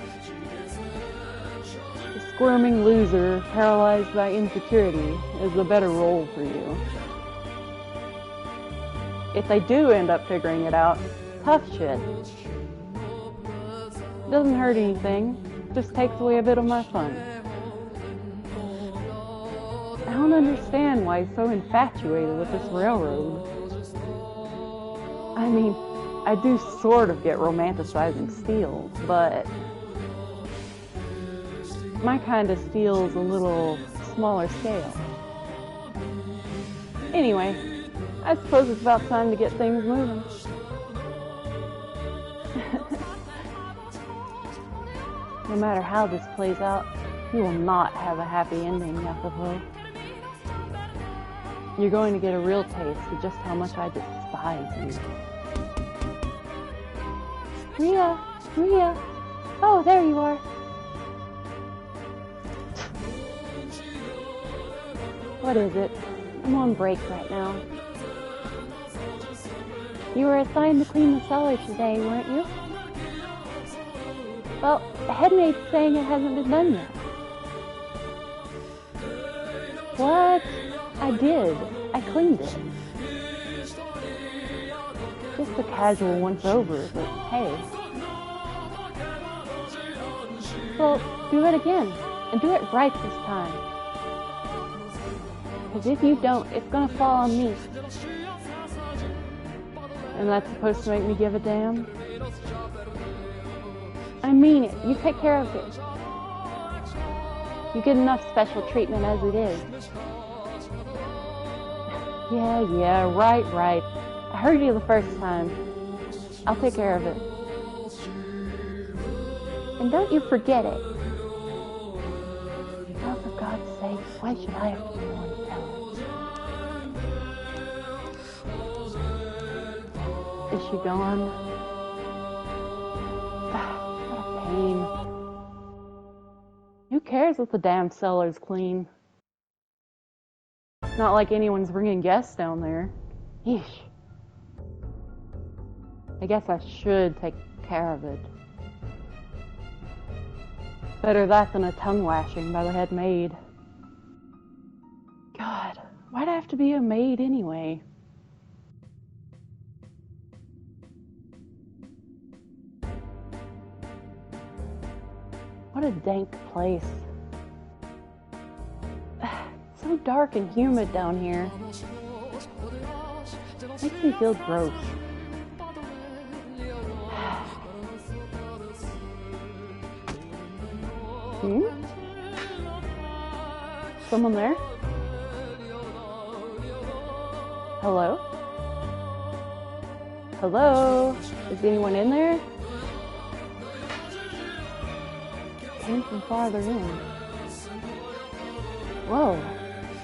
The squirming loser, paralyzed by insecurity, is the better role for you. If they do end up figuring it out, tough shit. Doesn't hurt anything, just takes away a bit of my fun. I don't understand why he's so infatuated with this railroad. I mean, I do sort of get romanticizing steel, but my kind of steel's a little smaller scale. Anyway, I suppose it's about time to get things moving. No matter how this plays out, you will not have a happy ending, Jacopo. You're going to get a real taste of just how much I despise you. Ria! Oh, there you are. What is it? I'm on break right now. You were assigned to clean the cellar today, weren't you? Well, the head maid's saying it hasn't been done yet. What? I did. I cleaned it. Just a casual once-over, but hey. Well, do it again, and do it right this time. Because if you don't, it's gonna fall on me. And that's supposed to make me give a damn? I mean it. You take care of it. You get enough special treatment as it is. Yeah, right. I heard you the first time. I'll take care of it. And don't you forget it. Oh, for God's sake, why should I have to be the one to tell her? Is she gone? What a pain. Who cares if the damn cellar's clean? It's not like anyone's bringing guests down there. Yeesh. I guess I should take care of it. Better that than a tongue lashing by the head maid. God, why'd I have to be a maid anyway? What a dank place. It's so dark and humid down here. Makes me feel gross. Someone there? Hello? Hello? Is anyone in there? Came from farther in. Whoa,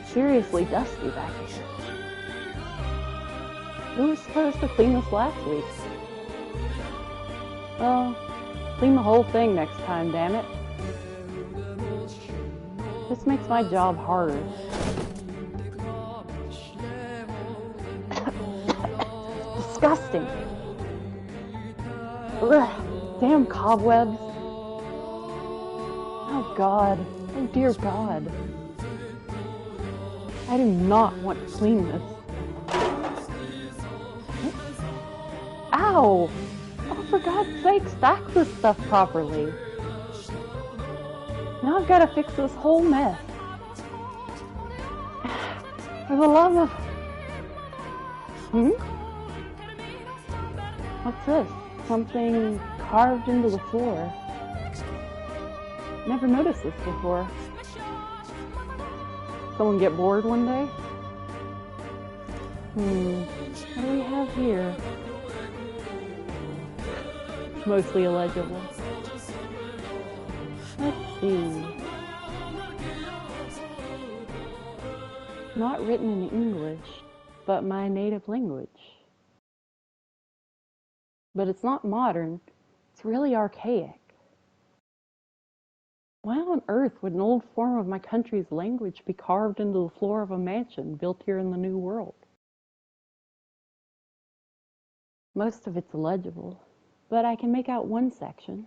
seriously dusty back here. Who was supposed to clean this last week? Well, clean the whole thing next time, damn it. This makes my job harder. Disgusting. Ugh, damn cobwebs. Oh God, oh dear God. I do not want to clean this. Ow! Oh, for God's sake, stack this stuff properly. Now I've got to fix this whole mess. For the love of... What's this? Something carved into the floor. Never noticed this before. Someone get bored one day? What do we have here? Mostly illegible. Let's see. Not written in English, but my native language. But it's not modern, it's really archaic. Why on earth would an old form of my country's language be carved into the floor of a mansion built here in the New World? Most of it's illegible, but I can make out one section.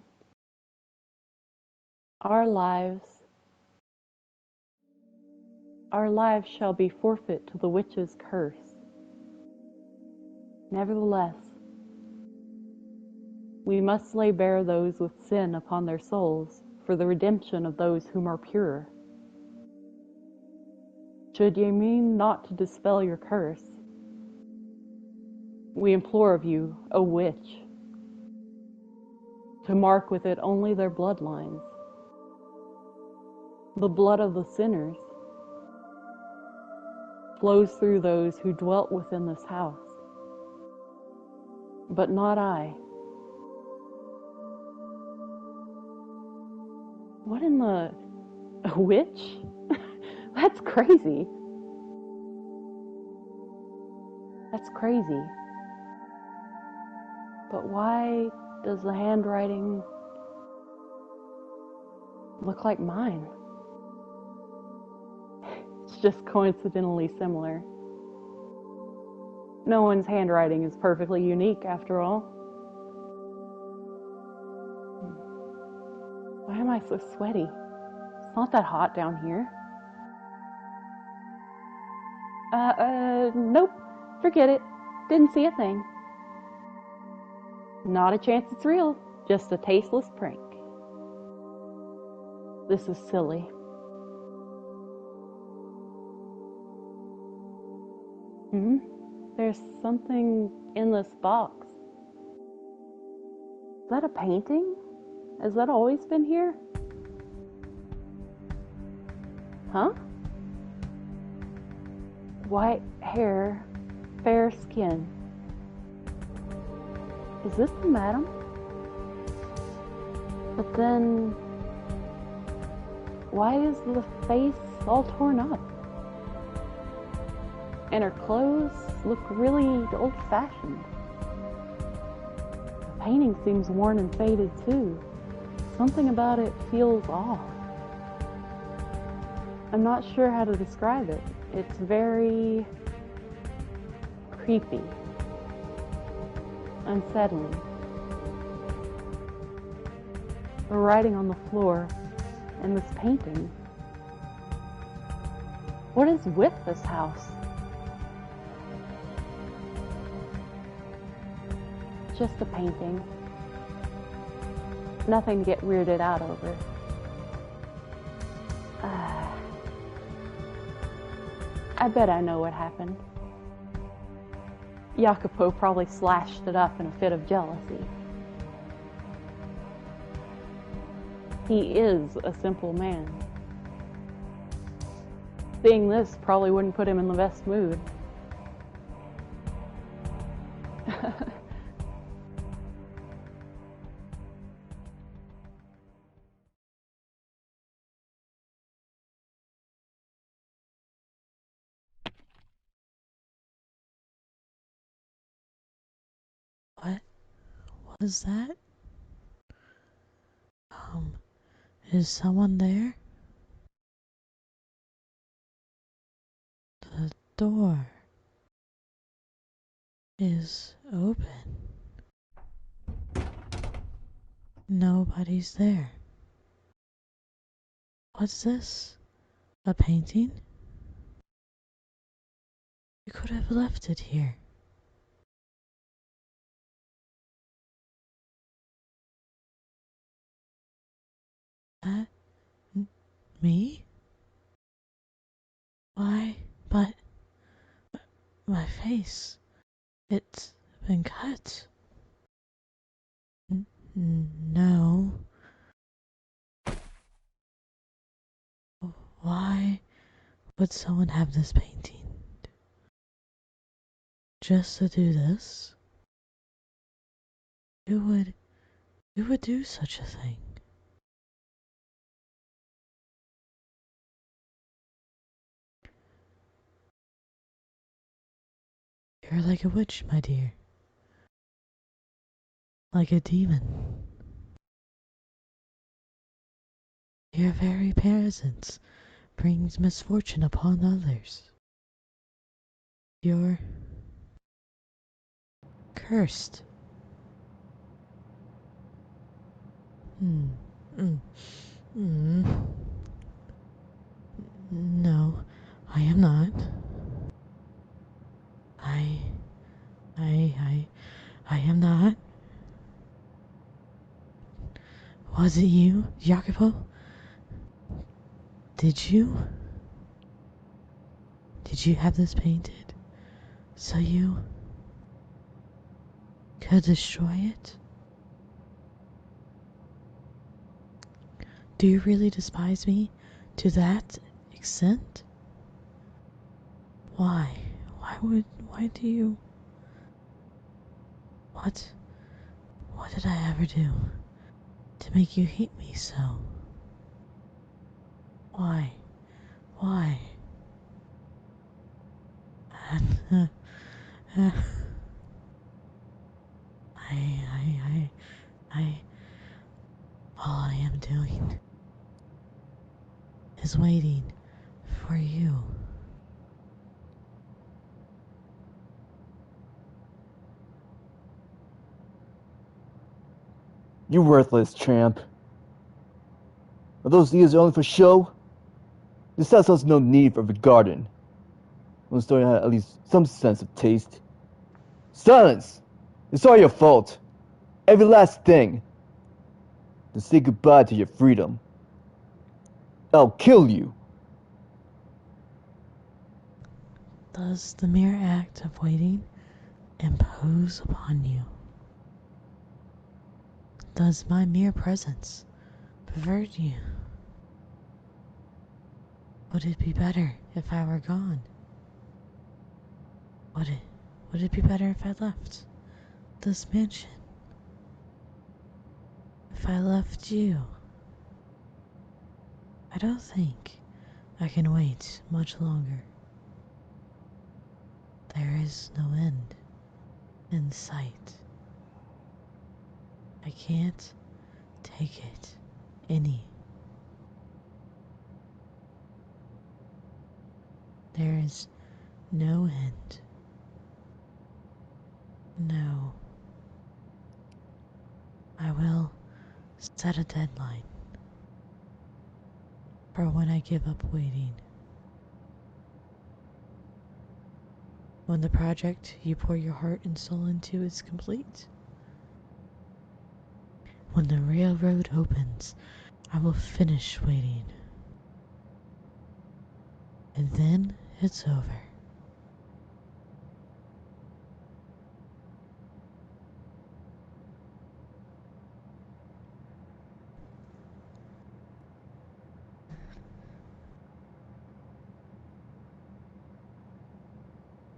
Our lives shall be forfeit to the witch's curse. Nevertheless, we must lay bare those with sin upon their souls for the redemption of those whom are pure. Should ye mean not to dispel your curse, we implore of you, O witch, to mark with it only their bloodlines, the blood of the sinners flows through those who dwelt within this house, but not I. What in the... A witch? That's crazy. That's crazy. But why does the handwriting look like mine? It's just coincidentally similar. No one's handwriting is perfectly unique, after all. Why am I so sweaty? It's not that hot down here. Nope. Forget it. Didn't see a thing. Not a chance it's real. Just a tasteless prank. This is silly. There's something in this box. Is that a painting? Has that always been here? Huh? White hair, fair skin. Is this the madam? But then, why is the face all torn up? And her clothes look really old-fashioned. The painting seems worn and faded too. Something about it feels off. I'm not sure how to describe it. It's very creepy, unsettling. The writing on the floor and this painting. What is with this house? Just a painting. Nothing to get weirded out over. I bet I know what happened. Jacopo probably slashed it up in a fit of jealousy. He is a simple man. Seeing this probably wouldn't put him in the best mood. What is that? Is someone there? The door is open. Nobody's there. What's this? A painting? You could have left it here. That me? Why, but my face, it's been cut. No. Why would someone have this painting? Just to do this? Who would do such a thing? You're like a witch, my dear. Like a demon. Your very presence brings misfortune upon others. You're cursed. No, I am not. I am not. Was it you, Jacopo? Did you have this painted so you could destroy it? Do you really despise me to that extent? Why? Why do you... What did I ever do to make you hate me so? Why? All I am doing is waiting for you. You worthless tramp. Are those ears only for show? This house has no need for a garden. I'm starting to have at least some sense of taste. Silence! It's all your fault. Every last thing. Then say goodbye to your freedom. I'll kill you. Does the mere act of waiting impose upon you? Does my mere presence pervert you? Would it be better if I were gone? Would it be better if I left this mansion? If I left you? I don't think I can wait much longer. There is no end in sight. I can't take it any. There is no end. No. I will set a deadline for when I give up waiting. When the project you pour your heart and soul into is complete. When the railroad opens, I will finish waiting. And then it's over.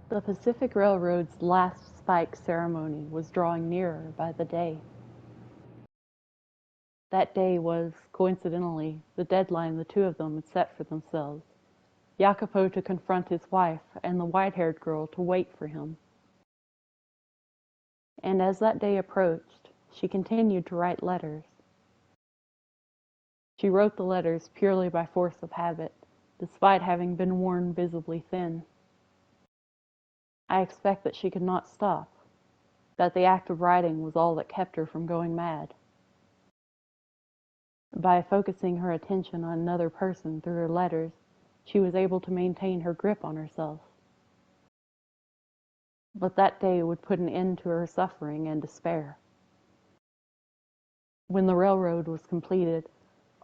The Pacific Railroad's last spike ceremony was drawing nearer by the day. That day was, coincidentally, the deadline the two of them had set for themselves. Jacopo to confront his wife, and the white-haired girl to wait for him. And as that day approached, she continued to write letters. She wrote the letters purely by force of habit, despite having been worn visibly thin. I expect that she could not stop, that the act of writing was all that kept her from going mad. By focusing her attention on another person through her letters, she was able to maintain her grip on herself. But that day would put an end to her suffering and despair. When the railroad was completed,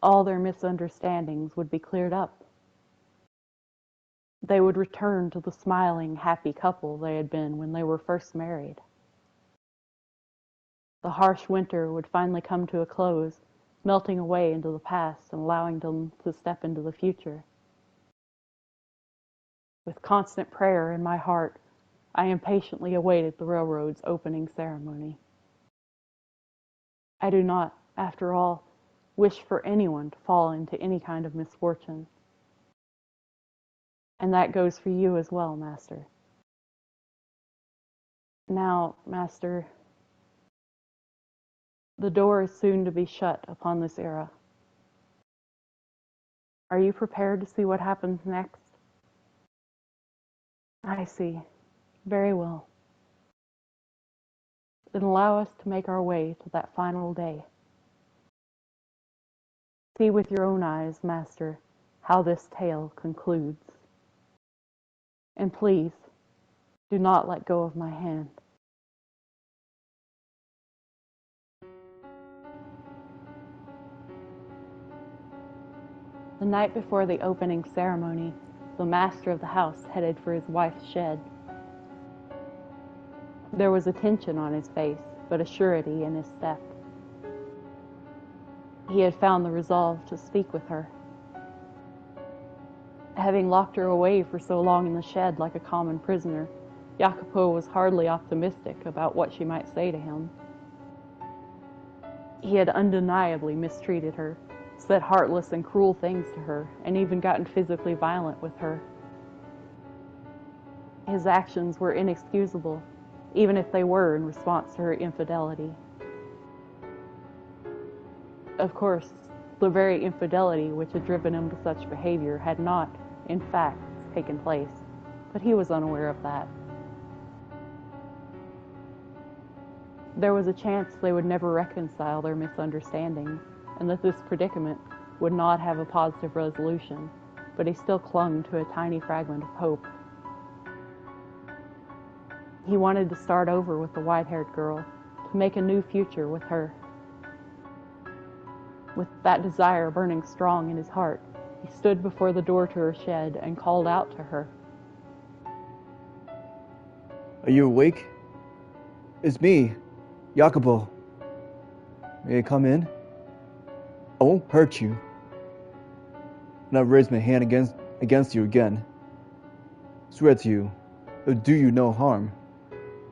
all their misunderstandings would be cleared up. They would return to the smiling, happy couple they had been when they were first married. The harsh winter would finally come to a close, melting away into the past and allowing them to step into the future. With constant prayer in my heart, I impatiently awaited the railroad's opening ceremony. I do not, after all, wish for anyone to fall into any kind of misfortune. And that goes for you as well, Master. Now, Master, the door is soon to be shut upon this era. Are you prepared to see what happens next? I see. Very well. Then allow us to make our way to that final day. See with your own eyes, Master, how this tale concludes. And please, do not let go of my hand. The night before the opening ceremony, the master of the house headed for his wife's shed. There was a tension on his face, but a surety in his step. He had found the resolve to speak with her. Having locked her away for so long in the shed like a common prisoner, Jacopo was hardly optimistic about what she might say to him. He had undeniably mistreated her, said heartless and cruel things to her, and even gotten physically violent with her. His actions were inexcusable, even if they were in response to her infidelity. Of course, the very infidelity which had driven him to such behavior had not, in fact, taken place, but he was unaware of that. There was a chance they would never reconcile their misunderstandings, and that this predicament would not have a positive resolution, but he still clung to a tiny fragment of hope. He wanted to start over with the white-haired girl, to make a new future with her. With that desire burning strong in his heart, he stood before the door to her shed and called out to her. Are you awake? It's me, Jacopo. May I come in? I won't hurt you. And I'll raise my hand against you again. I swear to you, it'll do you no harm.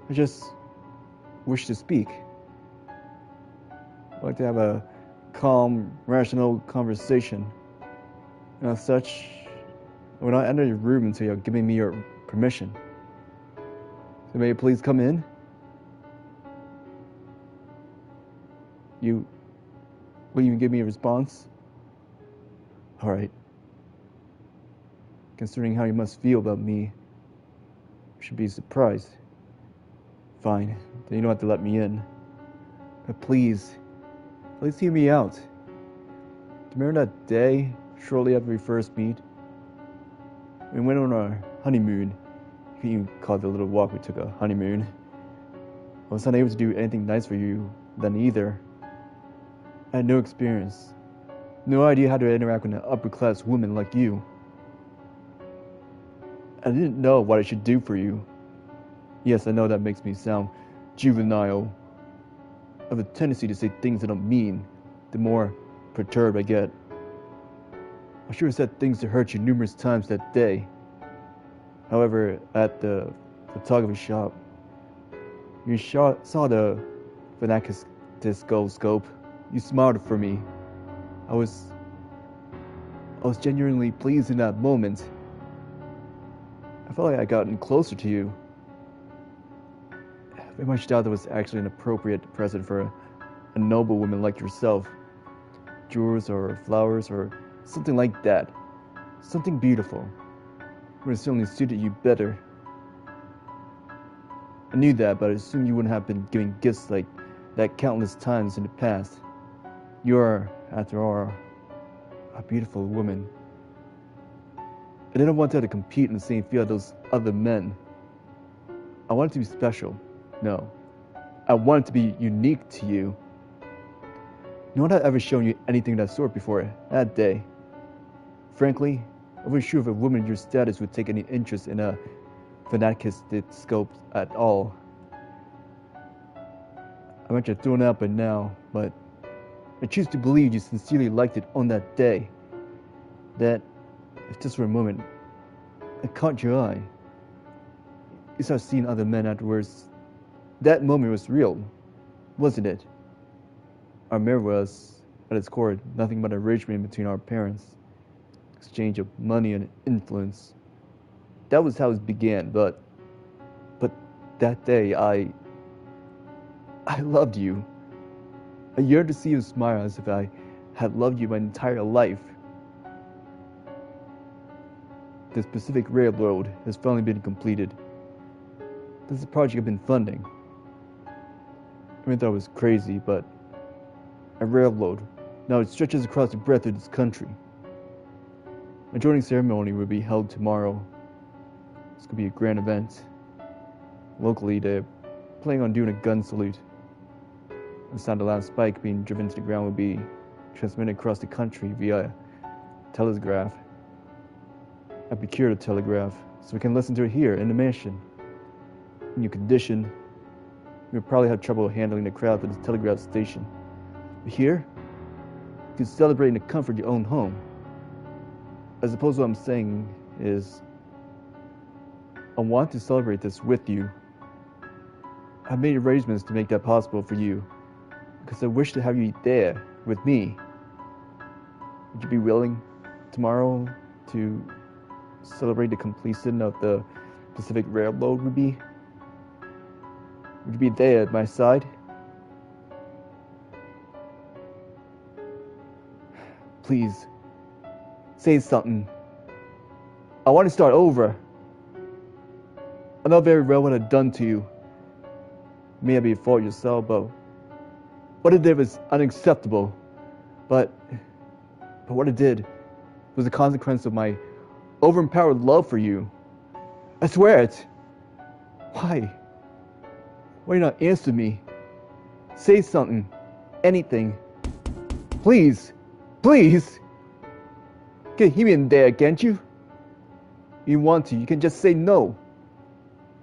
I just wish to speak. I'd like to have a calm, rational conversation. And as such, I will not enter your room until you have given me your permission. So may you please come in? Will you give me a response? Alright. Considering how you must feel about me, you should be surprised. Fine, then you don't have to let me in. But please, at least hear me out. Do you remember that day, shortly after we first meet? We went on our honeymoon. You can even call it the little walk we took a honeymoon. I was unable to do anything nice for you then either. I had no experience. No idea how to interact with an upper-class woman like you. I didn't know what I should do for you. Yes, I know that makes me sound juvenile. I have a tendency to say things I don't mean, the more perturbed I get. I sure said things to hurt you numerous times that day. However, at the photography shop, you saw the scope. You smiled for me. I was genuinely pleased in that moment. I felt like I gotten closer to you. I very much doubt that was actually an appropriate present for a noble woman like yourself. Jewels or flowers or something like that. Something beautiful. Would have certainly suited you better. I knew that, but I assumed you wouldn't have been giving gifts like that countless times in the past. You are, after all, a beautiful woman. I didn't want her to compete in the same field as those other men. I wanted to be special. No. I wanted to be unique to you. No one had ever shown you anything of that sort before that day. Frankly, I wasn't sure if a woman of your status would take any interest in a fanatic scope at all. I might have thrown it out by now, but I choose to believe you sincerely liked it on that day. That, if just for a moment, I caught your eye. You started seeing other men afterwards. That moment was real, wasn't it? Our marriage was, at its core, nothing but an arrangement between our parents. Exchange of money and influence. That was how it began, but that day I loved you. I yearned to see you smile as if I had loved you my entire life. This Pacific Railroad has finally been completed. This is a project I've been funding. I thought it was crazy, but a railroad. Now it stretches across the breadth of this country. My joining ceremony will be held tomorrow. This could be a grand event. Locally, they're planning on doing a gun salute. The sound of the last spike being driven to the ground will be transmitted across the country via telegraph. I'd be curious to telegraph, so we can listen to it here in the mansion. In your condition, you'll probably have trouble handling the crowd at the telegraph station. But here, you can celebrate in the comfort of your own home. I suppose what I'm saying is, I want to celebrate this with you. I've made arrangements to make that possible for you, because I wish to have you there with me. Would you be willing tomorrow to celebrate the completion of the Pacific Railroad with me? Would you be there at my side? Please, say something. I want to start over. I know very well what I've done to you. Maybe for yourself, but what it did was unacceptable. But what it did was a consequence of my overempowered love for you. I swear it. Why? Why you not answer me? Say something. Anything. Please. Please. Get him in there, can't you? You want to, you can just say no.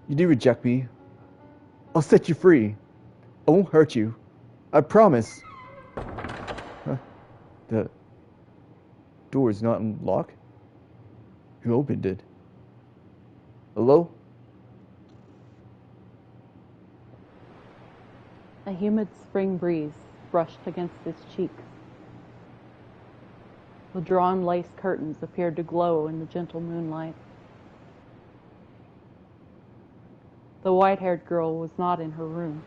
You do reject me. I'll set you free. I won't hurt you. I promise. Huh? The door is not unlocked? Who opened it? Hello? A humid spring breeze brushed against his cheeks. The drawn lace curtains appeared to glow in the gentle moonlight. The white-haired girl was not in her room.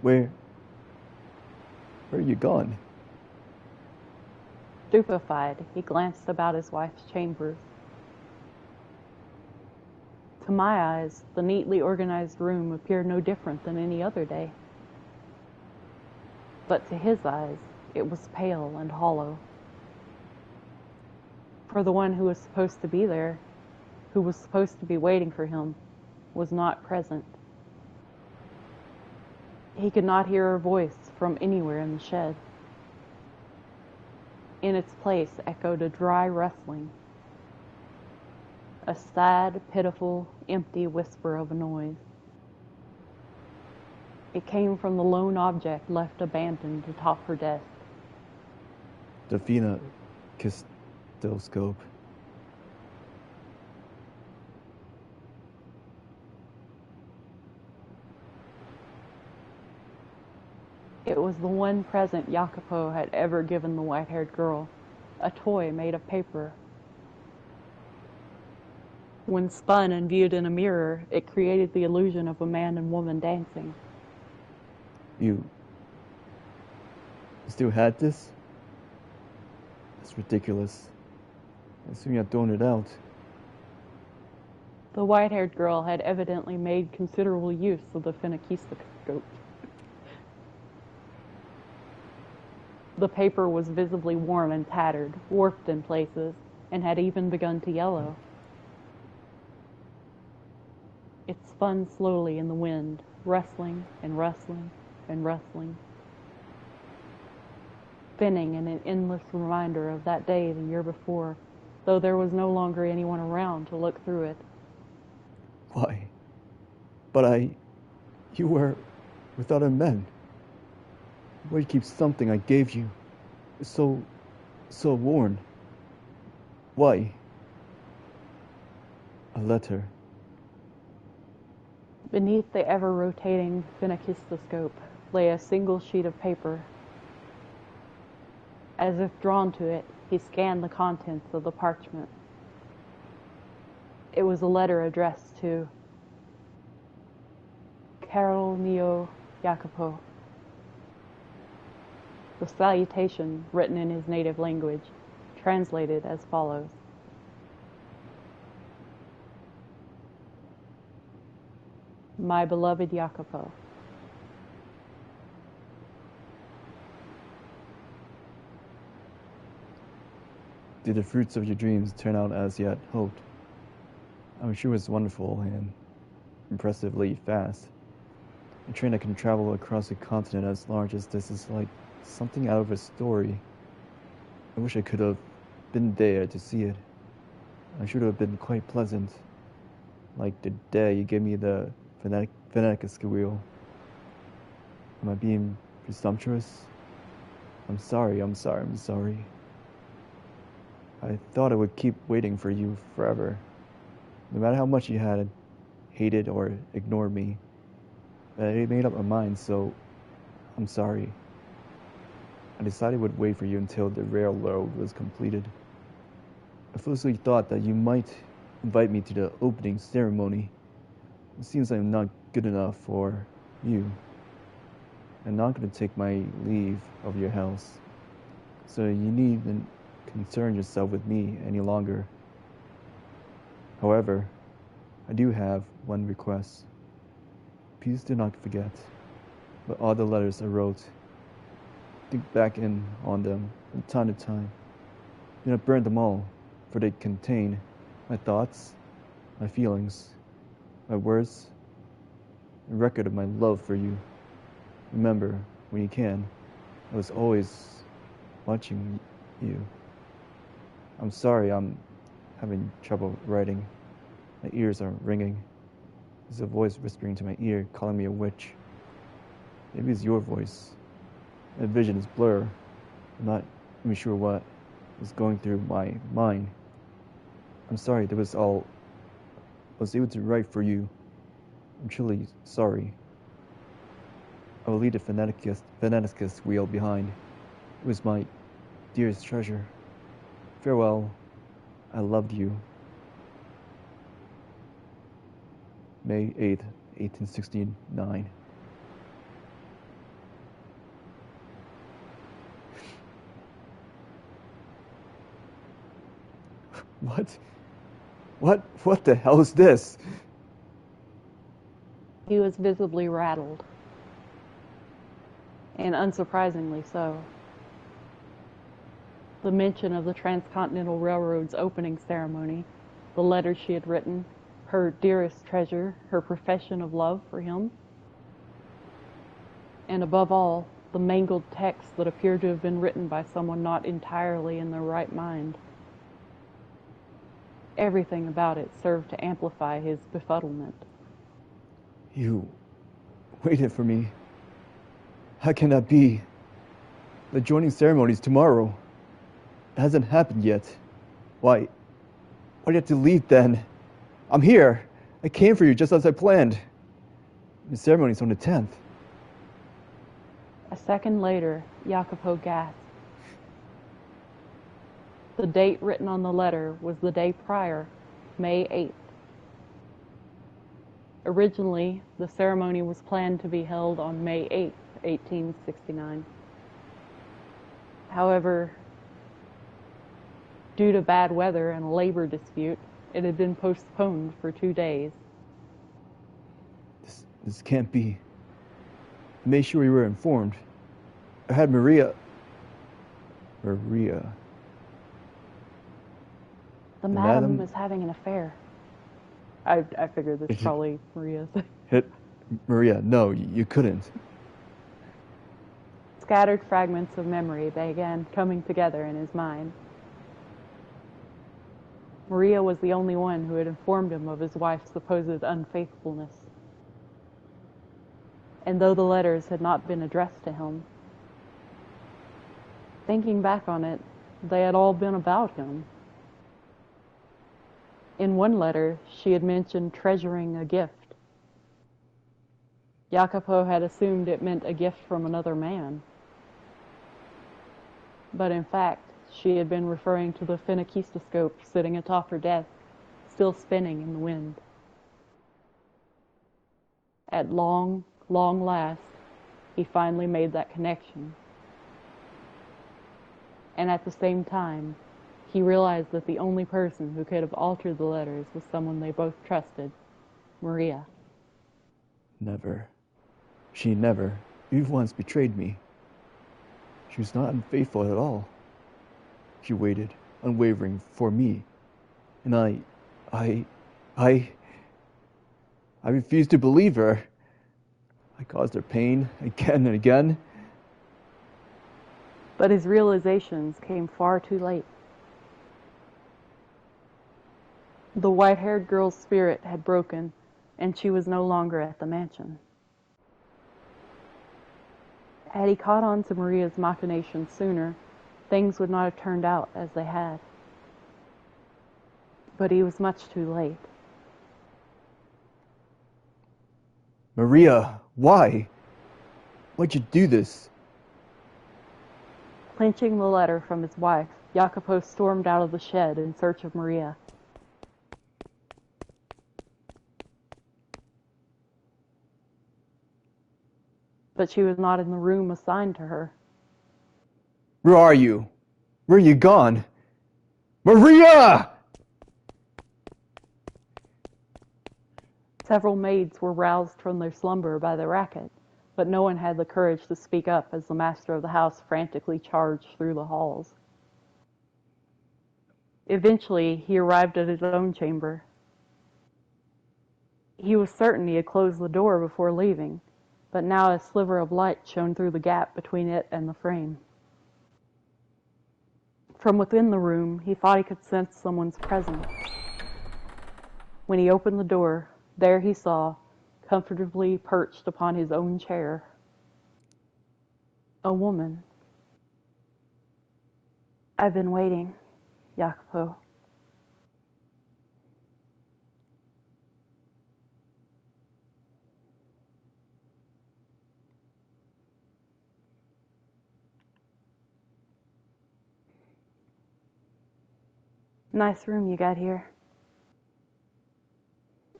Where are you gone? Stupefied, he glanced about his wife's chambers. To my eyes, the neatly organized room appeared no different than any other day. But to his eyes, it was pale and hollow. For the one who was supposed to be there, who was supposed to be waiting for him, was not present. He could not hear her voice from anywhere in the shed. In its place echoed a dry rustling, a sad, pitiful, empty whisper of a noise. It came from the lone object left abandoned atop her desk. The phenakistoscope. It was the one present Jacopo had ever given the white-haired girl, a toy made of paper. When spun and viewed in a mirror, it created the illusion of a man and woman dancing. You still had this? That's ridiculous. I assume you had thrown it out. The white-haired girl had evidently made considerable use of the phenakistoscope. The paper was visibly worn and tattered, warped in places, and had even begun to yellow. It spun slowly in the wind, rustling and rustling and rustling, spinning in an endless reminder of that day the year before, though there was no longer anyone around to look through it. Why? But you were without a man. Why you keep something I gave you? It's so worn. Why? A letter. Beneath the ever-rotating phenakistoscope lay a single sheet of paper. As if drawn to it, he scanned the contents of the parchment. It was a letter addressed to Caro mio Jacopo. The salutation, written in his native language, translated as follows. My beloved Jacopo. Did the fruits of your dreams turn out as you had hoped? I'm sure it was wonderful and impressively fast. A train that can travel across a continent as large as this is like something out of a story. I wish I could have been there to see it. I'm sure it would have been quite pleasant. Like the day you gave me the phenakistoscope wheel. Am I being presumptuous? I'm sorry. I thought I would keep waiting for you forever. No matter how much you had hated or ignored me. But I made up my mind, so I'm sorry. I decided I would wait for you until the railroad was completed. I foolishly thought that you might invite me to the opening ceremony. It seems I'm not good enough for you. I'm not going to take my leave of your house. So you needn't concern yourself with me any longer. However, I do have one request. Please do not forget. But all the letters I wrote, think back in on them from time to time. Do not burn them all, for they contain my thoughts, my feelings, my words, a record of my love for you. Remember, when you can, I was always watching you. I'm sorry I'm having trouble writing. My ears are ringing. There's a voice whispering to my ear, calling me a witch. Maybe it's your voice. My vision is blurred. I'm not even sure what is going through my mind. I'm sorry that was all I was able to write for you. I'm truly sorry. I will leave the Fanaticus wheel behind. It was my dearest treasure. Farewell. I loved you. May 8th, 1869. What the hell is this? He was visibly rattled, and unsurprisingly so. The mention of the Transcontinental Railroad's opening ceremony, the letters she had written, her dearest treasure, her profession of love for him, and above all, the mangled text that appeared to have been written by someone not entirely in their right mind. Everything about it served to amplify his befuddlement. You waited for me. How can that be? The joining ceremony is tomorrow. It hasn't happened yet. Why do you have to leave then? I'm here. I came for you just as I planned. The ceremony's on the 10th. A second later, Jacopo gasped. The date written on the letter was the day prior, May 8th. Originally, the ceremony was planned to be held on May 8th, 1869. However, due to bad weather and a labor dispute, it had been postponed for 2 days. This can't be. I made sure you were informed. I had Maria. The madam is having an affair. I figured this probably Maria's. Maria, no, you couldn't. Scattered fragments of memory began coming together in his mind. Maria was the only one who had informed him of his wife's supposed unfaithfulness. And though the letters had not been addressed to him, thinking back on it, they had all been about him. In one letter, she had mentioned treasuring a gift. Jacopo had assumed it meant a gift from another man. But in fact, she had been referring to the phenakistoscope sitting atop her desk, still spinning in the wind. At long last, he finally made that connection. And at the same time, he realized that the only person who could have altered the letters was someone they both trusted, Maria. Never. She never, even once, betrayed me. She was not unfaithful at all. She waited, unwavering, for me. And I refused to believe her. I caused her pain again and again. But his realizations came far too late. The white-haired girl's spirit had broken, and she was no longer at the mansion. Had he caught on to Maria's machinations sooner, things would not have turned out as they had. But he was much too late. Maria, why? Why'd you do this? Clinching the letter from his wife, Jacopo stormed out of the shed in search of Maria. But she was not in the room assigned to her. Where are you? Where are you gone? Maria! Several maids were roused from their slumber by the racket, but no one had the courage to speak up as the master of the house frantically charged through the halls. Eventually, he arrived at his own chamber. He was certain he had closed the door before leaving, but now a sliver of light shone through the gap between it and the frame. From within the room, he thought he could sense someone's presence. When he opened the door, there he saw, comfortably perched upon his own chair, a woman. "I've been waiting, Jacopo." "Nice room you got here.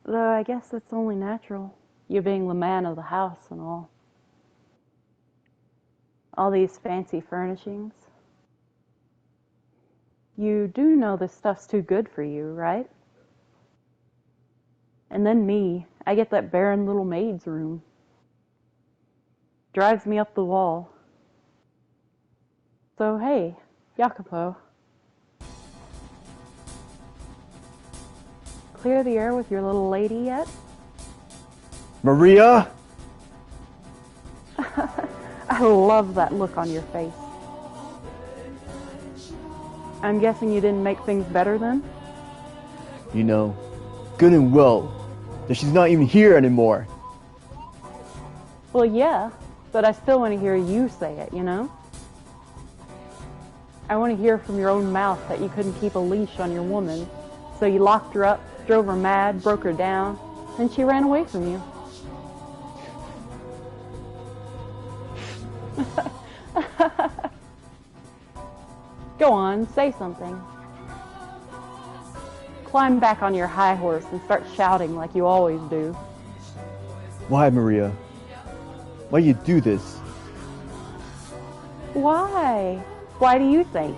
Though I guess it's only natural, you being the man of the house and all. All these fancy furnishings. You do know this stuff's too good for you, right? And then me, I get that barren little maid's room. Drives me up the wall. So hey, Jacopo. Clear the air with your little lady yet?" Maria? I love that look on your face. I'm guessing you didn't make things better then? You know, good and well that she's not even here anymore. Well, yeah, but I still want to hear you say it, you know? I want to hear from your own mouth that you couldn't keep a leash on your woman, so you locked her up, drove her mad, broke her down, and she ran away from you. Go on, say something. Climb back on your high horse and start shouting like you always do. Why, Maria? Why you do this? Why? Why do you think?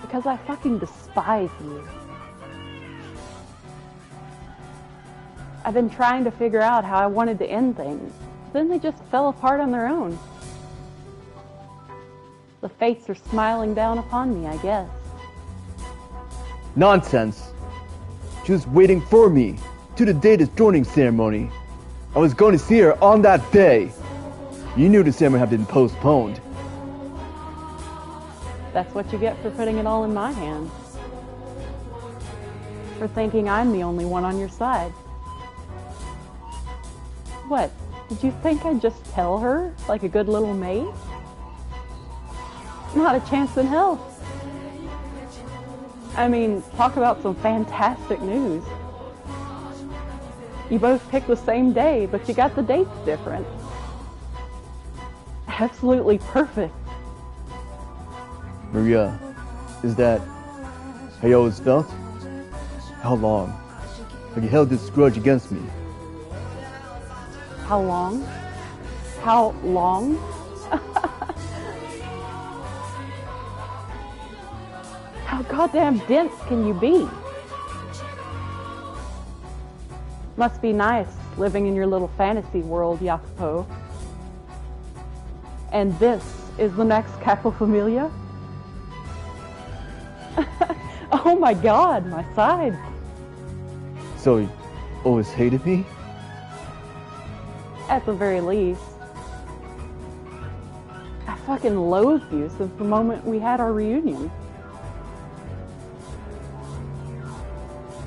Because I fucking despise you. I've been trying to figure out how I wanted to end things. Then they just fell apart on their own. The fates are smiling down upon me, I guess. Nonsense. She was waiting for me to the day of the joining ceremony. I was going to see her on that day. You knew the ceremony had been postponed. That's what you get for putting it all in my hands. For thinking I'm the only one on your side. What, did you think I'd just tell her like a good little maid? Not a chance in hell. I mean, talk about some fantastic news. You both picked the same day, but you got the dates different. Absolutely perfect. Maria, is that how you always felt? How long have you held this grudge against me? How long? How long? How goddamn dense can you be? Must be nice living in your little fantasy world, Jacopo. And this is the next Capo Familia? Oh my god, my side. So you always hated me? At the very least. I fucking loathed you since the moment we had our reunion.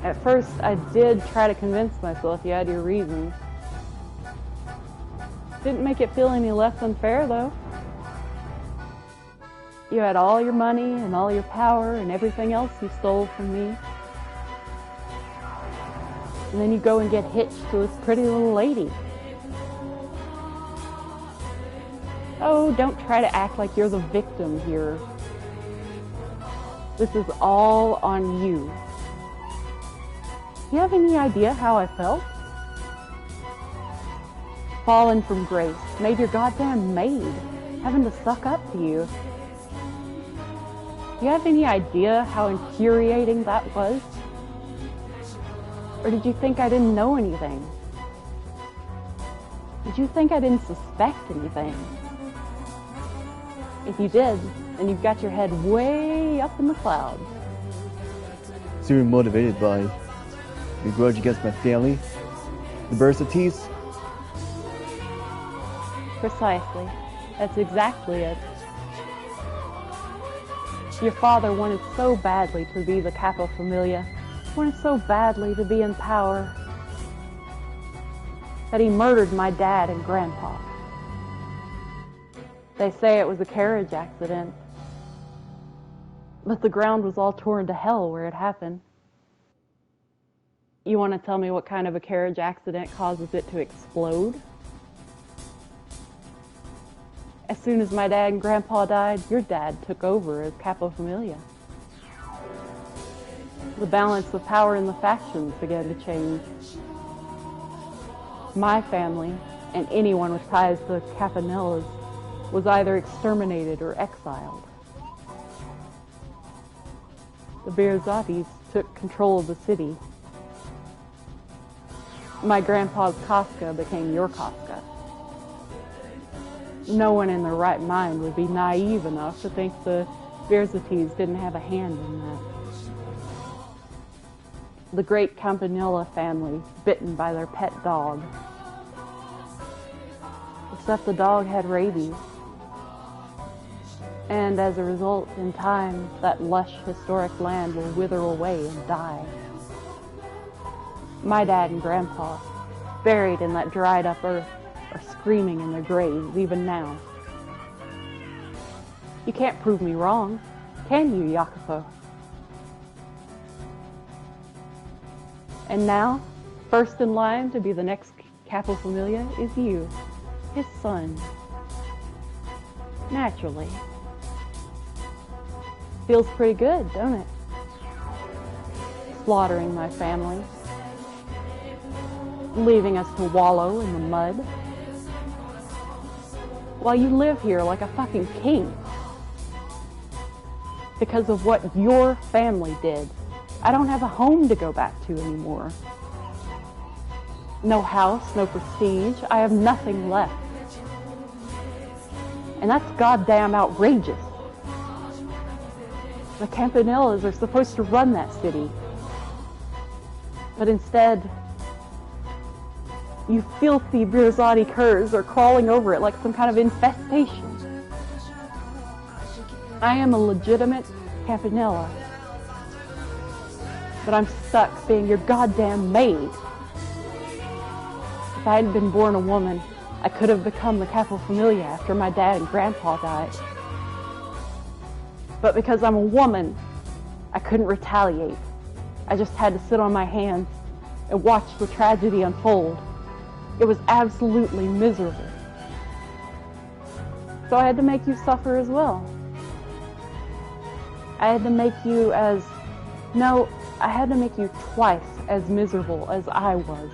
At first, I did try to convince myself you had your reasons. Didn't make it feel any less unfair, though. You had all your money and all your power and everything else you stole from me. And then you go and get hitched to this pretty little lady. Oh, don't try to act like you're the victim here. This is all on you. Do you have any idea how I felt? Fallen from grace, made your goddamn maid, having to suck up to you. Do you have any idea how infuriating that was? Or did you think I didn't know anything? Did you think I didn't suspect anything? If you did, then you've got your head way up in the clouds. So you're motivated by your grudge against my family? The Versities? Precisely. That's exactly it. Your father wanted so badly to be the capo familia, wanted so badly to be in power, that he murdered my dad and grandpa. They say it was a carriage accident, but the ground was all torn to hell where it happened. You want to tell me what kind of a carriage accident causes it to explode? As soon as my dad and grandpa died, your dad took over as capo familia. The balance of power in the factions began to change. My family, and anyone with ties to the Campanellas, was either exterminated or exiled. The Berzatis took control of the city. My grandpa's Casca became your Casca. No one in their right mind would be naive enough to think the Berzatis didn't have a hand in that. The great Campanella family bitten by their pet dog. Except the dog had rabies. And as a result, in time, that lush historic land will wither away and die. My dad and grandpa, buried in that dried up earth, are screaming in their graves even now. You can't prove me wrong, can you, Jacopo? And now, first in line to be the next capo familia is you, his son. Naturally. Feels pretty good, don't it? Slaughtering my family. Leaving us to wallow in the mud. While you live here like a fucking king. Because of what your family did. I don't have a home to go back to anymore. No house, no prestige. I have nothing left. And that's goddamn outrageous. The Campanellas are supposed to run that city. But instead, you filthy Birzati curs are crawling over it like some kind of infestation. I am a legitimate Campanella. But I'm stuck being your goddamn maid. If I hadn't been born a woman, I could have become the capo familia after my dad and grandpa died. But because I'm a woman, I couldn't retaliate. I just had to sit on my hands and watch the tragedy unfold. It was absolutely miserable. So I had to make you suffer as well. I had to make you I had to make you twice as miserable as I was.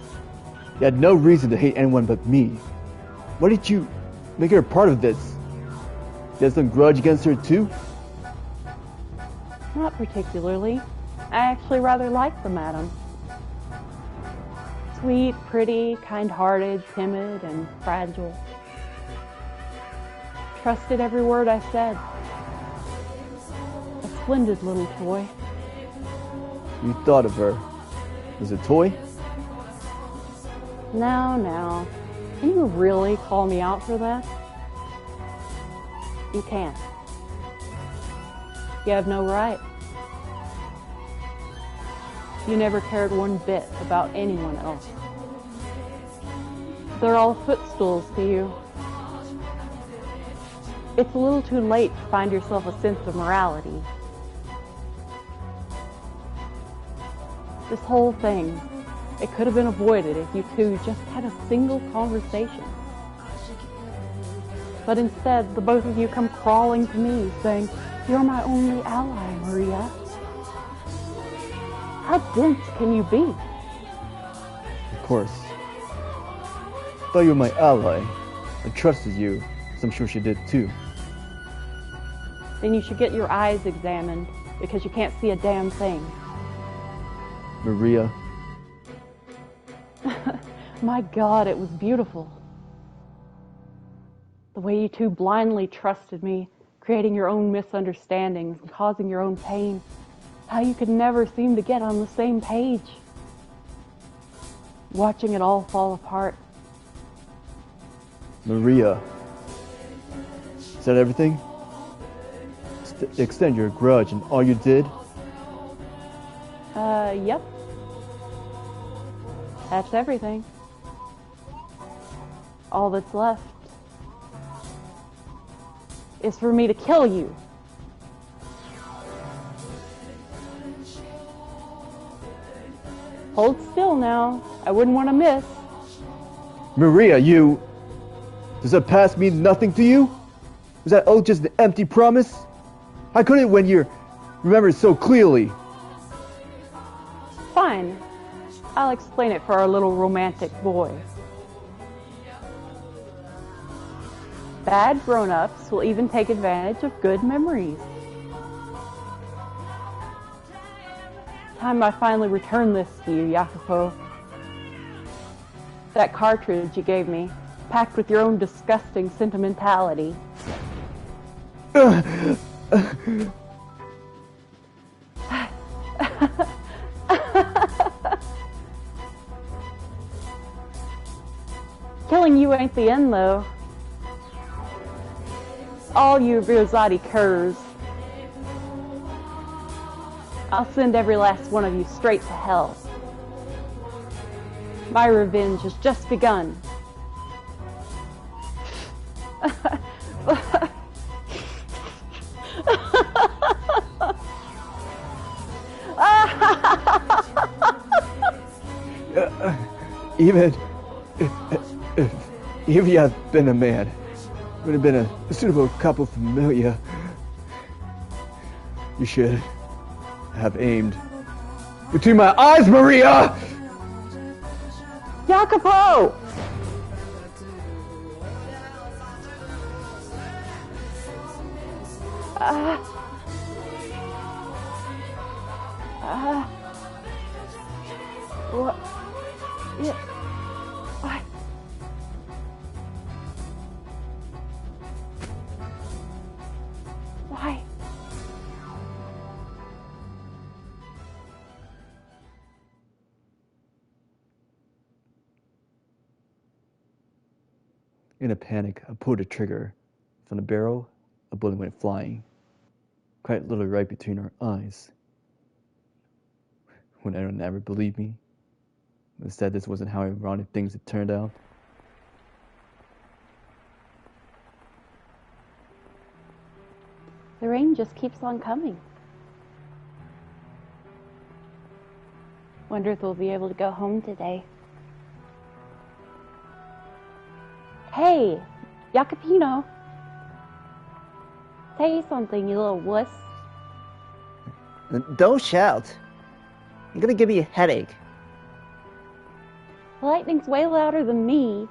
You had no reason to hate anyone but me. Why did you make her a part of this? You had some grudge against her too? Not particularly. I actually rather like the madam. Sweet, pretty, kind-hearted, timid, and fragile. Trusted every word I said. A splendid little toy. You thought of her as a toy? Now. Can you really call me out for that? You can't. You have no right. You never cared one bit about anyone else. They're all footstools to you. It's a little too late to find yourself a sense of morality. This whole thing, it could have been avoided if you two just had a single conversation. But instead, the both of you come crawling to me saying, "You're my only ally, Maria." How dense can you be? Of course. I thought you were my ally. I trusted you, as I'm sure she did too. Then you should get your eyes examined, because you can't see a damn thing. Maria, My God, it was beautiful. The way you two blindly trusted me, creating your own misunderstandings and causing your own pain. How you could never seem to get on the same page. Watching it all fall apart. Maria. Is that everything? Extend your grudge and all you did? Yep. That's everything. All that's left is for me to kill you. Hold still now. I wouldn't want to miss. Maria, you... Does that past mean nothing to you? Was that oath just an empty promise? How could it when you remember it so clearly? Fine. I'll explain it for our little romantic boy. Bad grown-ups will even take advantage of good memories. Time I finally return this to you, Jacopo. That cartridge you gave me, packed with your own disgusting sentimentality. Killing you ain't the end, though. All you Birzati curs. I'll send every last one of you straight to hell. My revenge has just begun. Even if you had been a man, would have been a suitable couple familia. You should have aimed between my eyes, Maria! Jacopo! What? Yeah. Why? Why? In a panic, I pulled the trigger. From the barrel, a bullet went flying, quite literally right between her eyes. Would anyone ever believe me? Instead, this wasn't how ironic things had turned out. The rain just keeps on coming. Wonder if we'll be able to go home today. Hey, Jacopino. Say something, you little wuss. Don't shout. You're gonna give me a headache. Lightning's way louder than me.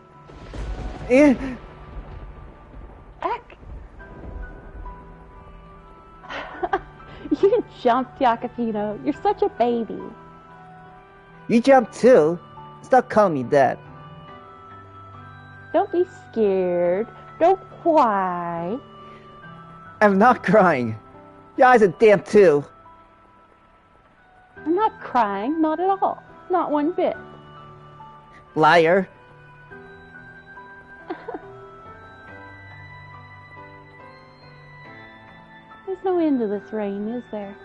Eh. Heck. You jumped, Jacopino. You're such a baby. You jumped too. Stop calling me that. Don't be scared. Don't cry. I'm not crying. Your eyes are damp too. I'm not crying, not at all. Not one bit. Liar. There's no end to this rain, is there?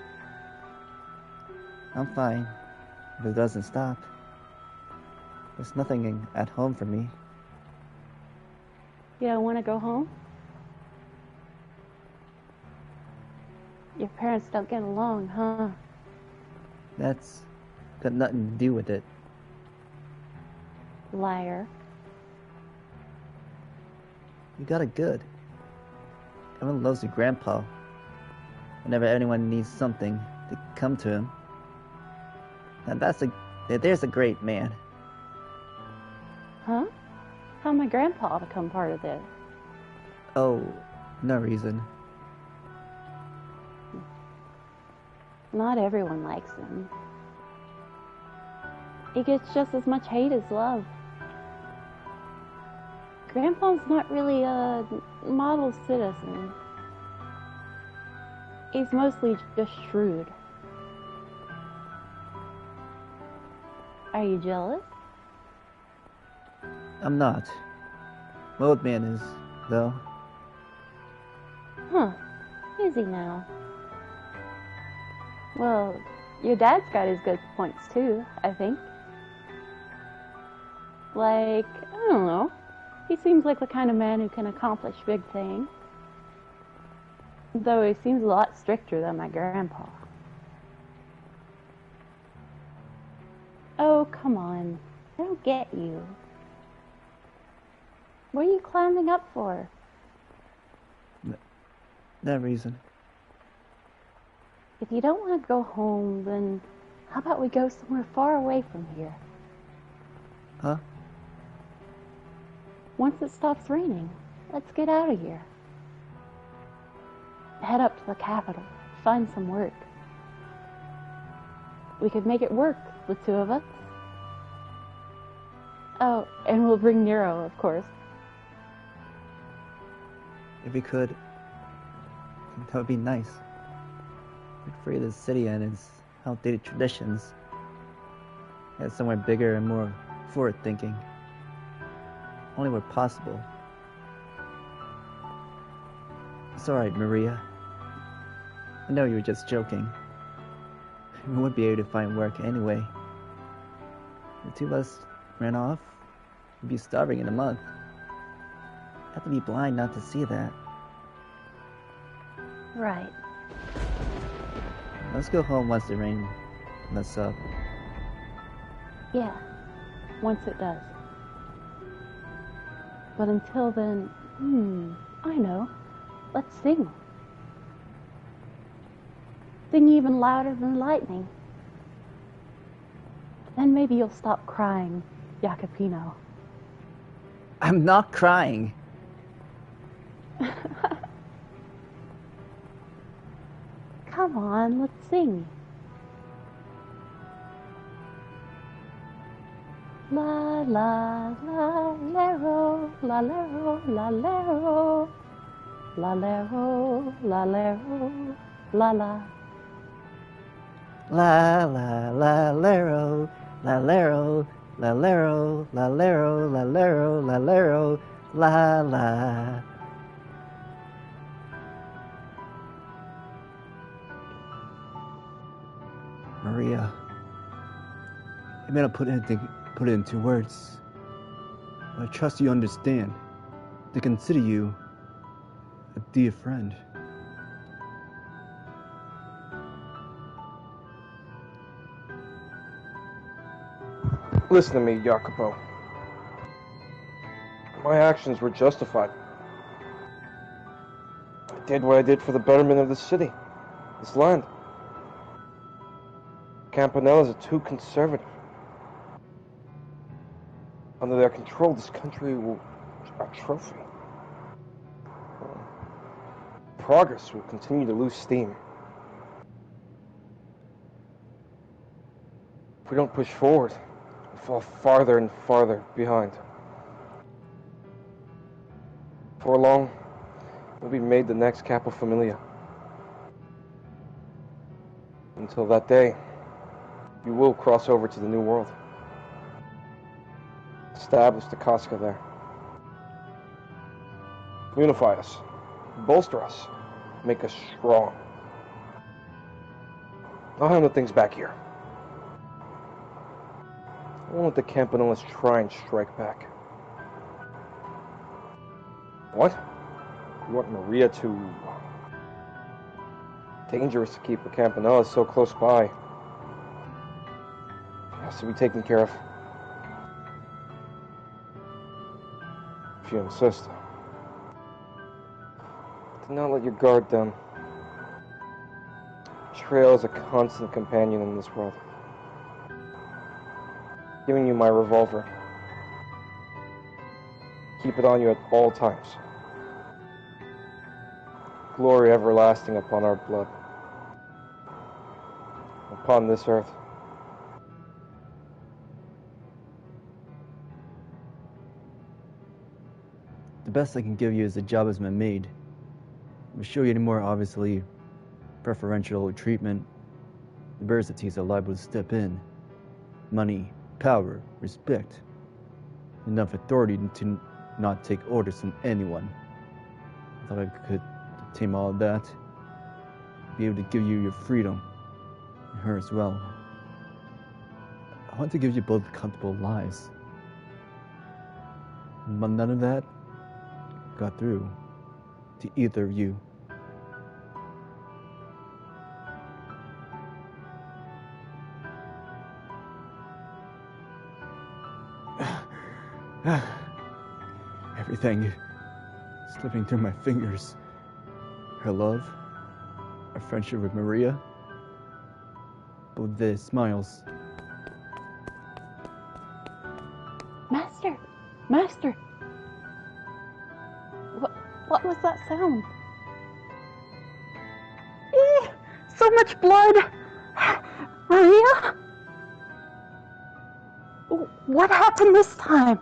I'm fine. If it doesn't stop. There's nothing at home for me. You don't want to go home? Your parents don't get along, huh? That's got nothing to do with it. Liar. You got it good. Everyone loves your grandpa. Whenever anyone needs something, they come to him. And there's a great man. Huh? How'd my grandpa become part of this? Oh, no reason. Not everyone likes him. He gets just as much hate as love. Grandpa's not really a model citizen. He's mostly just shrewd. Are you jealous? I'm not. My old man is, though. Huh. Is he now? Well, your dad's got his good points too, I think. Like, I don't know. He seems like the kind of man who can accomplish big things. Though he seems a lot stricter than my grandpa. Oh, come on. I don't get you. What are you climbing up for? No reason. If you don't want to go home, then how about we go somewhere far away from here? Huh? Once it stops raining, let's get out of here. Head up to the capital, find some work. We could make it work, the two of us. Oh, and we'll bring Nero, of course. If we could, that would be nice. We'd free the city and its outdated traditions. Head somewhere bigger and more forward-thinking. Only where possible. It's alright, Maria. I know you were just joking. We wouldn't be able to find work anyway. The two of us ran off. We'd be starving in a month. Have to be blind not to see that. Right. Let's go home once the rain lets up. Yeah, once it does. But until then, I know. Let's sing. Sing even louder than lightning. Then maybe you'll stop crying, Jacopino. I'm not crying. Come on, let's sing. La la la lero, la lero, la lero, la lero, la lero, la la. La la la lero, la lero, la lero, la lero, la lero, la lero, la la. Maria, I may not put it into words, but I trust you understand. To consider you a dear friend. Listen to me, Jacopo. My actions were justified. I did what I did for the betterment of this city, this land. Campanella's are too conservative. Under their control, this country will be a trophy. Progress will continue to lose steam. If we don't push forward, we'll fall farther and farther behind. Before long, we'll be made the next Capo Familia. Until that day, you will cross over to the New World. Establish the Casca there. Unify us. Bolster us. Make us strong. I'll handle things back here. I won't let the Campanellas try and strike back. What? You want Maria to... Dangerous to keep the Campanellas so close by. Has to be taken care of. If you insist. Do not let your guard down. Betrayal is a constant companion in this world. Giving you my revolver. Keep it on you at all times. Glory everlasting upon our blood. Upon this earth. best I can give you is a job as my maid. If I show you any more obviously preferential treatment, the entities are liable to step in. Money, power, respect. Enough authority to not take orders from anyone. I thought I could obtain all of that. Be able to give you your freedom. And her as well. I want to give you both comfortable lives. But none of that got through to either of you. Everything slipping through my fingers. Her love, our friendship with Maria, both their smiles. Master! Master! What was that sound? So much blood! Maria? What happened this time?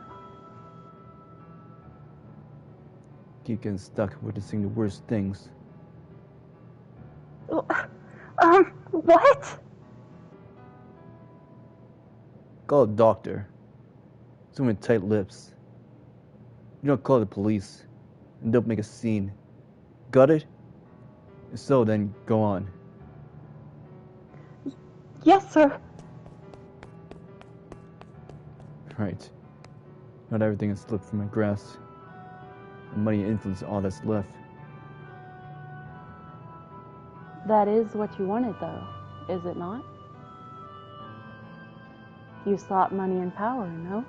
Keep getting stuck witnessing the worst things. What? Call a doctor. Someone with tight lips. You don't call the police, and don't make a scene. Got it? If so, then go on. Yes, sir. Right. Not everything has slipped from my grasp. And money and influence are all that's left. That is what you wanted, though, is it not? You sought money and power, no?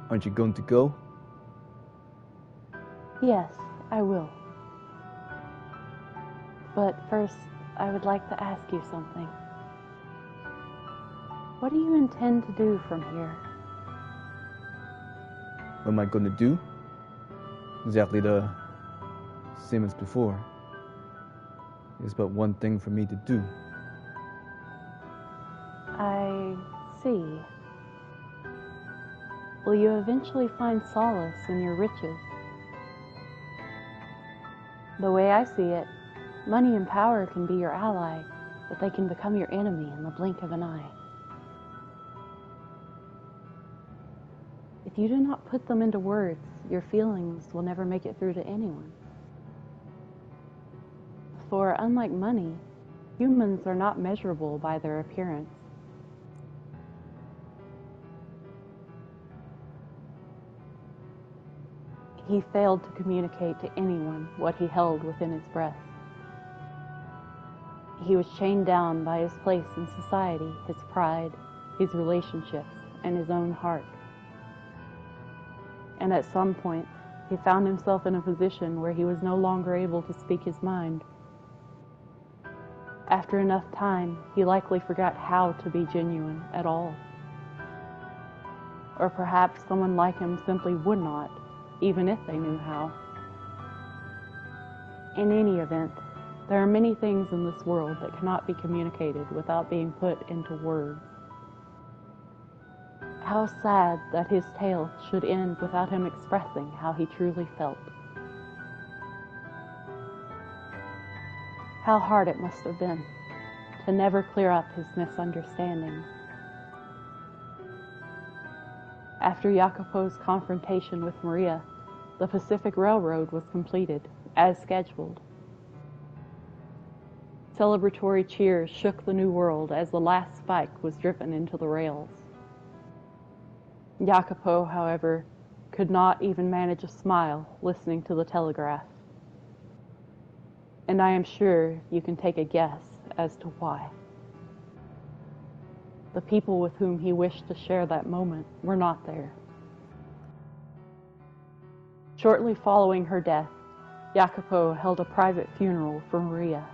Aren't you going to go? Yes, I will. But first, I would like to ask you something. What do you intend to do from here? What am I going to do? Exactly the same as before. There's but one thing for me to do. I see. Will you eventually find solace in your riches? The way I see it, money and power can be your ally, but they can become your enemy in the blink of an eye. If you do not put them into words, your feelings will never make it through to anyone. For unlike money, humans are not measurable by their appearance. He failed to communicate to anyone what he held within his breast. He was chained down by his place in society, his pride, his relationships, and his own heart. And at some point, he found himself in a position where he was no longer able to speak his mind. After enough time, he likely forgot how to be genuine at all. Or perhaps someone like him simply would not, even if they knew how. In any event, there are many things in this world that cannot be communicated without being put into words. How sad that his tale should end without him expressing how he truly felt. How hard it must have been to never clear up his misunderstandings. After Jacopo's confrontation with Maria, the Pacific Railroad was completed, as scheduled. Celebratory cheers shook the new world as the last spike was driven into the rails. Jacopo, however, could not even manage a smile listening to the telegraph. And I am sure you can take a guess as to why. The people with whom he wished to share that moment were not there. Shortly following her death, Jacopo held a private funeral for Maria.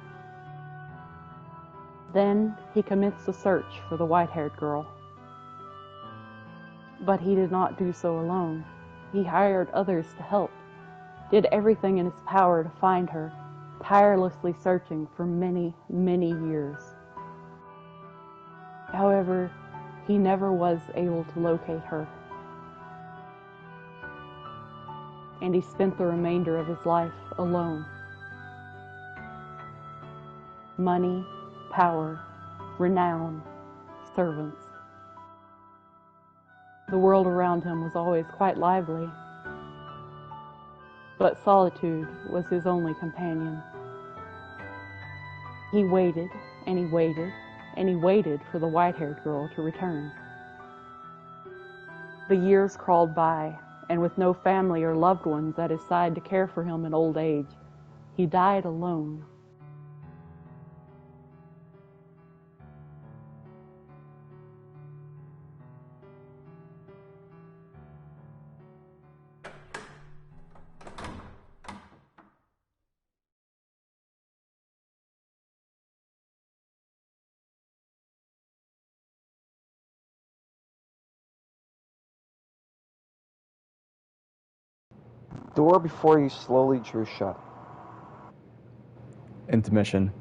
Then he commenced a search for the white-haired girl. But he did not do so alone. He hired others to help, did everything in his power to find her, tirelessly searching for many, many years. However, he never was able to locate her, and he spent the remainder of his life alone. Money, power, renown, servants. The world around him was always quite lively, but solitude was his only companion. He waited, and he waited, and he waited for the white-haired girl to return. The years crawled by, and with no family or loved ones at his side to care for him in old age, he died alone. Door before you slowly drew shut. Intermission.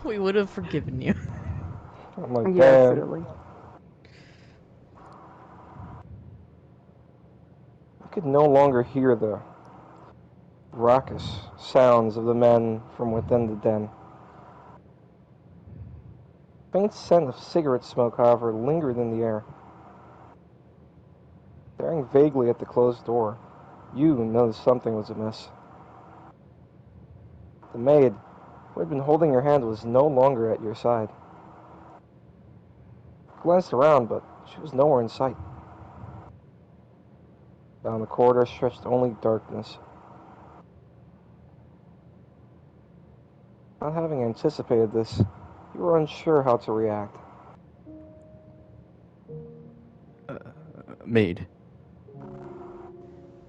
We would have forgiven you. I'm like, Yes, damn. really. I could no longer hear the raucous sounds of the men from within the den. Faint scent of cigarette smoke, however, lingered in the air. Staring vaguely at the closed door, you noticed something was amiss. The maid, who had been holding your hand, was no longer at your side. Glanced around, but she was nowhere in sight. Down the corridor stretched only darkness. Not having anticipated this, you were unsure how to react. Maid.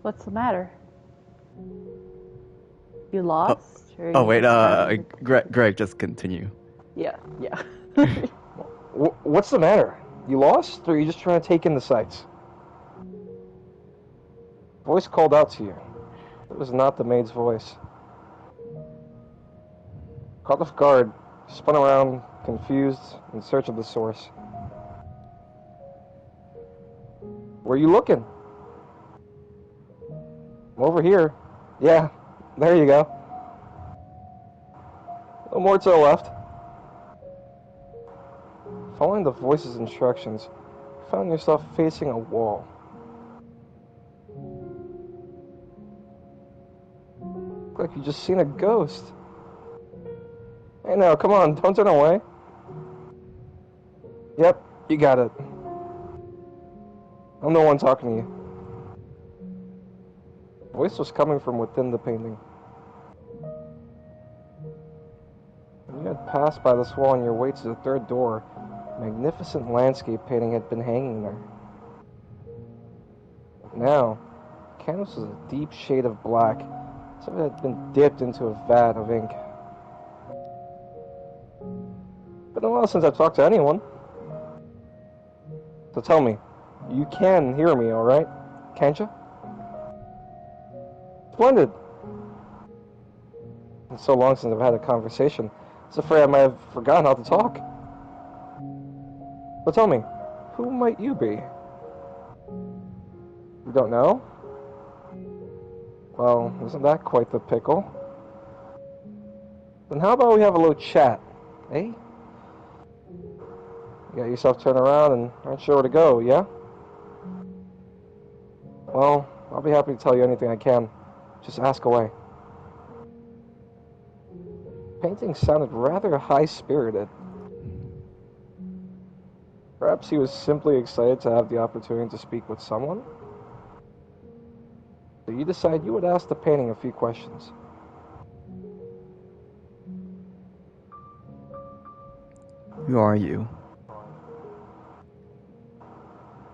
What's the matter? You lost? Or Oh you wait, just having Greg, just continue. Yeah, yeah. What's the matter? You lost, or are you just trying to take in the sights? Voice called out to you. It was not the maid's voice. Caught off guard, spun around, confused, in search of the source. Where are you looking? I'm over here. Yeah, there you go. No more to the left. Following the voice's instructions, you found yourself facing a wall. Looked like you just seen a ghost. Hey now, come on, don't turn away. Yep, you got it. I'm the one talking to you. The voice was coming from within the painting. When you had passed by this wall on your way to the third door, a magnificent landscape painting had been hanging there. Now, the canvas was a deep shade of black, as if it had been dipped into a vat of ink. Been a while since I've talked to anyone. So tell me, you can hear me, alright? Can't you? Splendid! It's so long since I've had a conversation. I was afraid I might have forgotten how to talk. But tell me, who might you be? You don't know? Well, isn't that quite the pickle? Then how about we have a little chat, eh? You got yourself turned around and aren't sure where to go, yeah? Well, I'll be happy to tell you anything I can. Just ask away. Painting sounded rather high-spirited. Perhaps he was simply excited to have the opportunity to speak with someone? So you decide you would ask the painting a few questions. Who are you?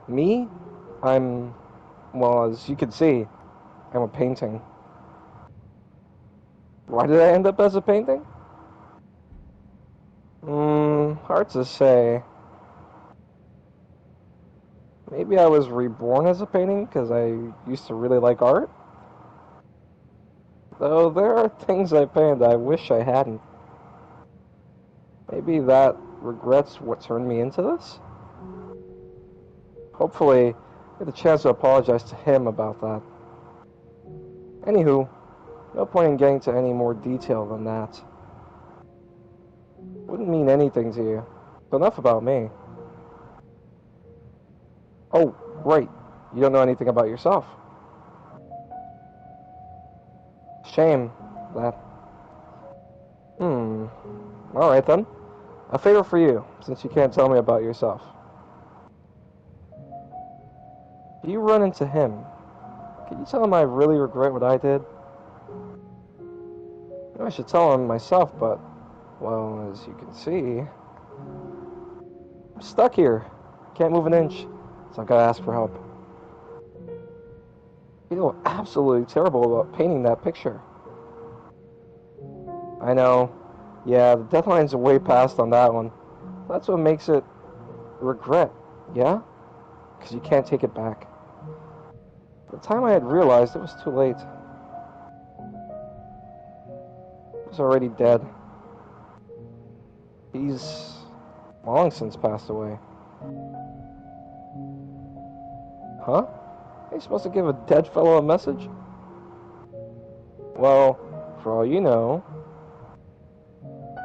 Me? Well, as you can see, I'm a painting. Why did I end up as a painting? Hard to say. Maybe I was reborn as a painting because I used to really like art. Though there are things I paint I wish I hadn't. Maybe that regret's what turned me into this? Hopefully, I get the chance to apologize to him about that. Anywho, no point in getting to any more detail than that. Wouldn't mean anything to you. So enough about me. Oh, right. You don't know anything about yourself. Shame that. Alright then. A favor for you, since you can't tell me about yourself. If you run into him, can you tell him I really regret what I did? I should tell him myself, but, well, as you can see, I'm stuck here. Can't move an inch, so I've got to ask for help. You feel absolutely terrible about painting that picture. I know. Yeah, the deadline's way past on that one. That's what makes it regret, yeah? Because you can't take it back. By the time I had realized, it was too late. He was already dead. He's long since passed away. Huh? Are you supposed to give a dead fellow a message? Well, for all you know,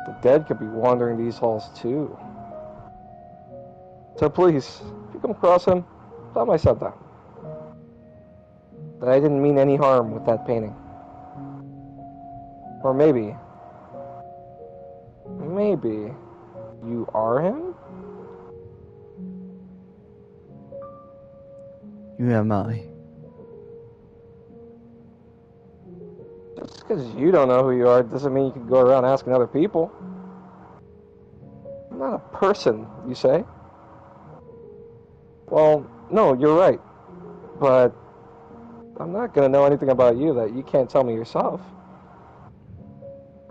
the dead could be wandering these halls too. So please, if you come across him, tell him I said that. That I didn't mean any harm with that painting. Or maybe you are him? Who am I? Just because you don't know who you are doesn't mean you can go around asking other people. I'm not a person, you say? Well, no, you're right. But I'm not going to know anything about you that you can't tell me yourself.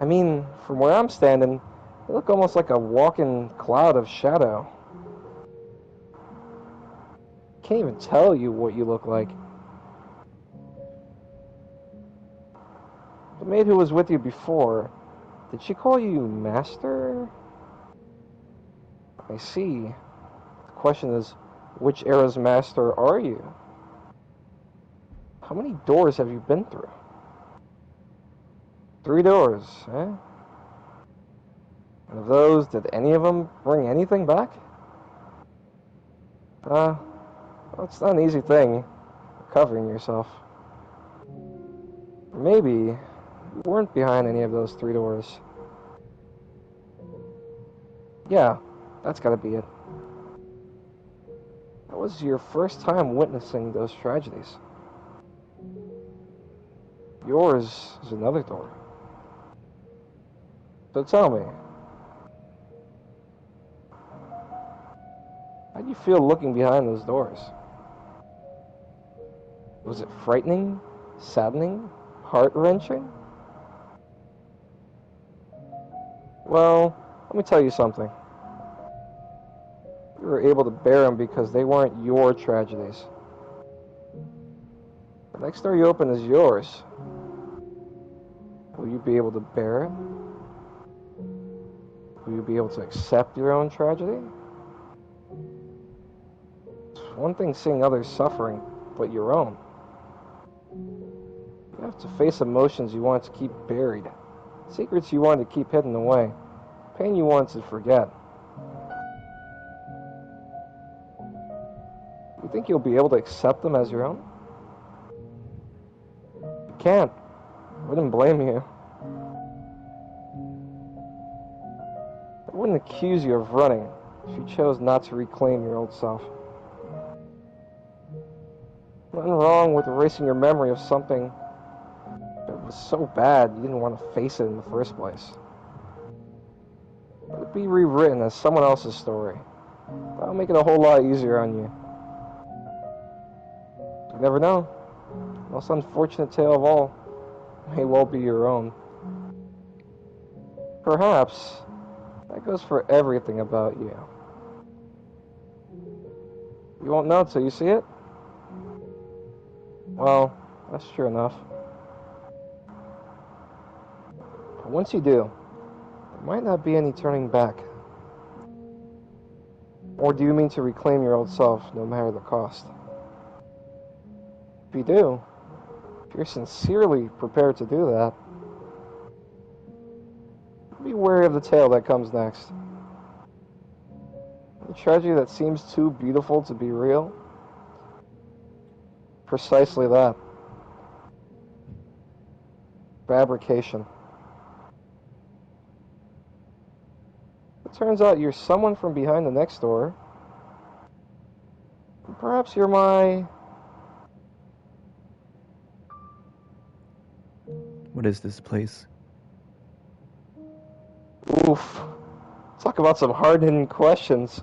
I mean, from where I'm standing, you look almost like a walking cloud of shadow. Can't even tell you what you look like. The maid who was with you before, did she call you master? I see. The question is, which era's master are you? How many doors have you been through? 3 doors, eh? And of those, did any of them bring anything back? Well, it's not an easy thing, recovering yourself. Maybe you weren't behind any of those 3 doors. Yeah, that's gotta be it. That was your first time witnessing those tragedies. Yours is another door. So tell me, how do you feel looking behind those doors? Was it frightening, saddening, heart-wrenching? Well, let me tell you something. You were able to bear them because they weren't your tragedies. The next door you open is yours. Will you be able to bear it? Will you be able to accept your own tragedy? It's one thing seeing others suffering, but your own. You have to face emotions you want to keep buried, secrets you want to keep hidden away, pain you want to forget. You think you'll be able to accept them as your own? You can't. I wouldn't blame you. I wouldn't accuse you of running if you chose not to reclaim your old self. Nothing wrong with erasing your memory of something that was so bad you didn't want to face it in the first place. Let it be rewritten as someone else's story. That'll make it a whole lot easier on you. You never know. The most unfortunate tale of all may well be your own. Perhaps that goes for everything about you. You won't know till you see it? Well, that's true enough. But once you do, there might not be any turning back. Or do you mean to reclaim your old self, no matter the cost? If you do, if you're sincerely prepared to do that, be wary of the tale that comes next. The tragedy that seems too beautiful to be real. Precisely that. Fabrication. It turns out you're someone from behind the next door. Perhaps you're my... What is this place? Oof. Talk about some hard-hitting questions.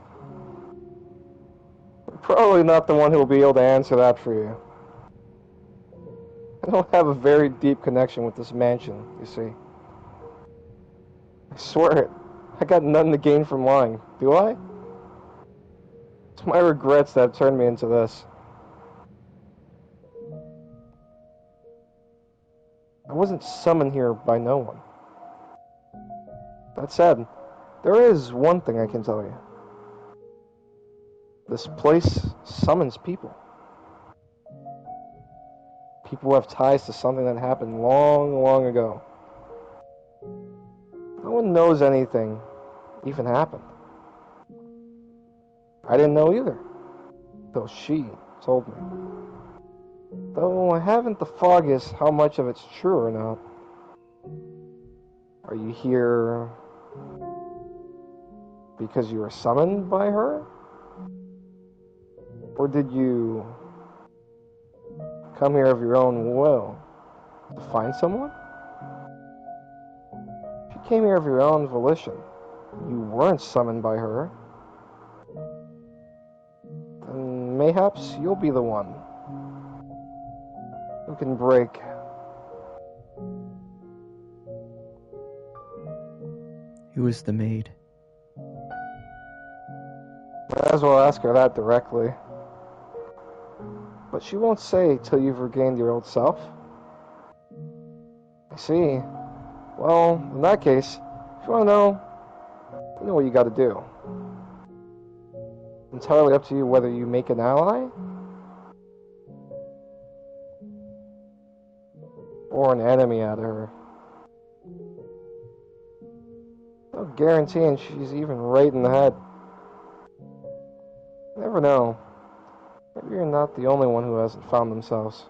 I'm probably not the one who will be able to answer that for you. I don't have a very deep connection with this mansion, you see. I swear it. I got nothing to gain from lying, do I? It's my regrets that have turned me into this. I wasn't summoned here by no one. That said, there is one thing I can tell you. This place summons people. People who have ties to something that happened long, long ago. No one knows anything even happened. I didn't know either, though she told me. Though I haven't the foggiest how much of it's true or not. Are you here because you were summoned by her? Or did you come here of your own will to find someone? If you came here of your own volition, you weren't summoned by her, then mayhaps you'll be the one who can break. Who is the maid? Might as well ask her that directly. But she won't say till you've regained your old self. I see. Well, in that case, if you want to know, you know what you got to do. Entirely up to you whether you make an ally or an enemy out of her. No guaranteeing she's even right in the head. You never know. Maybe you're not the only one who hasn't found themselves.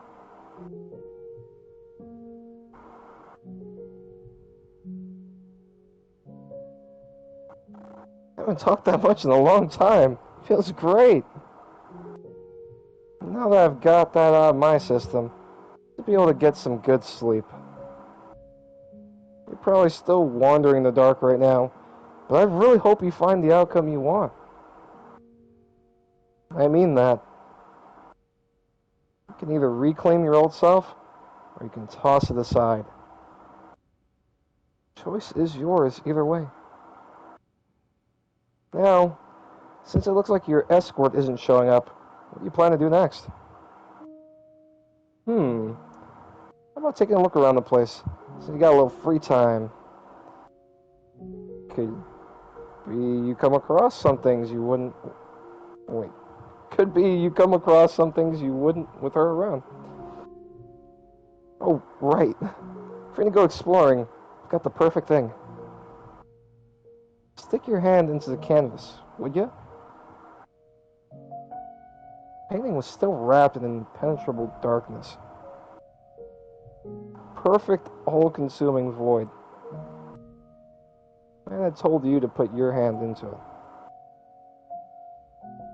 I haven't talked that much in a long time. Feels great. Now that I've got that out of my system, to be able to get some good sleep. You're probably still wandering in the dark right now, but I really hope you find the outcome you want. I mean that. You can either reclaim your old self, or you can toss it aside. Choice is yours either way. Now, since it looks like your escort isn't showing up, what do you plan to do next? How about taking a look around the place? So you got a little free time. Could be you come across some things you wouldn't... Wait. Could be you come across some things you wouldn't with her around. Oh, right. If you're gonna go exploring, I've got the perfect thing. Stick your hand into the canvas, would you? The painting was still wrapped in impenetrable darkness. Perfect, all-consuming void. Man had told you to put your hand into it.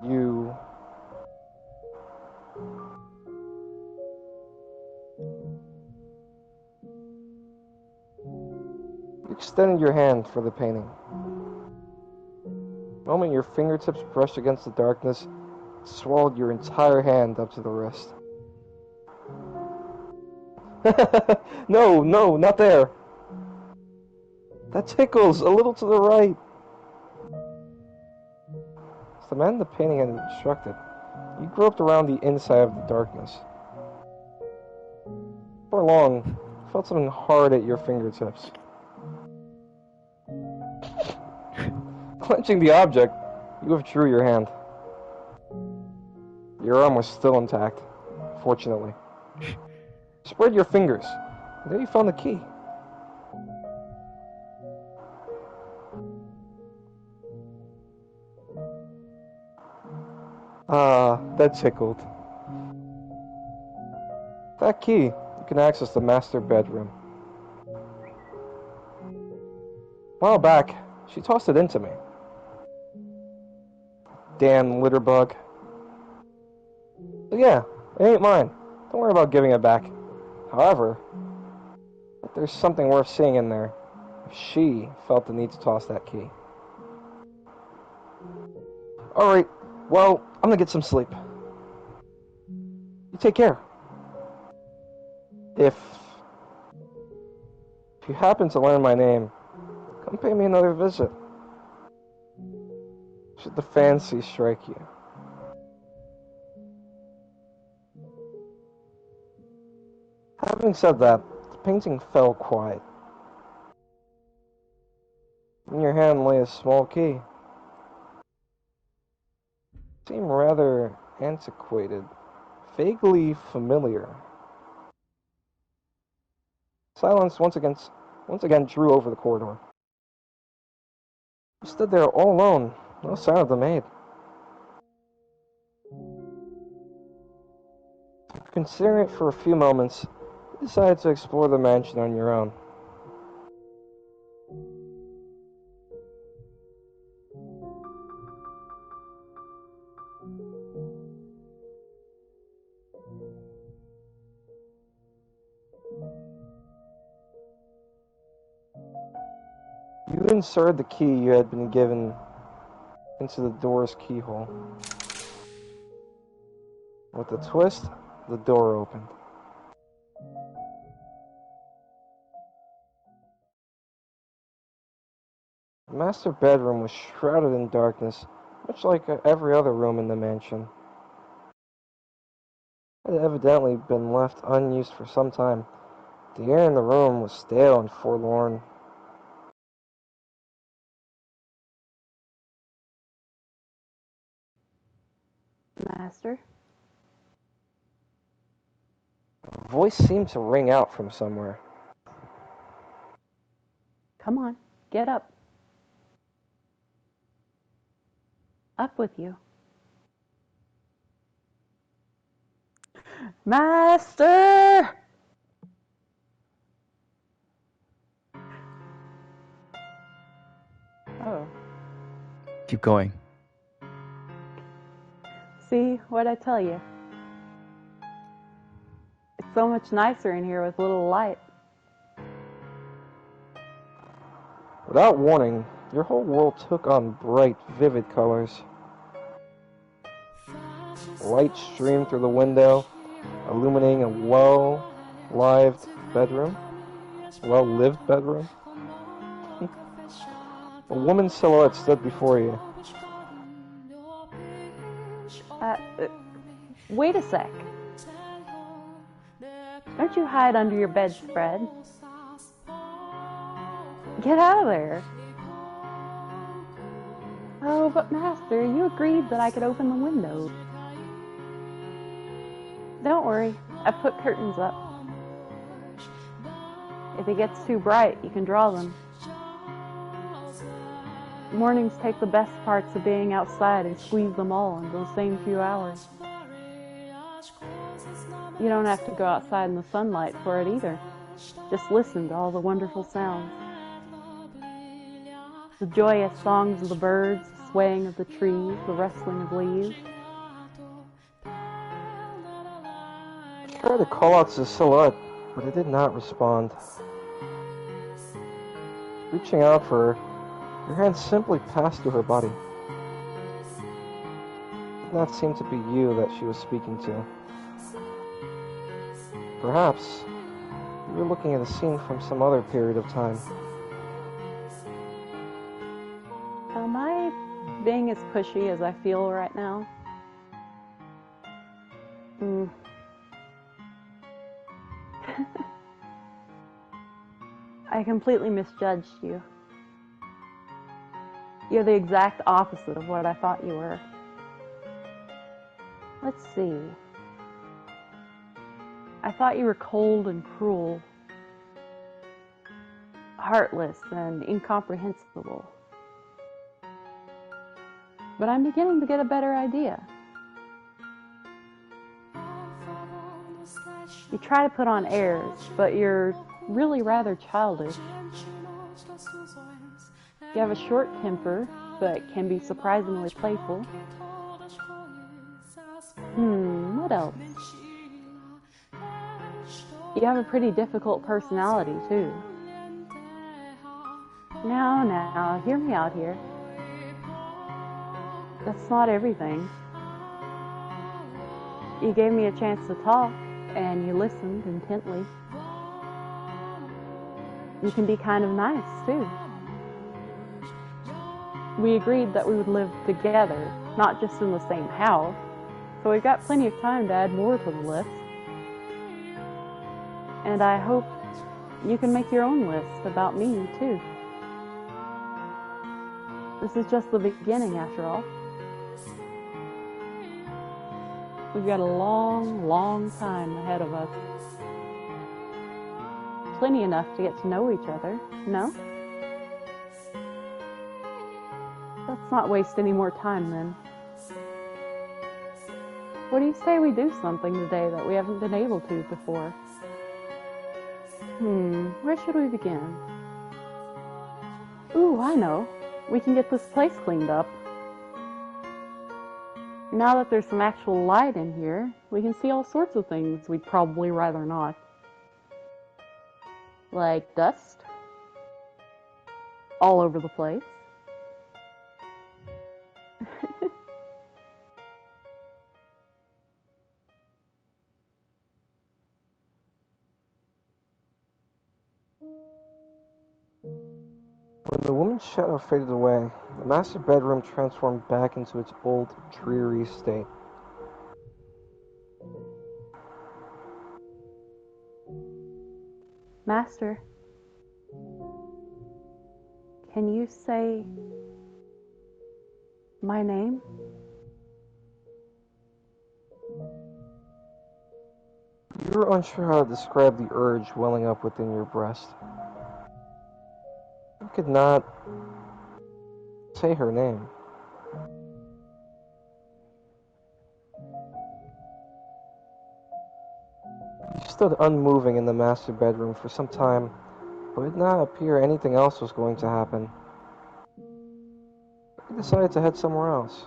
You extended your hand for the painting. The moment your fingertips brushed against the darkness, it swallowed your entire hand up to the wrist. No, no, not there. That tickles, a little to the right. As the man in the painting had instructed, you groped around the inside of the darkness. For long, you felt something hard at your fingertips. Clenching the object, you withdrew your hand. Your arm was still intact, fortunately. Spread your fingers, and there you found the key. Ah, that tickled. That key, you can access the master bedroom. A while back, she tossed it into me. Damn litter bug. But yeah, it ain't mine. Don't worry about giving it back. However, there's something worth seeing in there. If she felt the need to toss that key. Alright, well, I'm gonna get some sleep. You take care. If you happen to learn my name, come pay me another visit. Should the fancy strike you. Having said that, the painting fell quiet. In your hand lay a small key. It seemed rather antiquated, vaguely familiar. Silence once again drew over the corridor. You stood there all alone, no sign of the maid. After considering it for a few moments, you decided to explore the mansion on your own. You inserted the key you had been given into the door's keyhole. With a twist, the door opened. The master bedroom was shrouded in darkness, much like every other room in the mansion. It had evidently been left unused for some time. The air in the room was stale and forlorn. Master? A voice seemed to ring out from somewhere. Come on, get up. Up with you. Master! Oh. Keep going. See what I tell you? It's so much nicer in here with little light. Without warning, your whole world took on bright, vivid colors. Light streamed through the window, illuminating a well-lived bedroom. Well-lived bedroom. A woman's silhouette stood before you. Wait a sec. Don't you hide under your bedspread. Get out of there. Oh, but Master, you agreed that I could open the window. Don't worry, I put curtains up. If it gets too bright, you can draw them. Mornings take the best parts of being outside and squeeze them all in those same few hours. You don't have to go outside in the sunlight for it either. Just listen to all the wonderful sounds. The joyous songs of the birds, the swaying of the trees, the rustling of leaves. I tried to call out to the silhouette, but it did not respond. Reaching out for her, your hand simply passed through her body. It did not seem to be you that she was speaking to. Perhaps you were looking at a scene from some other period of time. Am I being as pushy as I feel right now? I completely misjudged you. You're the exact opposite of what I thought you were. Let's see. I thought you were cold and cruel, heartless and incomprehensible. But I'm beginning to get a better idea. You try to put on airs, but you're really rather childish. You have a short temper, but can be surprisingly playful. What else? You have a pretty difficult personality, too. Now, hear me out here. That's not everything. You gave me a chance to talk, and you listened intently. You can be kind of nice, too. We agreed that we would live together, not just in the same house, so we've got plenty of time to add more to the list. And I hope you can make your own list about me, too. This is just the beginning, after all. We've got a long, long time ahead of us. Plenty enough to get to know each other, no? Let's not waste any more time, then. What do you say we do something today that we haven't been able to before? Where should we begin? Ooh, I know. We can get this place cleaned up. Now that there's some actual light in here, we can see all sorts of things we'd probably rather not. Like dust. All over the place. When the woman's shadow faded away, the master bedroom transformed back into its old, dreary state. Master, can you say my name? You were unsure how to describe the urge welling up within your breast. You could not say her name. You stood unmoving in the master bedroom for some time, but it did not appear anything else was going to happen. You decided to head somewhere else.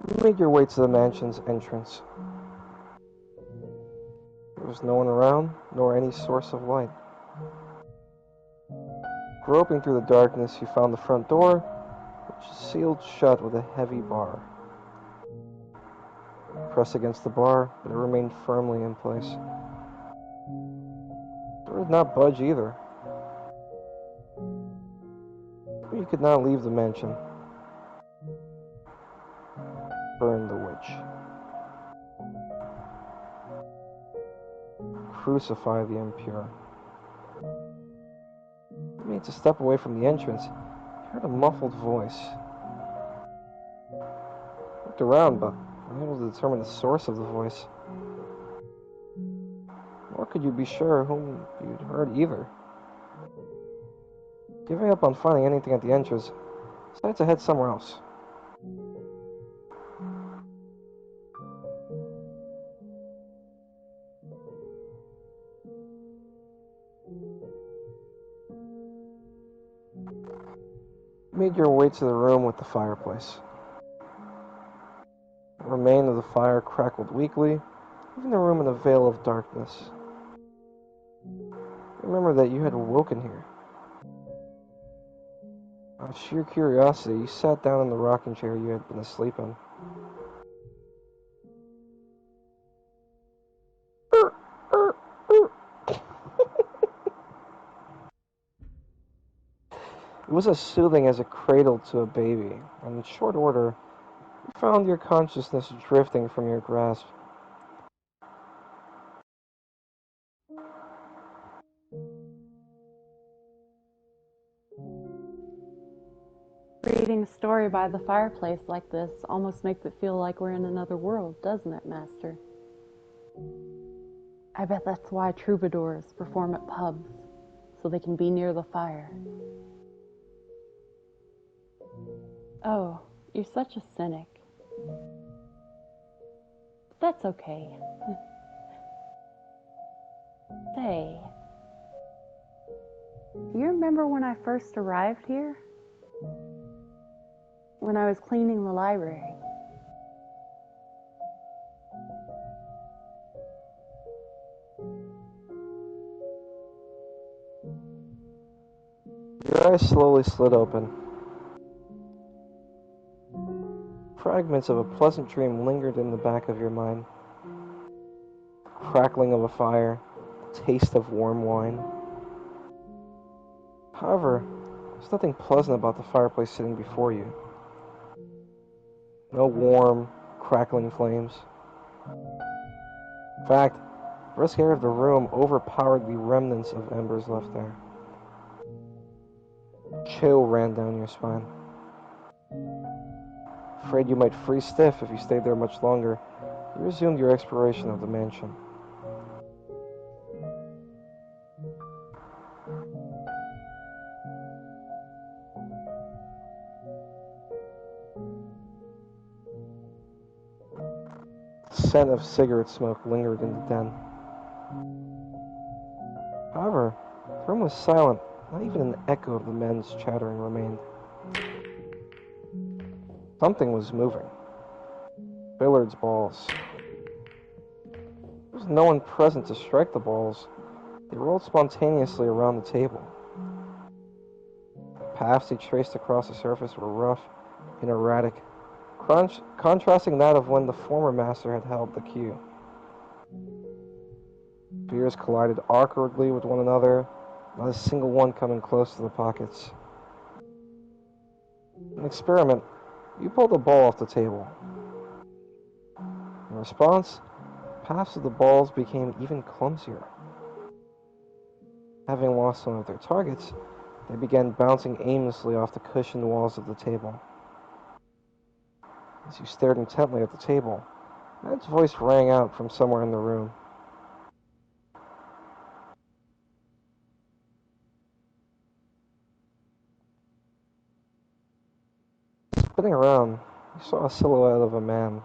You made your way to the mansion's entrance. There was no one around, nor any source of light. Groping through the darkness, you found the front door, which is sealed shut with a heavy bar. Pressed against the bar, but it remained firmly in place. The door did not budge either. But you could not leave the mansion. Burn the witch. Crucify the impure. You made to step away from the entrance. You heard a muffled voice. Looked around, but unable to determine the source of the voice. Nor could you be sure whom you'd heard either. Giving up on finding anything at the entrance, decided to head somewhere else. Made your way to the room with the fireplace. The remains of the fire crackled weakly, leaving the room in a veil of darkness. Remember that you had awoken here. Out of sheer curiosity, you sat down in the rocking chair you had been asleep in. It was as soothing as a cradle to a baby, and in short order, you found your consciousness drifting from your grasp. Reading a story by the fireplace like this almost makes it feel like we're in another world, doesn't it, Master? I bet that's why troubadours perform at pubs, so they can be near the fire. Oh, you're such a cynic. That's okay. Say, you remember when I first arrived here? When I was cleaning the library. Your eyes slowly slid open. Fragments of a pleasant dream lingered in the back of your mind. Crackling of a fire, taste of warm wine. However, there's nothing pleasant about the fireplace sitting before you. No warm, crackling flames. In fact, the brisk air of the room overpowered the remnants of embers left there. Chill ran down your spine. Afraid you might freeze stiff if you stayed there much longer, you resumed your exploration of the mansion. The scent of cigarette smoke lingered in the den. However, the room was silent. Not even an echo of the men's chattering remained. Something was moving. Billiards balls. There was no one present to strike the balls. They rolled spontaneously around the table. The paths they traced across the surface were rough and erratic, contrasting that of when the former master had held the cue. Spears collided awkwardly with one another, not a single one coming close to the pockets. An experiment, you pulled a ball off the table. In response, paths of the balls became even clumsier. Having lost one of their targets, they began bouncing aimlessly off the cushioned walls of the table. As you stared intently at the table, Maid's voice rang out from somewhere in the room. Spinning around, you saw a silhouette of a man.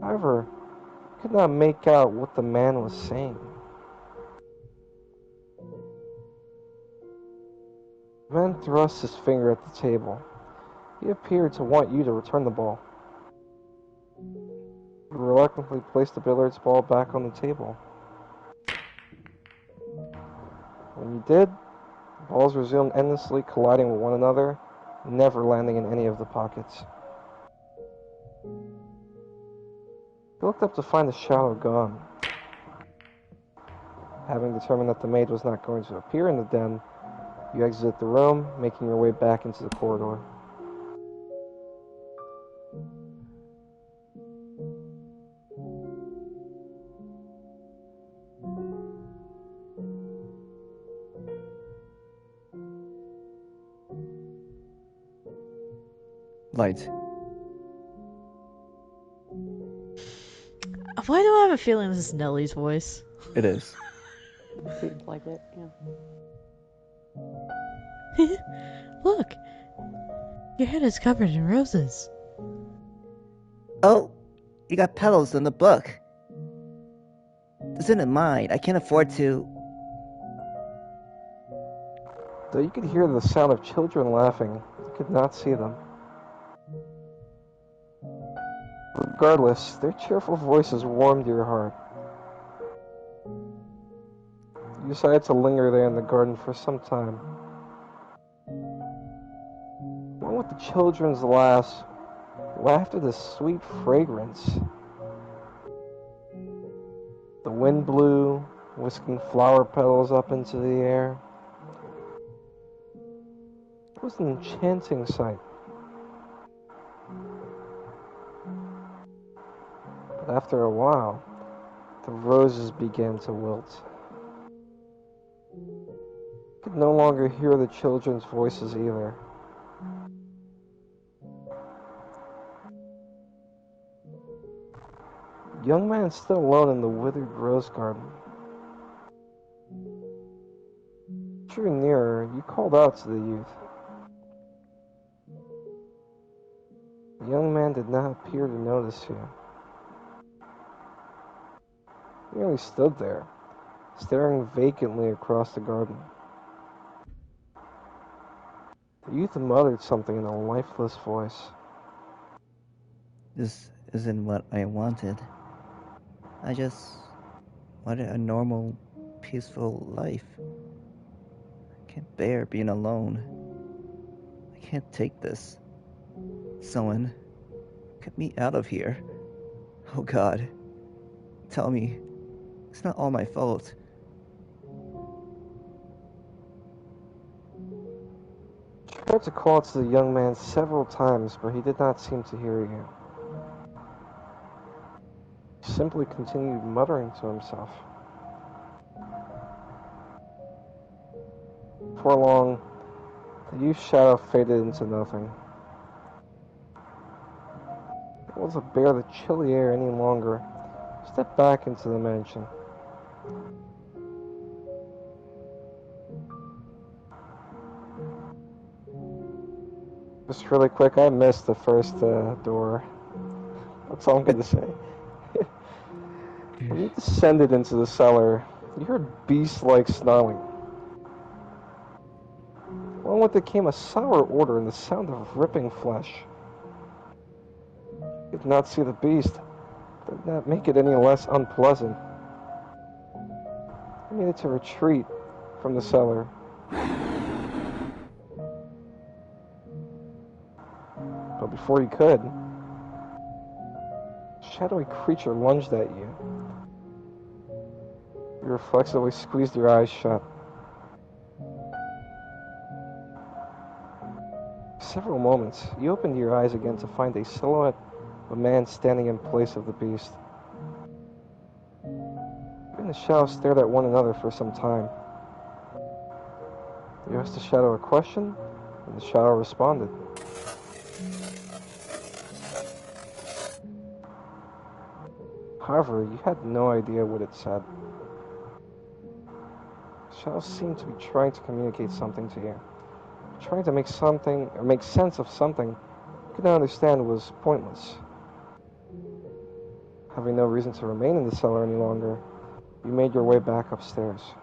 However, you could not make out what the man was saying. The man thrust his finger at the table. He appeared to want you to return the ball. You reluctantly placed the billiards ball back on the table. When you did, the balls resumed endlessly colliding with one another, never landing in any of the pockets. You looked up to find the shadow gone. Having determined that the maid was not going to appear in the den, you exited the room, making your way back into the corridor. Light. Why do I have a feeling this is Nellie's voice? It is. Seems like it, yeah. Look! Your head is covered in roses. Oh, you got petals in the book. This isn't mine. I can't afford to. Though you could hear the sound of children laughing, you could not see them. Regardless, their cheerful voices warmed your heart. You decided to linger there in the garden for some time. Along with the children's laughs, wafted a sweet fragrance. The wind blew, whisking flower petals up into the air. It was an enchanting sight. But after a while, the roses began to wilt. You could no longer hear the children's voices either. The young man stood alone in the withered rose garden. Drawing nearer, you called out to the youth. The young man did not appear to notice you. He merely stood there, staring vacantly across the garden. The youth muttered something in a lifeless voice. This isn't what I wanted. I just wanted a normal, peaceful life. I can't bear being alone. I can't take this. Someone, get me out of here. Oh God, tell me, it's not all my fault. You tried to call to the young man several times, but he did not seem to hear you. He simply continued muttering to himself. Before long, the youth's shadow faded into nothing. Able to bear the chilly air any longer, stepped back into the mansion. Just really quick, I missed the first door. That's all I'm going to say. When you descended into the cellar, you heard beast-like snarling. Along with it came a sour odor and the sound of ripping flesh. You did not see the beast. Did not make it any less unpleasant. You needed to retreat from the cellar. But before you could, a shadowy creature lunged at you. You reflexively squeezed your eyes shut. For several moments, you opened your eyes again to find a silhouette of a man standing in place of the beast. You and the shadow stared at one another for some time. You asked the shadow a question, and the shadow responded. However, you had no idea what it said. The shadow seemed to be trying to communicate something to you. Trying to make something, or make sense of something you could not understand was pointless. Having no reason to remain in the cellar any longer, you made your way back upstairs.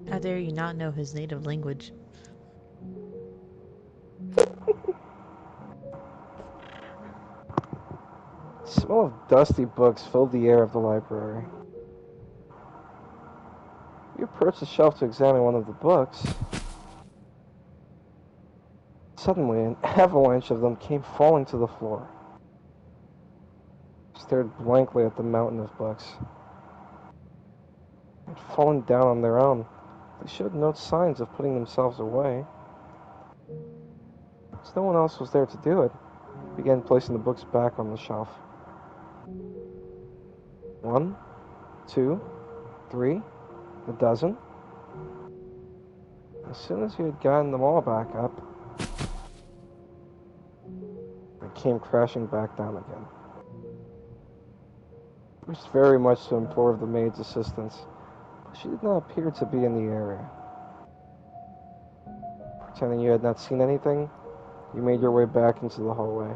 How dare you not know his native language? The smell of dusty books filled the air of the library. You approached the shelf to examine one of the books. Suddenly, an avalanche of them came falling to the floor. You stared blankly at the mountain of books. They had fallen down on their own. They showed no signs of putting themselves away. As no one else was there to do it, you began placing the books back on the shelf. 1, 2, 3, a dozen. As soon as you had gotten them all back up, it came crashing back down again. It wished very much to implore the maid's assistance, but she did not appear to be in the area. Pretending you had not seen anything, you made your way back into the hallway.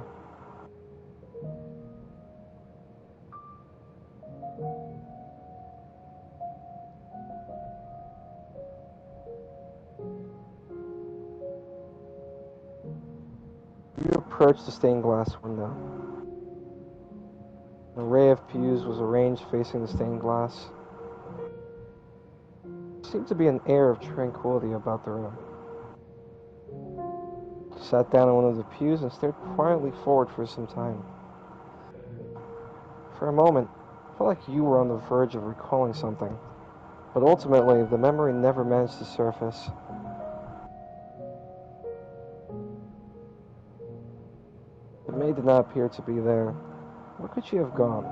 You approached the stained glass window. An array of pews was arranged facing the stained glass. There seemed to be an air of tranquility about the room. You sat down in one of the pews and stared quietly forward for some time. For a moment, it felt like you were on the verge of recalling something, but ultimately the memory never managed to surface. The maid did not appear to be there. Where could she have gone?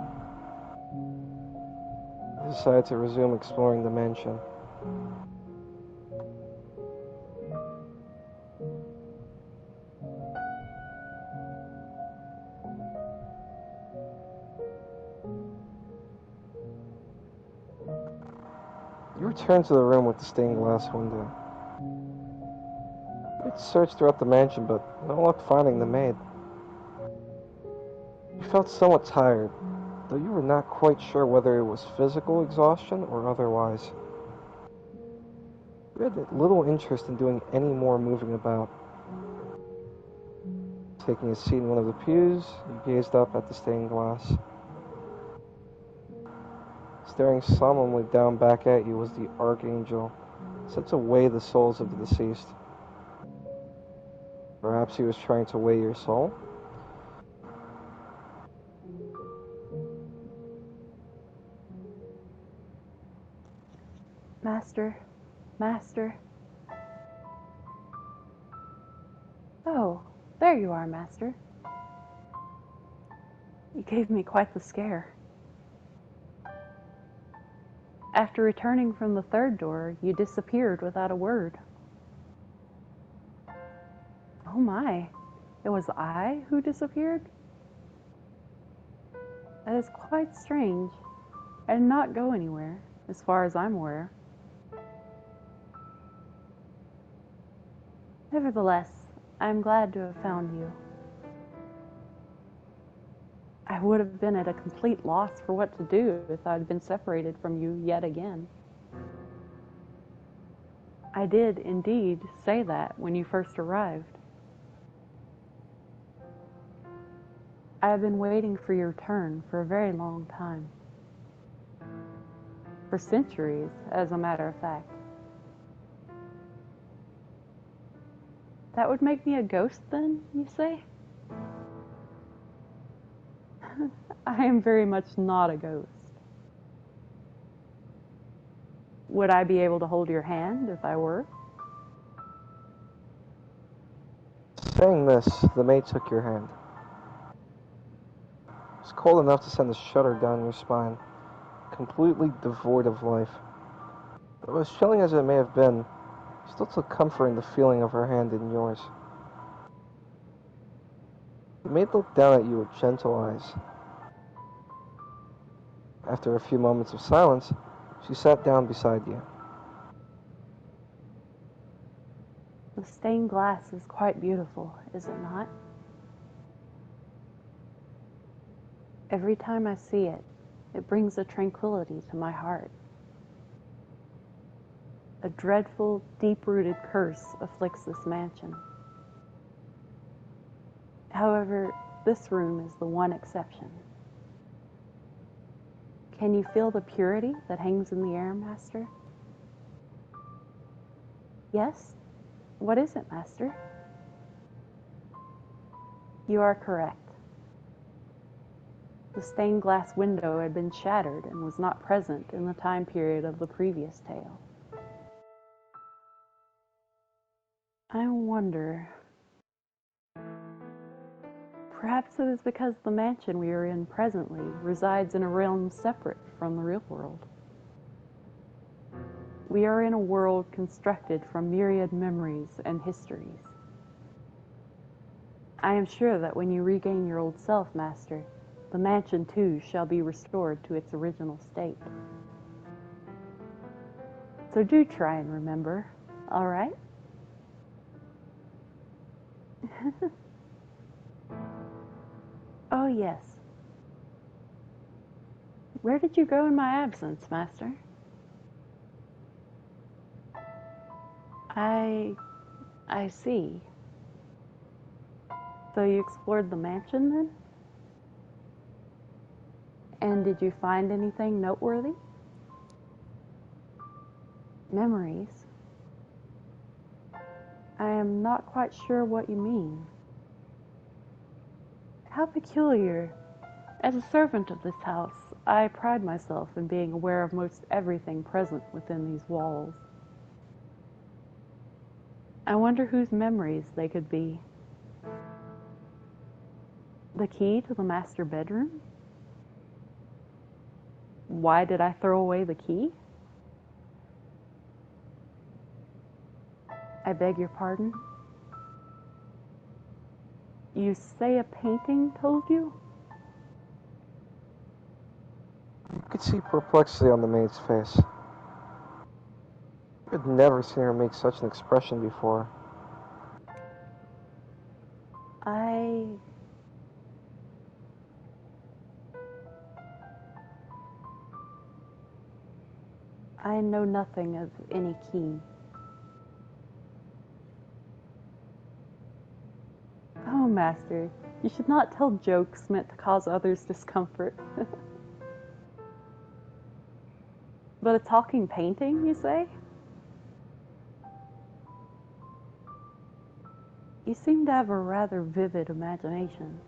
You decided to resume exploring the mansion. You returned to the room with the stained glass window. You had searched throughout the mansion, but no luck finding the maid. You felt somewhat tired, though you were not quite sure whether it was physical exhaustion or otherwise. You had little interest in doing any more moving about. Taking a seat in one of the pews, you gazed up at the stained glass. Staring solemnly down back at you was the archangel, set to weigh the souls of the deceased. Perhaps he was trying to weigh your soul? Master, Master. Oh, there you are, Master. You gave me quite the scare. After returning from the third door, you disappeared without a word. Oh my, it was I who disappeared? That is quite strange. I did not go anywhere, as far as I'm aware. Nevertheless, I am glad to have found you. I would have been at a complete loss for what to do if I had been separated from you yet again. I did indeed say that when you first arrived. I have been waiting for your return for a very long time. For centuries, as a matter of fact. That would make me a ghost then, you say? I am very much not a ghost. Would I be able to hold your hand if I were? Saying this, the maid took your hand. It was cold enough to send a shudder down your spine, completely devoid of life. But as chilling as it may have been, you still took comfort in the feeling of her hand in yours. The maid looked down at you with gentle eyes. After a few moments of silence, she sat down beside you. The stained glass is quite beautiful, is it not? Every time I see it, it brings a tranquility to my heart. A dreadful, deep-rooted curse afflicts this mansion. However, this room is the one exception. Can you feel the purity that hangs in the air, Master? Yes? What is it, Master? You are correct. The stained glass window had been shattered and was not present in the time period of the previous tale. I wonder... Perhaps it is because the mansion we are in presently resides in a realm separate from the real world. We are in a world constructed from myriad memories and histories. I am sure that when you regain your old self, Master, the mansion too shall be restored to its original state. So do try and remember, all right? Oh, yes. Where did you go in my absence, Master? I see. So you explored the mansion then? And did you find anything noteworthy? Memories? I am not quite sure what you mean. How peculiar. As a servant of this house, I pride myself in being aware of most everything present within these walls. I wonder whose memories they could be. The key to the master bedroom? Why did I throw away the key? I beg your pardon? You say a painting told you? You could see perplexity on the maid's face. You had never seen her make such an expression before. I know nothing of any key. Oh, Master, you should not tell jokes meant to cause others discomfort. But a talking painting, you say? You seem to have a rather vivid imagination.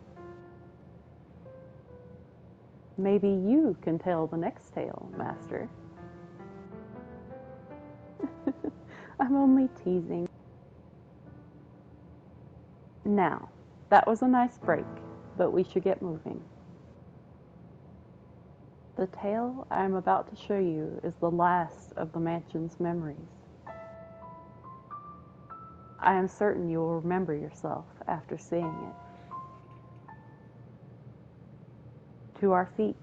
Maybe you can tell the next tale, Master. I'm only teasing. Now, that was a nice break, but we should get moving. The tale I am about to show you is the last of the mansion's memories. I am certain you will remember yourself after seeing it. To our feet.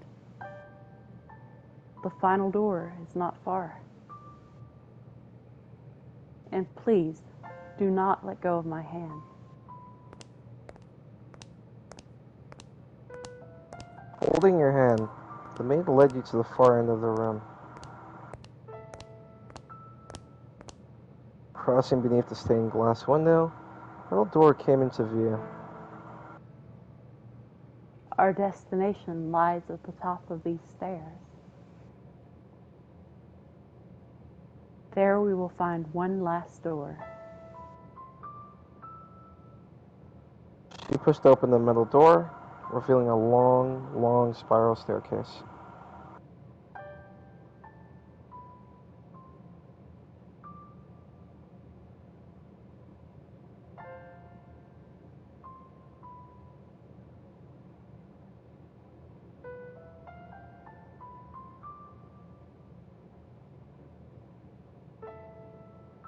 The final door is not far. And please, do not let go of my hand. Holding your hand, the maid led you to the far end of the room. Crossing beneath the stained glass window, a little door came into view. Our destination lies at the top of these stairs. There we will find one last door. She pushed open the metal door, revealing a long, long spiral staircase.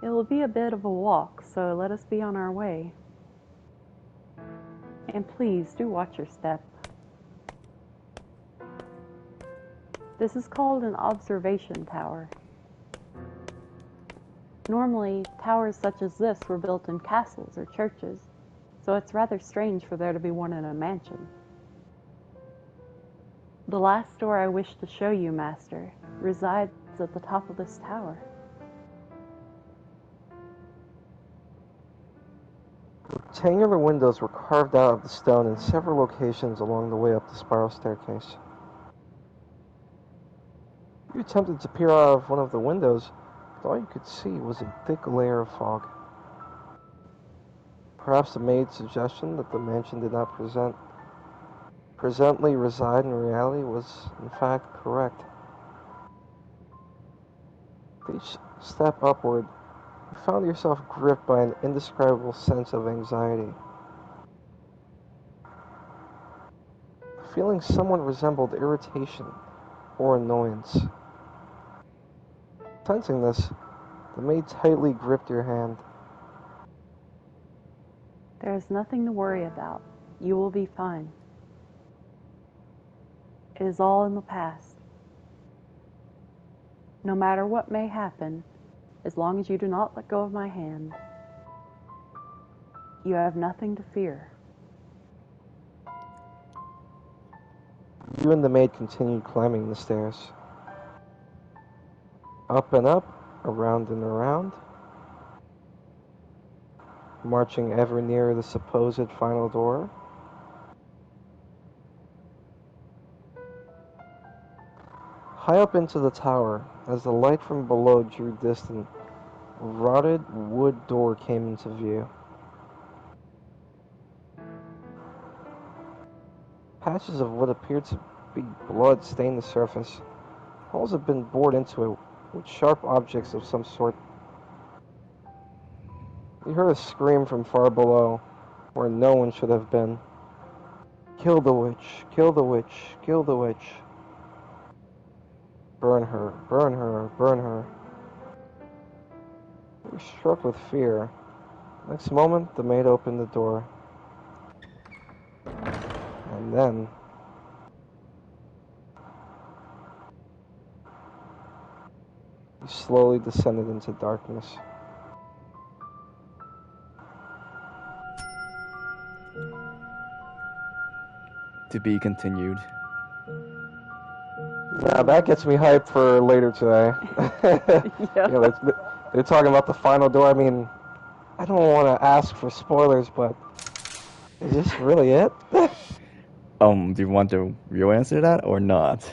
It will be a bit of a walk, so let us be on our way. And please do watch your step. This is called an observation tower. Normally, towers such as this were built in castles or churches, so it's rather strange for there to be one in a mansion. The last door I wish to show you, Master, resides at the top of this tower. Rectangular windows were carved out of the stone in several locations along the way up the spiral staircase. You attempted to peer out of one of the windows, but all you could see was a thick layer of fog. Perhaps the maid's suggestion that the mansion did not presently reside in reality was in fact correct. With each step upward, you found yourself gripped by an indescribable sense of anxiety. The feeling somewhat resembled irritation or annoyance. Sensing this, The maid tightly gripped your hand. There is nothing to worry about. You will be fine. It is all in the past. No matter what may happen, as long as you do not let go of my hand, you have nothing to fear. You and the maid continued climbing the stairs. Up and up, around and around, marching ever nearer the supposed final door. High up into the tower, as the light from below drew distant, a rotted wood door came into view. Patches of what appeared to be blood stained the surface. Holes had been bored into it with sharp objects of some sort. You heard a scream from far below, where no one should have been. Kill the witch, kill the witch, kill the witch. Burn her, burn her, burn her. You were struck with fear. Next moment, the maid opened the door. And then... you slowly descended into darkness. To be continued. Yeah, that gets me hyped for later today. Yeah. They're talking about the final door. I mean, I don't want to ask for spoilers, but is this really it? Do you want the real answer to that or not?